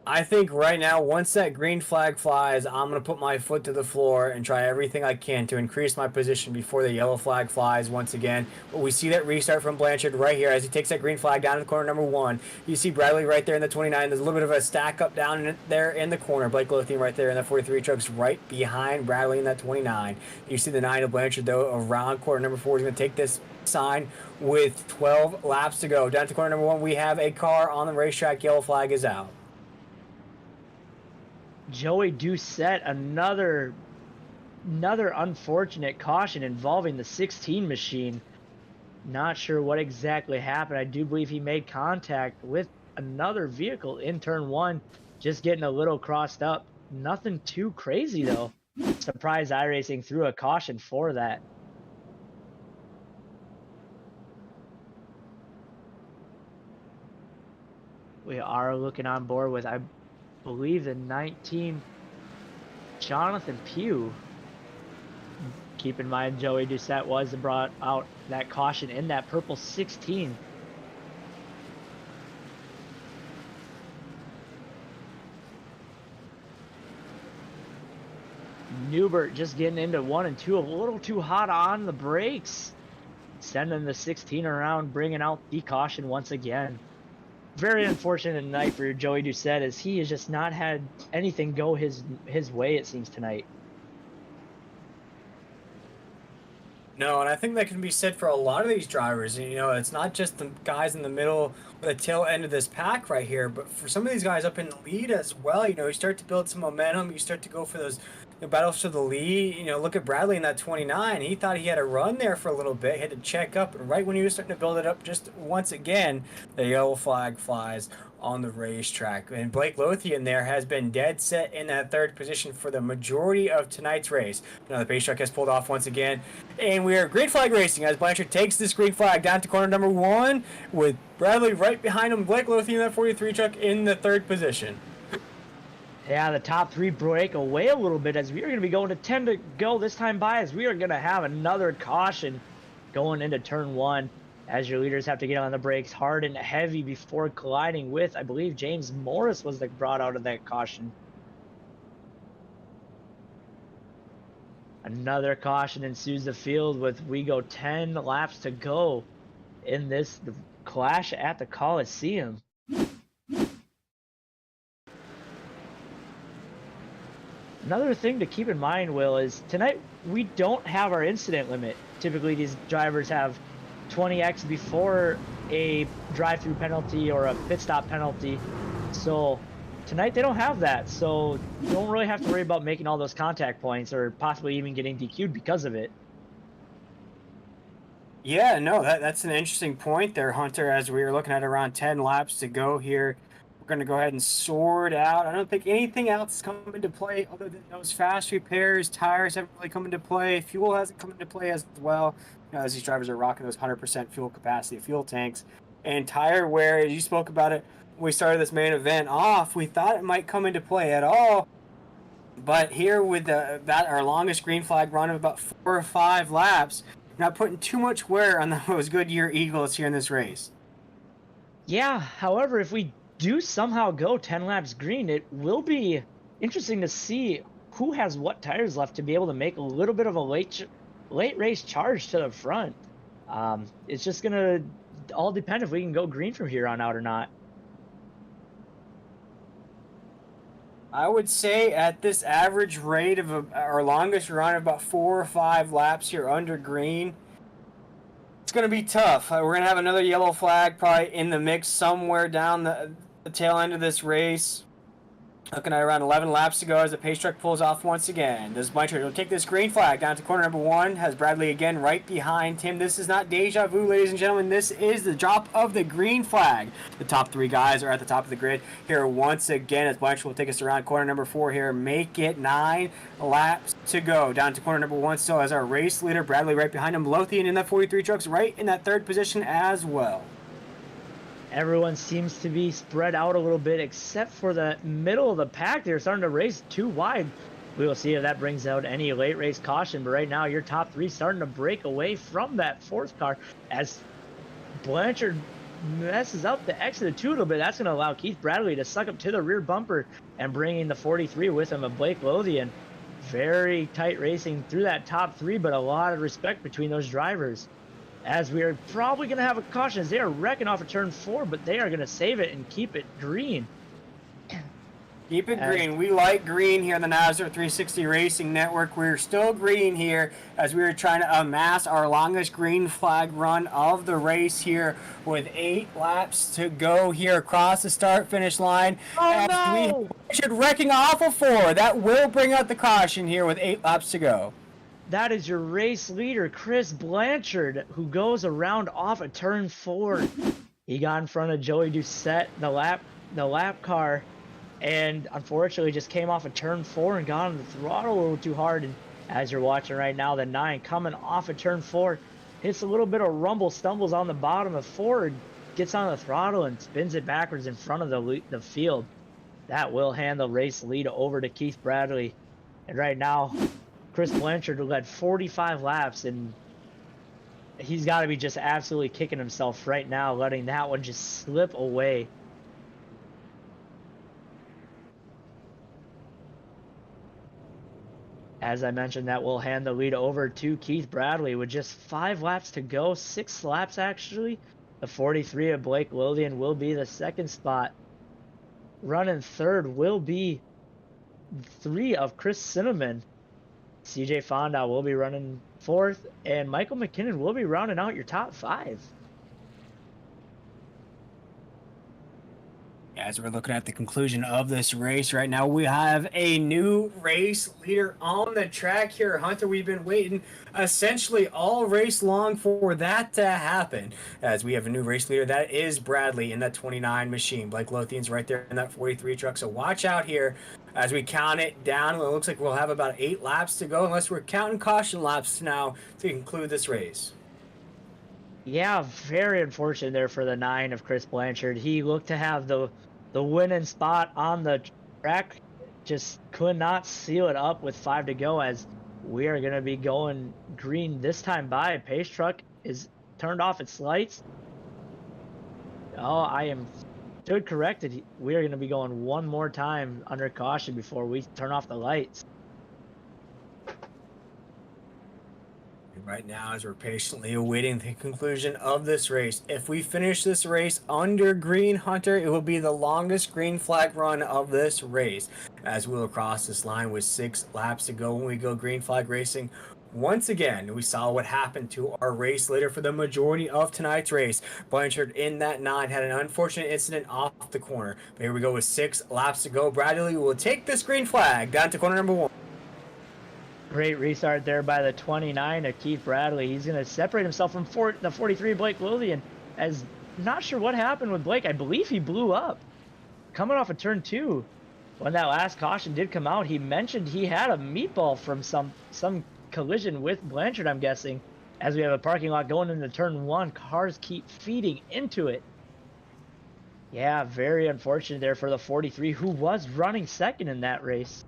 I think right now, once that green flag flies, I'm going to put my foot to the floor and try everything I can to increase my position before the yellow flag flies once again. But we see that restart from Blanchard right here as he takes that green flag down to the corner number 1. You see Bradley right there in the 29. There's a little bit of a stack up down there in the corner. Blake Lothian right there in the 43 trucks right behind Bradley in that 29. You see the 9 of Blanchard, though, around corner number 4. He's going to take this sign with 12 laps to go. Down to corner number 1, we have a car on the racetrack. Yellow flag is out. Joey Doucette, another unfortunate caution involving the 16 machine. Not sure what exactly happened. I do believe he made contact with another vehicle in turn 1, just getting a little crossed up. Nothing too crazy though. Surprise iRacing threw a caution for that. We are looking on board with, I believe, the 19 Jonathan Pugh. Keep in mind, Joey Doucette was brought out that caution in that purple 16. Newbert just getting into 1 and 2, a little too hot on the brakes. Sending the 16 around, bringing out the caution once again. Very unfortunate night for Joey Doucette, as he has just not had anything go his way, it seems, tonight. No, and I think that can be said for a lot of these drivers. You know, it's not just the guys in the middle, the tail end of this pack right here, but for some of these guys up in the lead as well. You know, you start to build some momentum. You start to go for those battles for the lead. You know, look at Bradley in that 29. He thought he had a run there for a little bit. He had to check up, and right when he was starting to build it up, just once again, the yellow flag flies on the racetrack. And Blake Lothian there has been dead set in that 3rd position for the majority of tonight's race. Now the pace truck has pulled off once again, and we are green flag racing as Blanchard takes this green flag down to corner number 1 with Bradley right behind him. Blake Lothian in that 43 truck in the 3rd position. Yeah, the top 3 break away a little bit as we are going to be going to 10 to go this time by, as we are going to have another caution going into turn 1. as your leaders have to get on the brakes hard and heavy before colliding with, I believe, James Morris was the brought out of that caution. Another caution ensues the field with we go 10 laps to go in this clash at the Coliseum. Another thing to keep in mind, Will, is tonight we don't have our incident limit. Typically, these drivers have 20x before a drive-through penalty or a pit stop penalty. So tonight they don't have that. So you don't really have to worry about making all those contact points or possibly even getting DQ'd because of it. Yeah, no, that's an interesting point there, Hunter, as we were looking at around 10 laps to go here. We're going to go ahead and sort out. I don't think anything else has come into play other than those fast repairs. Tires haven't really come into play. Fuel hasn't come into play as well, as these drivers are rocking those 100% fuel capacity fuel tanks. And tire wear, as you spoke about it when we started this main event off, we thought it might come into play at all. But here with our longest green flag run of about 4 or 5 laps, not putting too much wear on those Goodyear Eagles here in this race. Yeah, however, if we do somehow go 10 laps green, it will be interesting to see who has what tires left to be able to make a little bit of a late race charge to the front. It's just going to all depend if we can go green from here on out or not. I would say at this average rate of our longest run of about 4 or 5 laps here under green, it's going to be tough. We're going to have another yellow flag probably in the mix somewhere down the tail end of this race. Looking at around 11 laps to go as the pace truck pulls off once again. Does Blanchard will take this green flag down to corner number 1. Has Bradley again right behind him. This is not deja vu, ladies and gentlemen. This is the drop of the green flag. The top 3 guys are at the top of the grid here once again as Blanchard will take us around corner number 4 here. Make it 9 laps to go. Down to corner number 1 still as our race leader. Bradley right behind him. Lothian in that 43 trucks right in that 3rd position as well. Everyone seems to be spread out a little bit, except for the middle of the pack. They're starting to race too wide. We will see if that brings out any late race caution. But right now, your top 3 starting to break away from that 4th car as Blanchard messes up the exit of 2 a little bit. That's going to allow Keith Bradley to suck up to the rear bumper and bringing the 43 with him of Blake Lothian. Very tight racing through that top 3, but a lot of respect between those drivers. As we are probably going to have a caution as they are wrecking off of turn 4, but they are going to save it and keep it green. Keep it green. We like green here on the NASRA 360 Racing Network. We're still green here as we are trying to amass our longest green flag run of the race here with 8 laps to go here across the start-finish line. Oh, no! We should wrecking off of 4. That will bring out the caution here with 8 laps to go. That is your race leader, Chris Blanchard, who goes around off of turn 4. He got in front of Joey Doucette, the lap car, and unfortunately just came off of turn 4 and got on the throttle a little too hard. And as you're watching right now, the 9 coming off of turn 4 hits a little bit of rumble, stumbles on the bottom of 4, and gets on the throttle and spins it backwards in front of the field. That will hand the race lead over to Keith Bradley. And right now, Chris Blanchard led 45 laps, and he's got to be just absolutely kicking himself right now, letting that one just slip away. As I mentioned, that will hand the lead over to Keith Bradley with just 5 laps to go, 6 laps actually. The 43 of Blake Lothian will be the 2nd spot. Running 3rd will be 3 of Chris Cinnamon. CJ Fonda will be running 4th, and Michael McKinnon will be rounding out your top 5. As we're looking at the conclusion of this race right now, we have a new race leader on the track here. Hunter, we've been waiting essentially all race long for that to happen. As we have a new race leader, that is Bradley in that 29 machine. Blake Lothian's right there in that 43 truck. So watch out here as we count it down. It looks like we'll have about 8 laps to go, unless we're counting caution laps now to conclude this race. Yeah, very unfortunate there for the 9 of Chris Blanchard. He looked to have the winning spot on the track, just could not seal it up with 5 to go, as we are going to be going green this time by. Pace truck is turned off its lights. Oh, I am stood corrected. We are going to be going one more time under caution before we turn off the lights. Right now, as we're patiently awaiting the conclusion of this race, if we finish this race under green, Hunter, it will be the longest green flag run of this race, as we'll cross this line with 6 laps to go when we go green flag racing. Once again, we saw what happened to our race leader for the majority of tonight's race. Blanchard in that 9 had an unfortunate incident off the corner. But here we go with 6 laps to go. Bradley will take this green flag down to corner number 1. Great restart there by the 29 of Keith Bradley. He's going to separate himself from the 43 Blake Lothian. As not sure what happened with Blake. I believe he blew up coming off of turn 2. When that last caution did come out, he mentioned he had a meatball from some collision with Blanchard, I'm guessing. As we have a parking lot going into turn 1, cars keep feeding into it. Yeah, very unfortunate there for the 43, who was running second in that race.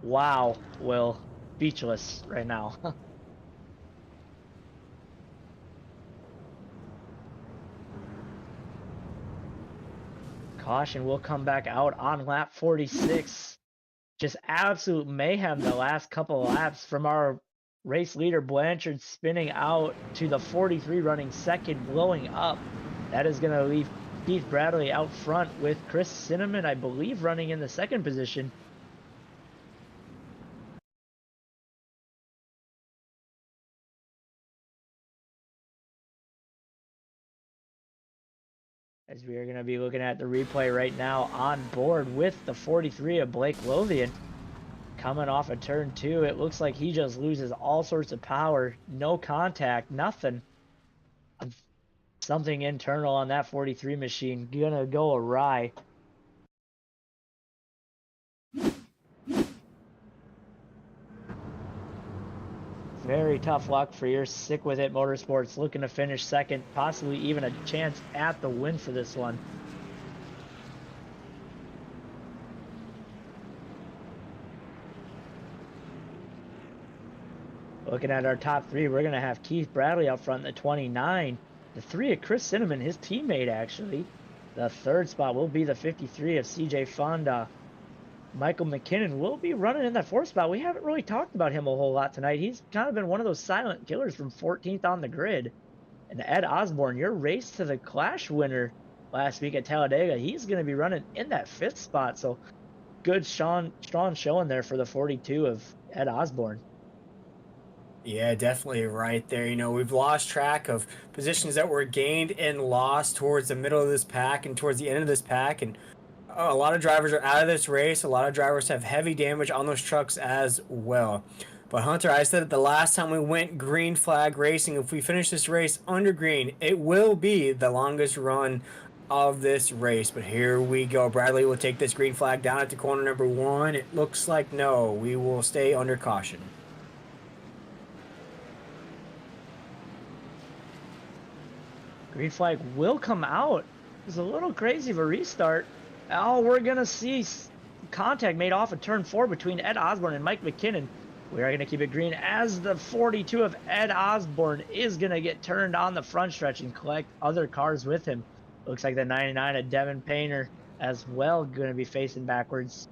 Wow, Will. Speechless right now. Caution will come back out on lap 46. Just absolute mayhem the last couple of laps from our race leader Blanchard spinning out to the 43 running second, blowing up. That is going to leave Keith Bradley out front with Chris Cinnamon, I believe, running in the second position. As we are going to be looking at the replay right now on board with the 43 of Blake Lothian. Coming off of turn 2, it looks like he just loses all sorts of power. No contact, nothing. Something internal on that 43 machine gonna go awry. Very tough luck for your Sick With It Motorsports, looking to finish second, possibly even a chance at the win for this one. Looking at our top 3, we're going to have Keith Bradley up front, the 29. The 3 of Chris Cinnamon, his teammate, actually. The 3rd spot will be the 53 of CJ Fonda. Michael McKinnon will be running in that 4th spot. We haven't really talked about him a whole lot tonight. He's kind of been one of those silent killers from 14th on the grid. And Ed Osborne, your race to the Clash winner last week at Talladega, he's going to be running in that 5th spot. So good strong showing there for the 42 of Ed Osborne. Yeah, definitely right there. You know, we've lost track of positions that were gained and lost towards the middle of this pack and towards the end of this pack. And a lot of drivers are out of this race. A lot of drivers have heavy damage on those trucks as well. But Hunter, I said it the last time we went green flag racing, if we finish this race under green, it will be the longest run of this race. But here we go. Bradley will take this green flag down at the corner number 1. It looks like no, we will stay under caution. Green flag will come out. It's a little crazy of a restart. Oh, we're going to see contact made off of turn 4 between Ed Osborne and Mike McKinnon. We are going to keep it green as the 42 of Ed Osborne is going to get turned on the front stretch and collect other cars with him. Looks like the 99 of Devin Painter as well going to be facing backwards.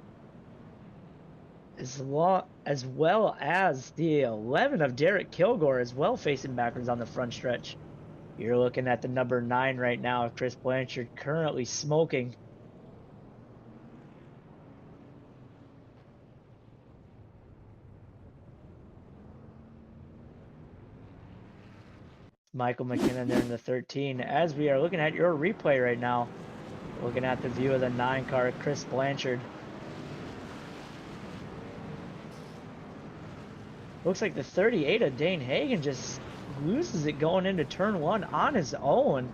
As well as the 11 of Derek Kilgore as well facing backwards on the front stretch. You're looking at the number 9 right now, Chris Blanchard, currently smoking. Michael McKinnon there in the 13. As we are looking at your replay right now, looking at the view of the 9 car, Chris Blanchard. Looks like the 38 of Dane Hagen just loses it going into turn 1 on his own.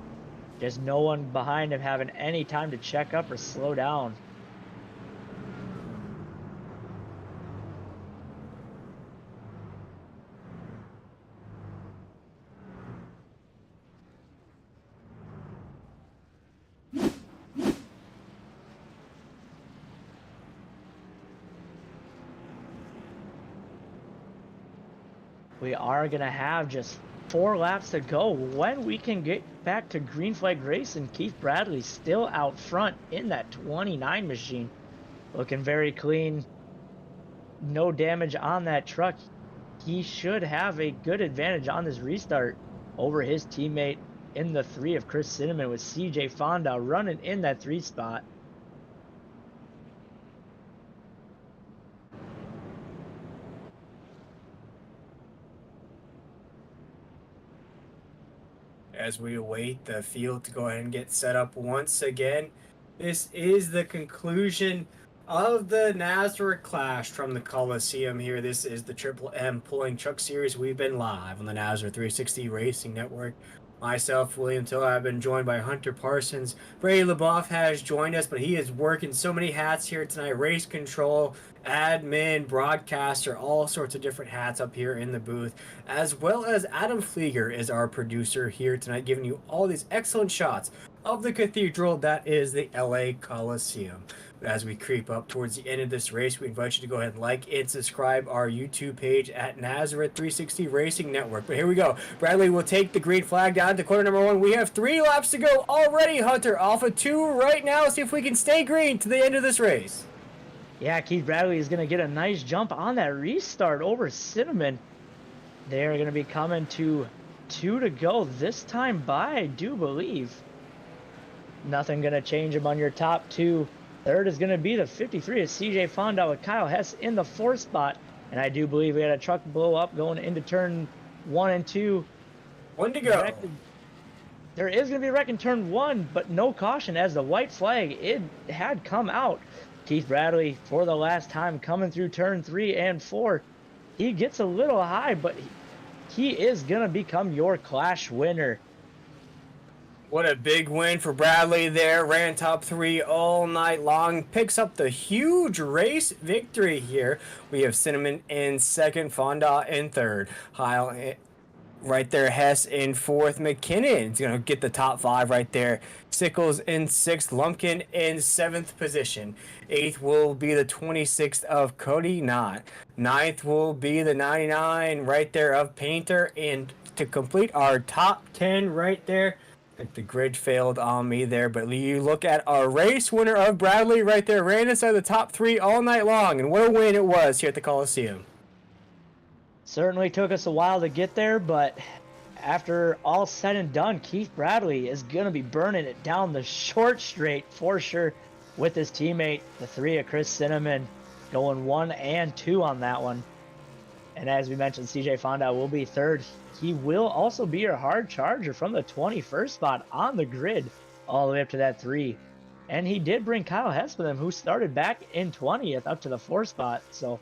Just no one behind him having any time to check up or slow down. we are going to have just 4 laps to go when we can get back to green flag race, and Keith Bradley still out front in that 29 machine, looking very clean. No damage on that truck. He should have a good advantage on this restart over his teammate in the 3 of Chris Cinnamon, with CJ Fonda running in that 3 spot. As we await the field to go ahead and get set up once again, this is the conclusion of the NASRA Clash from the Coliseum here. This is the Triple M Pulling Truck Series. We've been live on the NASRA 360 Racing Network. Myself, William Tiller, I've been joined by Hunter Parsons. Brady LeBoff has joined us, but he is working so many hats here tonight. Race control, admin, broadcaster, all sorts of different hats up here in the booth, as well as Adam Flieger is our producer here tonight, giving you all these excellent shots of the cathedral that is the LA Coliseum. As we creep up towards the end of this race, we invite you to go ahead and like and subscribe our YouTube page at NASRA 360 Racing Network. But here we go. Bradley will take the green flag down to corner number 1. We have 3 laps to go already, Hunter. Off of 2 right now. See if we can stay green to the end of this race. Yeah, Keith Bradley is going to get a nice jump on that restart over Cinnamon. They're going to be coming to 2 to go this time by, I do believe. Nothing going to change them on your top 2. Third is going to be the 53 of CJ Fonda with Kyle Hess in the 4th spot. And I do believe we had a truck blow up going into turn 1 and 2. 1 to go. There is going to be a wreck in turn 1, but no caution as the white flag, it had come out. Keith Bradley, for the last time, coming through turn 3 and 4. He gets a little high, but he is going to become your Clash winner. What a big win for Bradley there. Ran top 3 all night long. Picks up the huge race victory here. We have Cinnamon in 2nd, Fonda in 3rd. Heil right there, Hess in 4th. McKinnon's going to get the top 5 right there. Sickles in 6th. Lumpkin in 7th position. 8th will be the 26th of Cody Knott. 9th will be the 99 right there of Painter. And to complete our top 10 right there, the grid failed on me there, but you look at our race winner of Bradley right there, ran inside the top 3 all night long, and what a win it was here at the Coliseum. Certainly took us a while to get there, but after all said and done, Keith Bradley is going to be burning it down the short straight for sure with his teammate, the 3 of Chris Cinnamon, going 1 and 2 on that one. And as we mentioned, CJ Fonda will be 3rd. He will also be your hard charger from the 21st spot on the grid all the way up to that 3. And he did bring Kyle Hess with him, who started back in 20th up to the 4th spot. So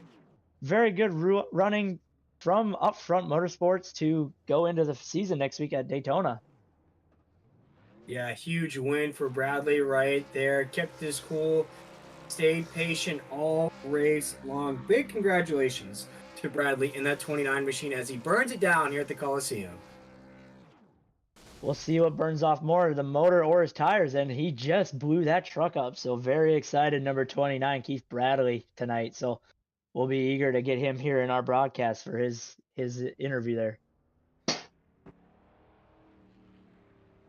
very good running from Upfront Motorsports to go into the season next week at Daytona. Yeah, huge win for Bradley right there. Kept his cool, stayed patient all race long. Big congratulations to Bradley in that 29 machine as he burns it down here at the Coliseum. We'll see what burns off more, the motor or his tires, and he just blew that truck up. So very excited, number 29, Keith Bradley, tonight. So we'll be eager to get him here in our broadcast for his interview there.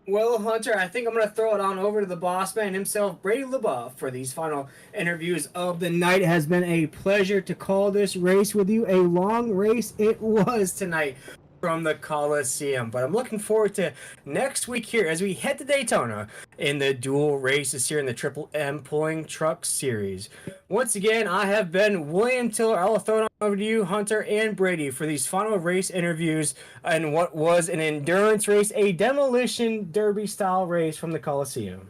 Well, Hunter, I think I'm going to throw it on over to the boss man himself, Brady LeBoff, for these final interviews of the night. It has been a pleasure to call this race with you. A long race it was tonight from the Coliseum, but I'm looking forward to next week here as we head to Daytona in the dual races here in the Triple M Pulling Truck Series. Once again, I have been William Tiller. I'll throw it over to you, Hunter and Brady, for these final race interviews and what was an endurance race, a demolition derby style race from the Coliseum.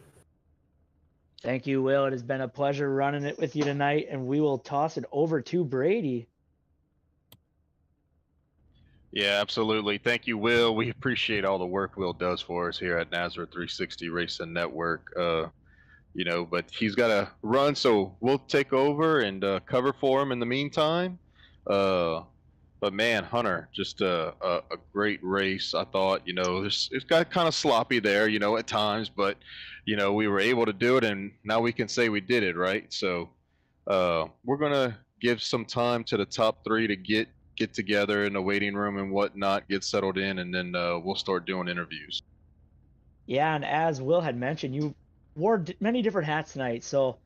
Thank you, Will. It has been a pleasure running it with you tonight, and we will toss it over to Brady. Yeah, absolutely. Thank you, Will. We appreciate all the work Will does for us here at NASRA 360 Racing Network. But he's got to run, so we'll take over and cover for him in the meantime. But man, Hunter, just a great race. I thought, it's got kind of sloppy there, at times, but we were able to do it, and now we can say we did it, right? So we're gonna give some time to the top 3 to get get together in the waiting room and whatnot, get settled in, and then we'll start doing interviews. Yeah, and as Will had mentioned, you wore many different hats tonight. So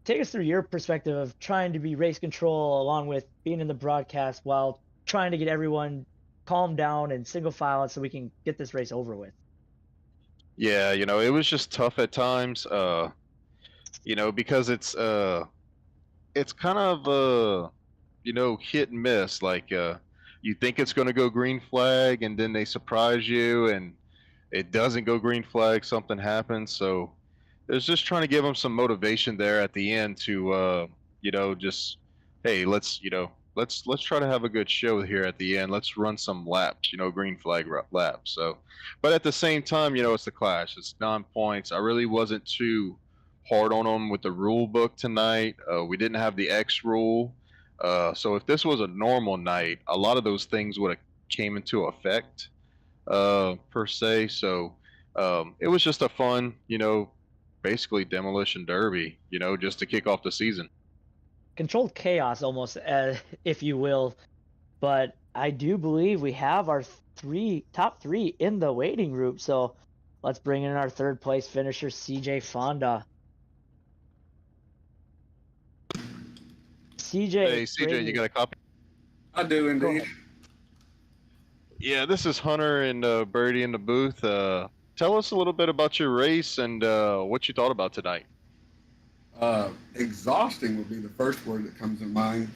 take us through your perspective of trying to be race control along with being in the broadcast while trying to get everyone calmed down and single file so we can get this race over with. Yeah, it was just tough at times. Because it's kind of hit and miss. Like you think it's going to go green flag, and then they surprise you, and it doesn't go green flag. Something happens. So it's just trying to give them some motivation there at the end to just hey, let's try to have a good show here at the end. Let's run some laps, green flag laps. So, but at the same time, it's the Clash. It's 9 points. I really wasn't too hard on them with the rule book tonight. We didn't have the X rule. So if this was a normal night, a lot of those things would have came into effect per se. So it was just a fun, basically demolition derby, just to kick off the season. Controlled chaos almost, if you will. But I do believe we have our top three in the waiting group. So let's bring in our third place finisher, CJ Fonda. CJ. Hey, CJ, you got a copy? I do indeed. Yeah, this is Hunter and Birdie in the booth. Tell us a little bit about your race and what you thought about tonight. Exhausting would be the first word that comes to mind.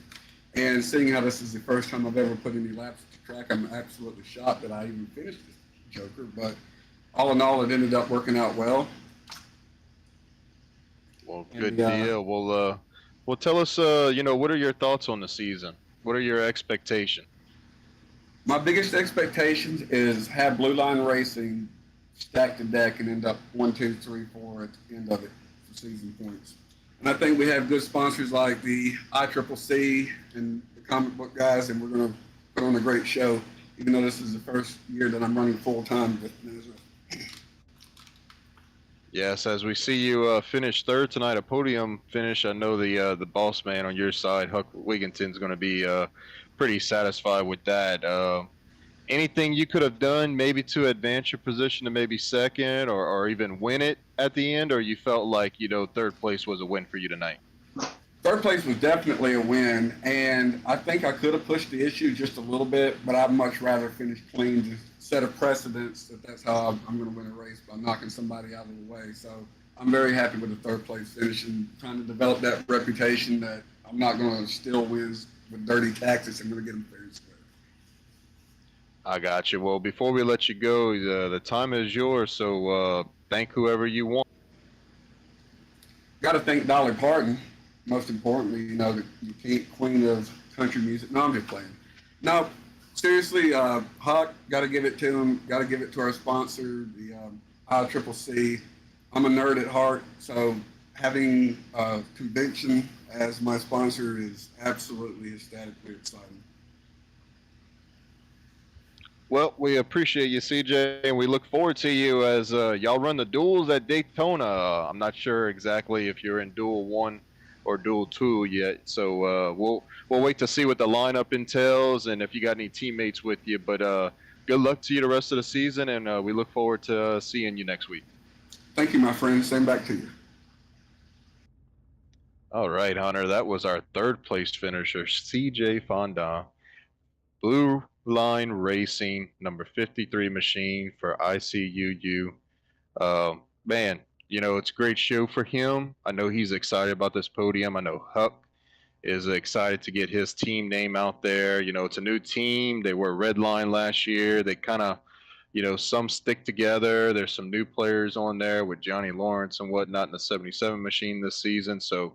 And seeing how this is the first time I've ever put any laps at the track, I'm absolutely shocked that I even finished this joker. But all in all, it ended up working out well. Well, good deal. Well, tell us, what are your thoughts on the season? What are your expectations? My biggest expectations is have Blue Line Racing stack the deck and end up 1, 2, 3, 4 at the end of it for season points. And I think we have good sponsors like the ICCC and the comic book guys, and we're going to put on a great show, even though this is the first year that I'm running full-time with NASRA. Yes, as we see you finish third tonight, a podium finish. I know the boss man on your side, Huck Wigginton's going to be pretty satisfied with that. Anything you could have done maybe to advance your position to maybe second or even win it at the end, or you felt like, third place was a win for you tonight? Third place was definitely a win, and I think I could have pushed the issue just a little bit, but I'd much rather finish clean to set a precedence that's how I'm going to win a race, by knocking somebody out of the way. So I'm very happy with the third place finish and trying to develop that reputation that I'm not going to steal wins with dirty tactics. I'm going to get them fair and square. I got you. Well, before we let you go, the time is yours, so thank whoever you want. Got to thank Dolly Parton, most importantly, the queen of country music. No, I'm just playing. No, seriously, Huck, got to give it to him. Got to give it to our sponsor, the ICCC. I'm a nerd at heart, so having Convention as my sponsor is absolutely ecstatically exciting. Well, we appreciate you, CJ, and we look forward to you as y'all run the duels at Daytona. I'm not sure exactly if you're in Duel 1 or Duel 2 yet, so we'll wait to see what the lineup entails and if you got any teammates with you. But good luck to you the rest of the season, and we look forward to seeing you next week. Thank you, my friend. Same back to you. All right, Hunter, that was our third place finisher, CJ Fonda. Blue Line Racing, number 53 machine for ICUU. Man, it's a great show for him. I know he's excited about this podium. I know Huck is excited to get his team name out there. It's a new team. They were Red Line last year. They kind of, some stick together. There's some new players on there with Johnny Lawrence and whatnot in the 77 machine this season. So,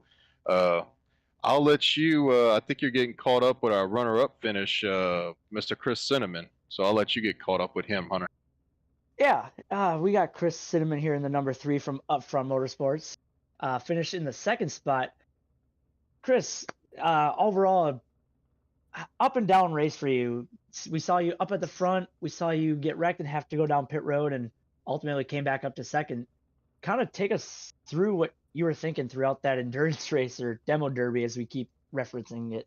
I'll let you. I think you're getting caught up with our runner-up finish, Mr. Chris Cinnamon. So I'll let you get caught up with him, Hunter. Yeah, we got Chris Cinnamon here in the number 3 from Upfront Motorsports. Finished in the second spot. Chris, overall, up and down race for you. We saw you up at the front. We saw you get wrecked and have to go down pit road, and ultimately came back up to second. Kind of take us through what you were thinking throughout that endurance race or demo derby, as we keep referencing it.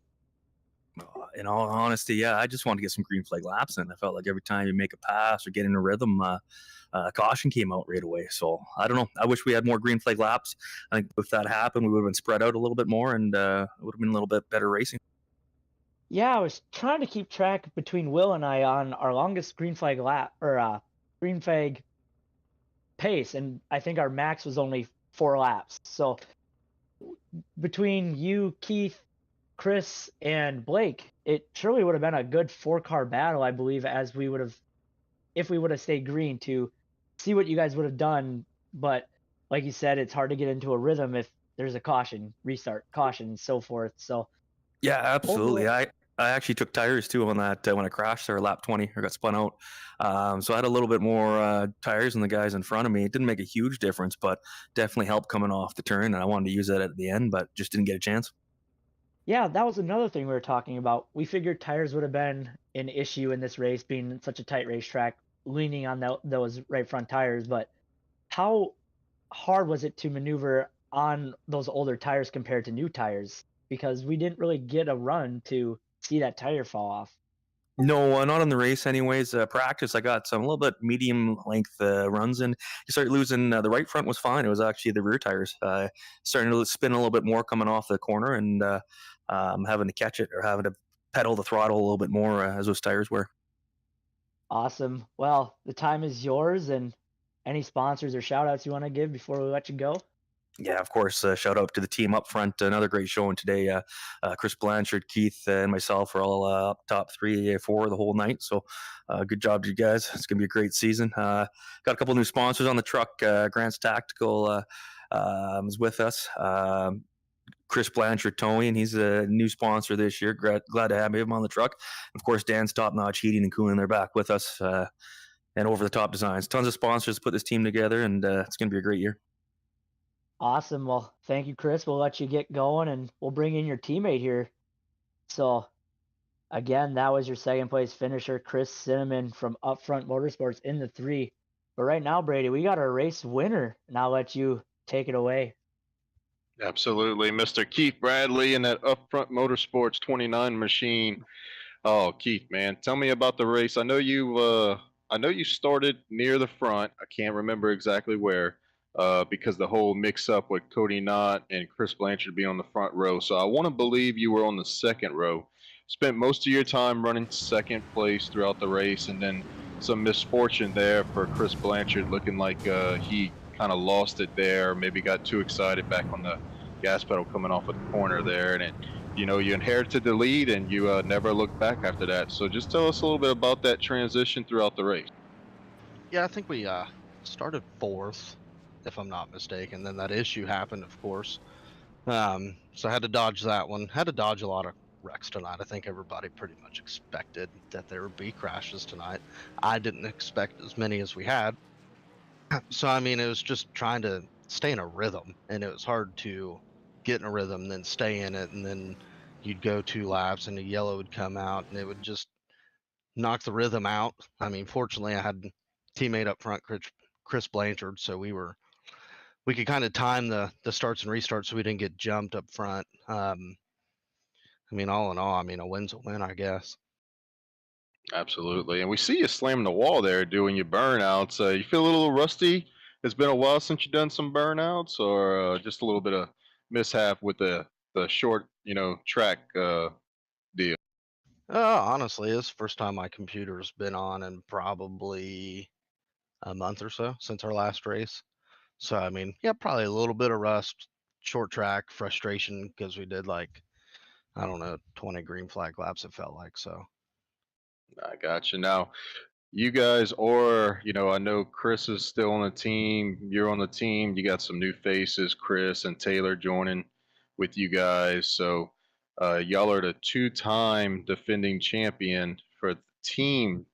In all honesty, yeah, I just wanted to get some green flag laps in. I felt like every time you make a pass or get in a rhythm, caution came out right away. So I don't know. I wish we had more green flag laps. I think if that happened, we would have been spread out a little bit more, and it would have been a little bit better racing. Yeah, I was trying to keep track between Will and I on our longest green flag lap or green flag pace, and I think our max was only 4 laps. So between you, Keith, Chris, and Blake, it surely would have been a good 4-car battle, I believe, as we would have if we would have stayed green to see what you guys would have done. But like you said, it's hard to get into a rhythm if there's a caution, restart, caution, and so forth. So Yeah, absolutely. overall, I actually took tires too on that when I crashed there, lap 20, or got spun out. So I had a little bit more tires than the guys in front of me. It didn't make a huge difference, but definitely helped coming off the turn. And I wanted to use that at the end, but just didn't get a chance. yeah, that was another thing we were talking about. We figured tires would have been an issue in this race, being such a tight racetrack, leaning on those right front tires. But how hard was it to maneuver on those older tires compared to new tires? Because we didn't really get a run to see that tire fall off. No, not on the race, anyways. Practice, I got some a little bit medium length runs, and you start losing. The right front was fine. It was actually the rear tires starting to spin a little bit more coming off the corner, and having to catch it or having to pedal the throttle a little bit more as those tires were. Awesome. Well, the time is yours, and any sponsors or shout outs you want to give before we let you go? Yeah, of course. Shout out to the team up front. Another great showing today. Chris Blanchard, Keith, and myself are all up top 3, 4 the whole night. So good job to you guys. It's going to be a great season. Got a couple new sponsors on the truck. Grant's Tactical is with us. Chris Blanchard towing. He's a new sponsor this year. Glad to have him on the truck. Of course, Dan's Top Notch Heating and Cooling. They're back with us. And Over the Top Designs. Tons of sponsors put this team together, and it's going to be a great year. Awesome. Well, thank you, Chris. We'll let you get going, and we'll bring in your teammate here. So, again, that was your second place finisher, Chris Cinnamon from Upfront Motorsports in the 3. But right now, Brady, we got our race winner, and I'll let you take it away. Absolutely, Mr. Keith Bradley in that Upfront Motorsports 29 machine. Oh, Keith, man, tell me about the race. I know you started near the front. I can't remember exactly where, because the whole mix-up with Cody Knott and Chris Blanchard being on the front row. So I want to believe you were on the second row. Spent most of your time running second place throughout the race, and then some misfortune there for Chris Blanchard, looking like he kind of lost it there, maybe got too excited back on the gas pedal coming off of the corner there, and you inherited the lead, and you never looked back after that. So just tell us a little bit about that transition throughout the race. Yeah, I think we started 4th, if I'm not mistaken. Then that issue happened, of course. So I had to dodge that one. Had to dodge a lot of wrecks tonight. I think everybody pretty much expected that there would be crashes tonight. I didn't expect as many as we had. So, I mean, it was just trying to stay in a rhythm, and it was hard to get in a rhythm, then stay in it, and then you'd go 2 laps, and the yellow would come out, and it would just knock the rhythm out. I mean, fortunately, I had teammate up front, Chris Blanchard, so we could kind of time the starts and restarts so we didn't get jumped up front. I mean, all in all, I mean, a win's a win, I guess. Absolutely. And we see you slamming the wall there doing your burnouts. You feel a little rusty? It's been a while since you've done some burnouts, or just a little bit of mishap with the short, track deal? Honestly, it's the first time my computer's been on in probably a month or so since our last race. So, I mean, yeah, probably a little bit of rust, short track, frustration because we did like, I don't know, 20 green flag laps, it felt like. So, I got you. Now, you guys, or I know Chris is still on the team. You're on the team. You got some new faces, Chris and Taylor, joining with you guys. So y'all are the 2-time defending champion for the team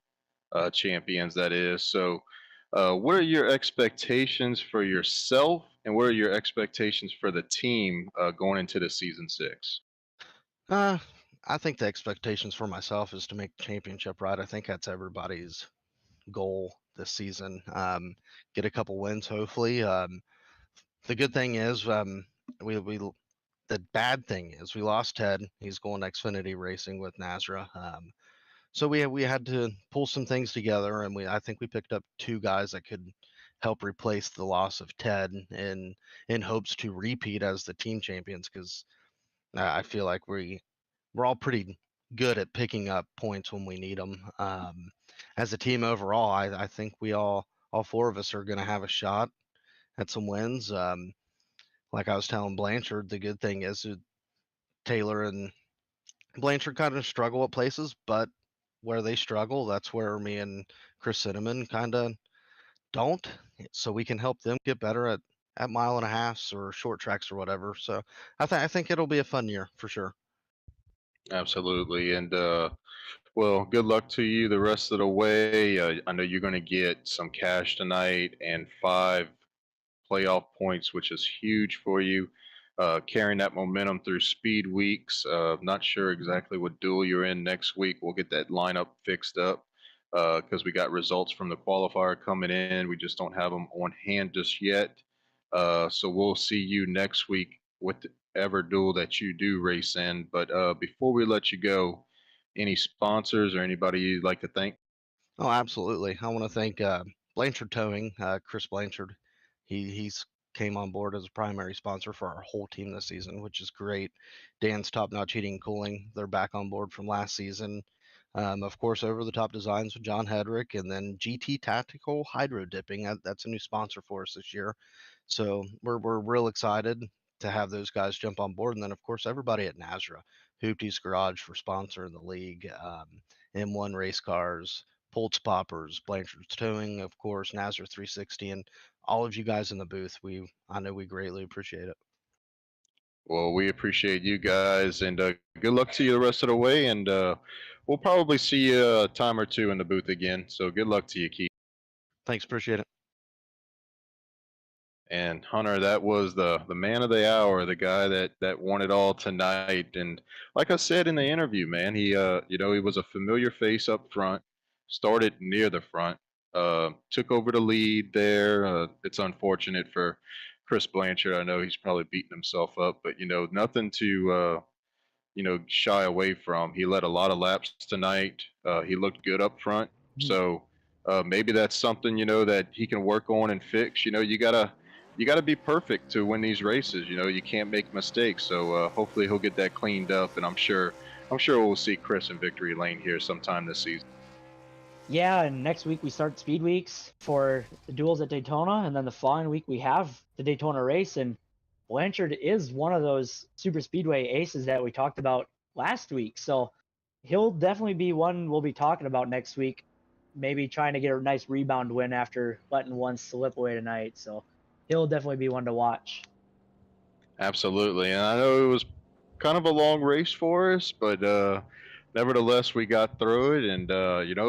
champions, that is. So what are your expectations for yourself, and what are your expectations for the team going into the season 6? I think the expectations for myself is to make the championship right. I think that's everybody's goal this season. Get a couple wins, hopefully. The good thing is we the bad thing is we lost Ted. He's going to Xfinity Racing with NASRA. So we had to pull some things together, and I think we picked up 2 guys that could help replace the loss of Ted in hopes to repeat as the team champions, because I feel like we're all pretty good at picking up points when we need them. As a team overall, I think we all 4 of us are going to have a shot at some wins. Like I was telling Blanchard, the good thing is Taylor and Blanchard kind of struggle at places, but where they struggle, that's where me and Chris Cinnamon kind of don't. So we can help them get better at mile and a halfs or short tracks or whatever. So I think it'll be a fun year for sure. Absolutely. And well, good luck to you the rest of the way. I know you're going to get some cash tonight and 5 playoff points, which is huge for you. Carrying that momentum through speed weeks. Not sure exactly what duel you're in next week. We'll get that lineup fixed up because we got results from the qualifier coming in. We just don't have them on hand just yet. So we'll see you next week with whatever duel that you do race in. But before we let you go, any sponsors or anybody you'd like to thank? Oh, absolutely. I want to thank Blanchard Towing, Chris Blanchard. He's came on board as a primary sponsor for our whole team this season, which is great. Dan's Top Notch Heating and Cooling, they're back on board from last season. Of course, Over the Top Designs with John Hedrick, and then GT Tactical Hydro Dipping. That's a new sponsor for us this year. So we're real excited to have those guys jump on board, and then of course everybody at NASRA, Hoopty's Garage for sponsoring the league, M1 Race Cars, Pulse Poppers, Blanchard's Towing, of course, NASRA 360, and all of you guys in the booth. I know we greatly appreciate it. Well, we appreciate you guys, and good luck to you the rest of the way. And we'll probably see you a time or 2 in the booth again. So good luck to you, Keith. Thanks, appreciate it. And Hunter, that was the man of the hour, the guy that won it all tonight. And like I said in the interview, man, he he was a familiar face up front, started near the front, took over the lead there. It's unfortunate for Chris Blanchard. I know he's probably beating himself up, but nothing to shy away from. He led a lot of laps tonight. He looked good up front. So maybe that's something, that he can work on and fix. You gotta be perfect to win these races. You can't make mistakes. So hopefully he'll get that cleaned up, and I'm sure we'll see Chris in victory lane here sometime this season. Yeah, and next week we start speed weeks for the duels at Daytona, and then the following week we have the Daytona race. And Blanchard is one of those super speedway aces that we talked about last week, so he'll definitely be one we'll be talking about next week. Maybe trying to get a nice rebound win after letting one slip away tonight. So he'll definitely be one to watch. Absolutely, and I know it was kind of a long race for us, but nevertheless, we got through it. And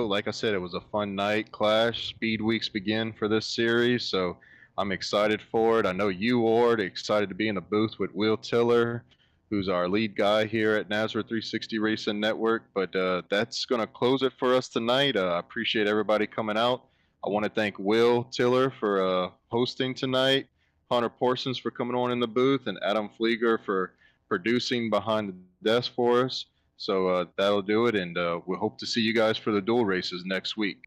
like I said, it was a fun night. Clash Speed Weeks begin for this series, so I'm excited for it. I know you are excited to be in the booth with Will Tiller, who's our lead guy here at NASRA 360 Racing Network. But that's going to close it for us tonight. I appreciate everybody coming out. I want to thank Will Tiller for hosting tonight, Hunter Porsons for coming on in the booth, and Adam Flieger for producing behind the desk for us. So that'll do it, and we hope to see you guys for the dual races next week.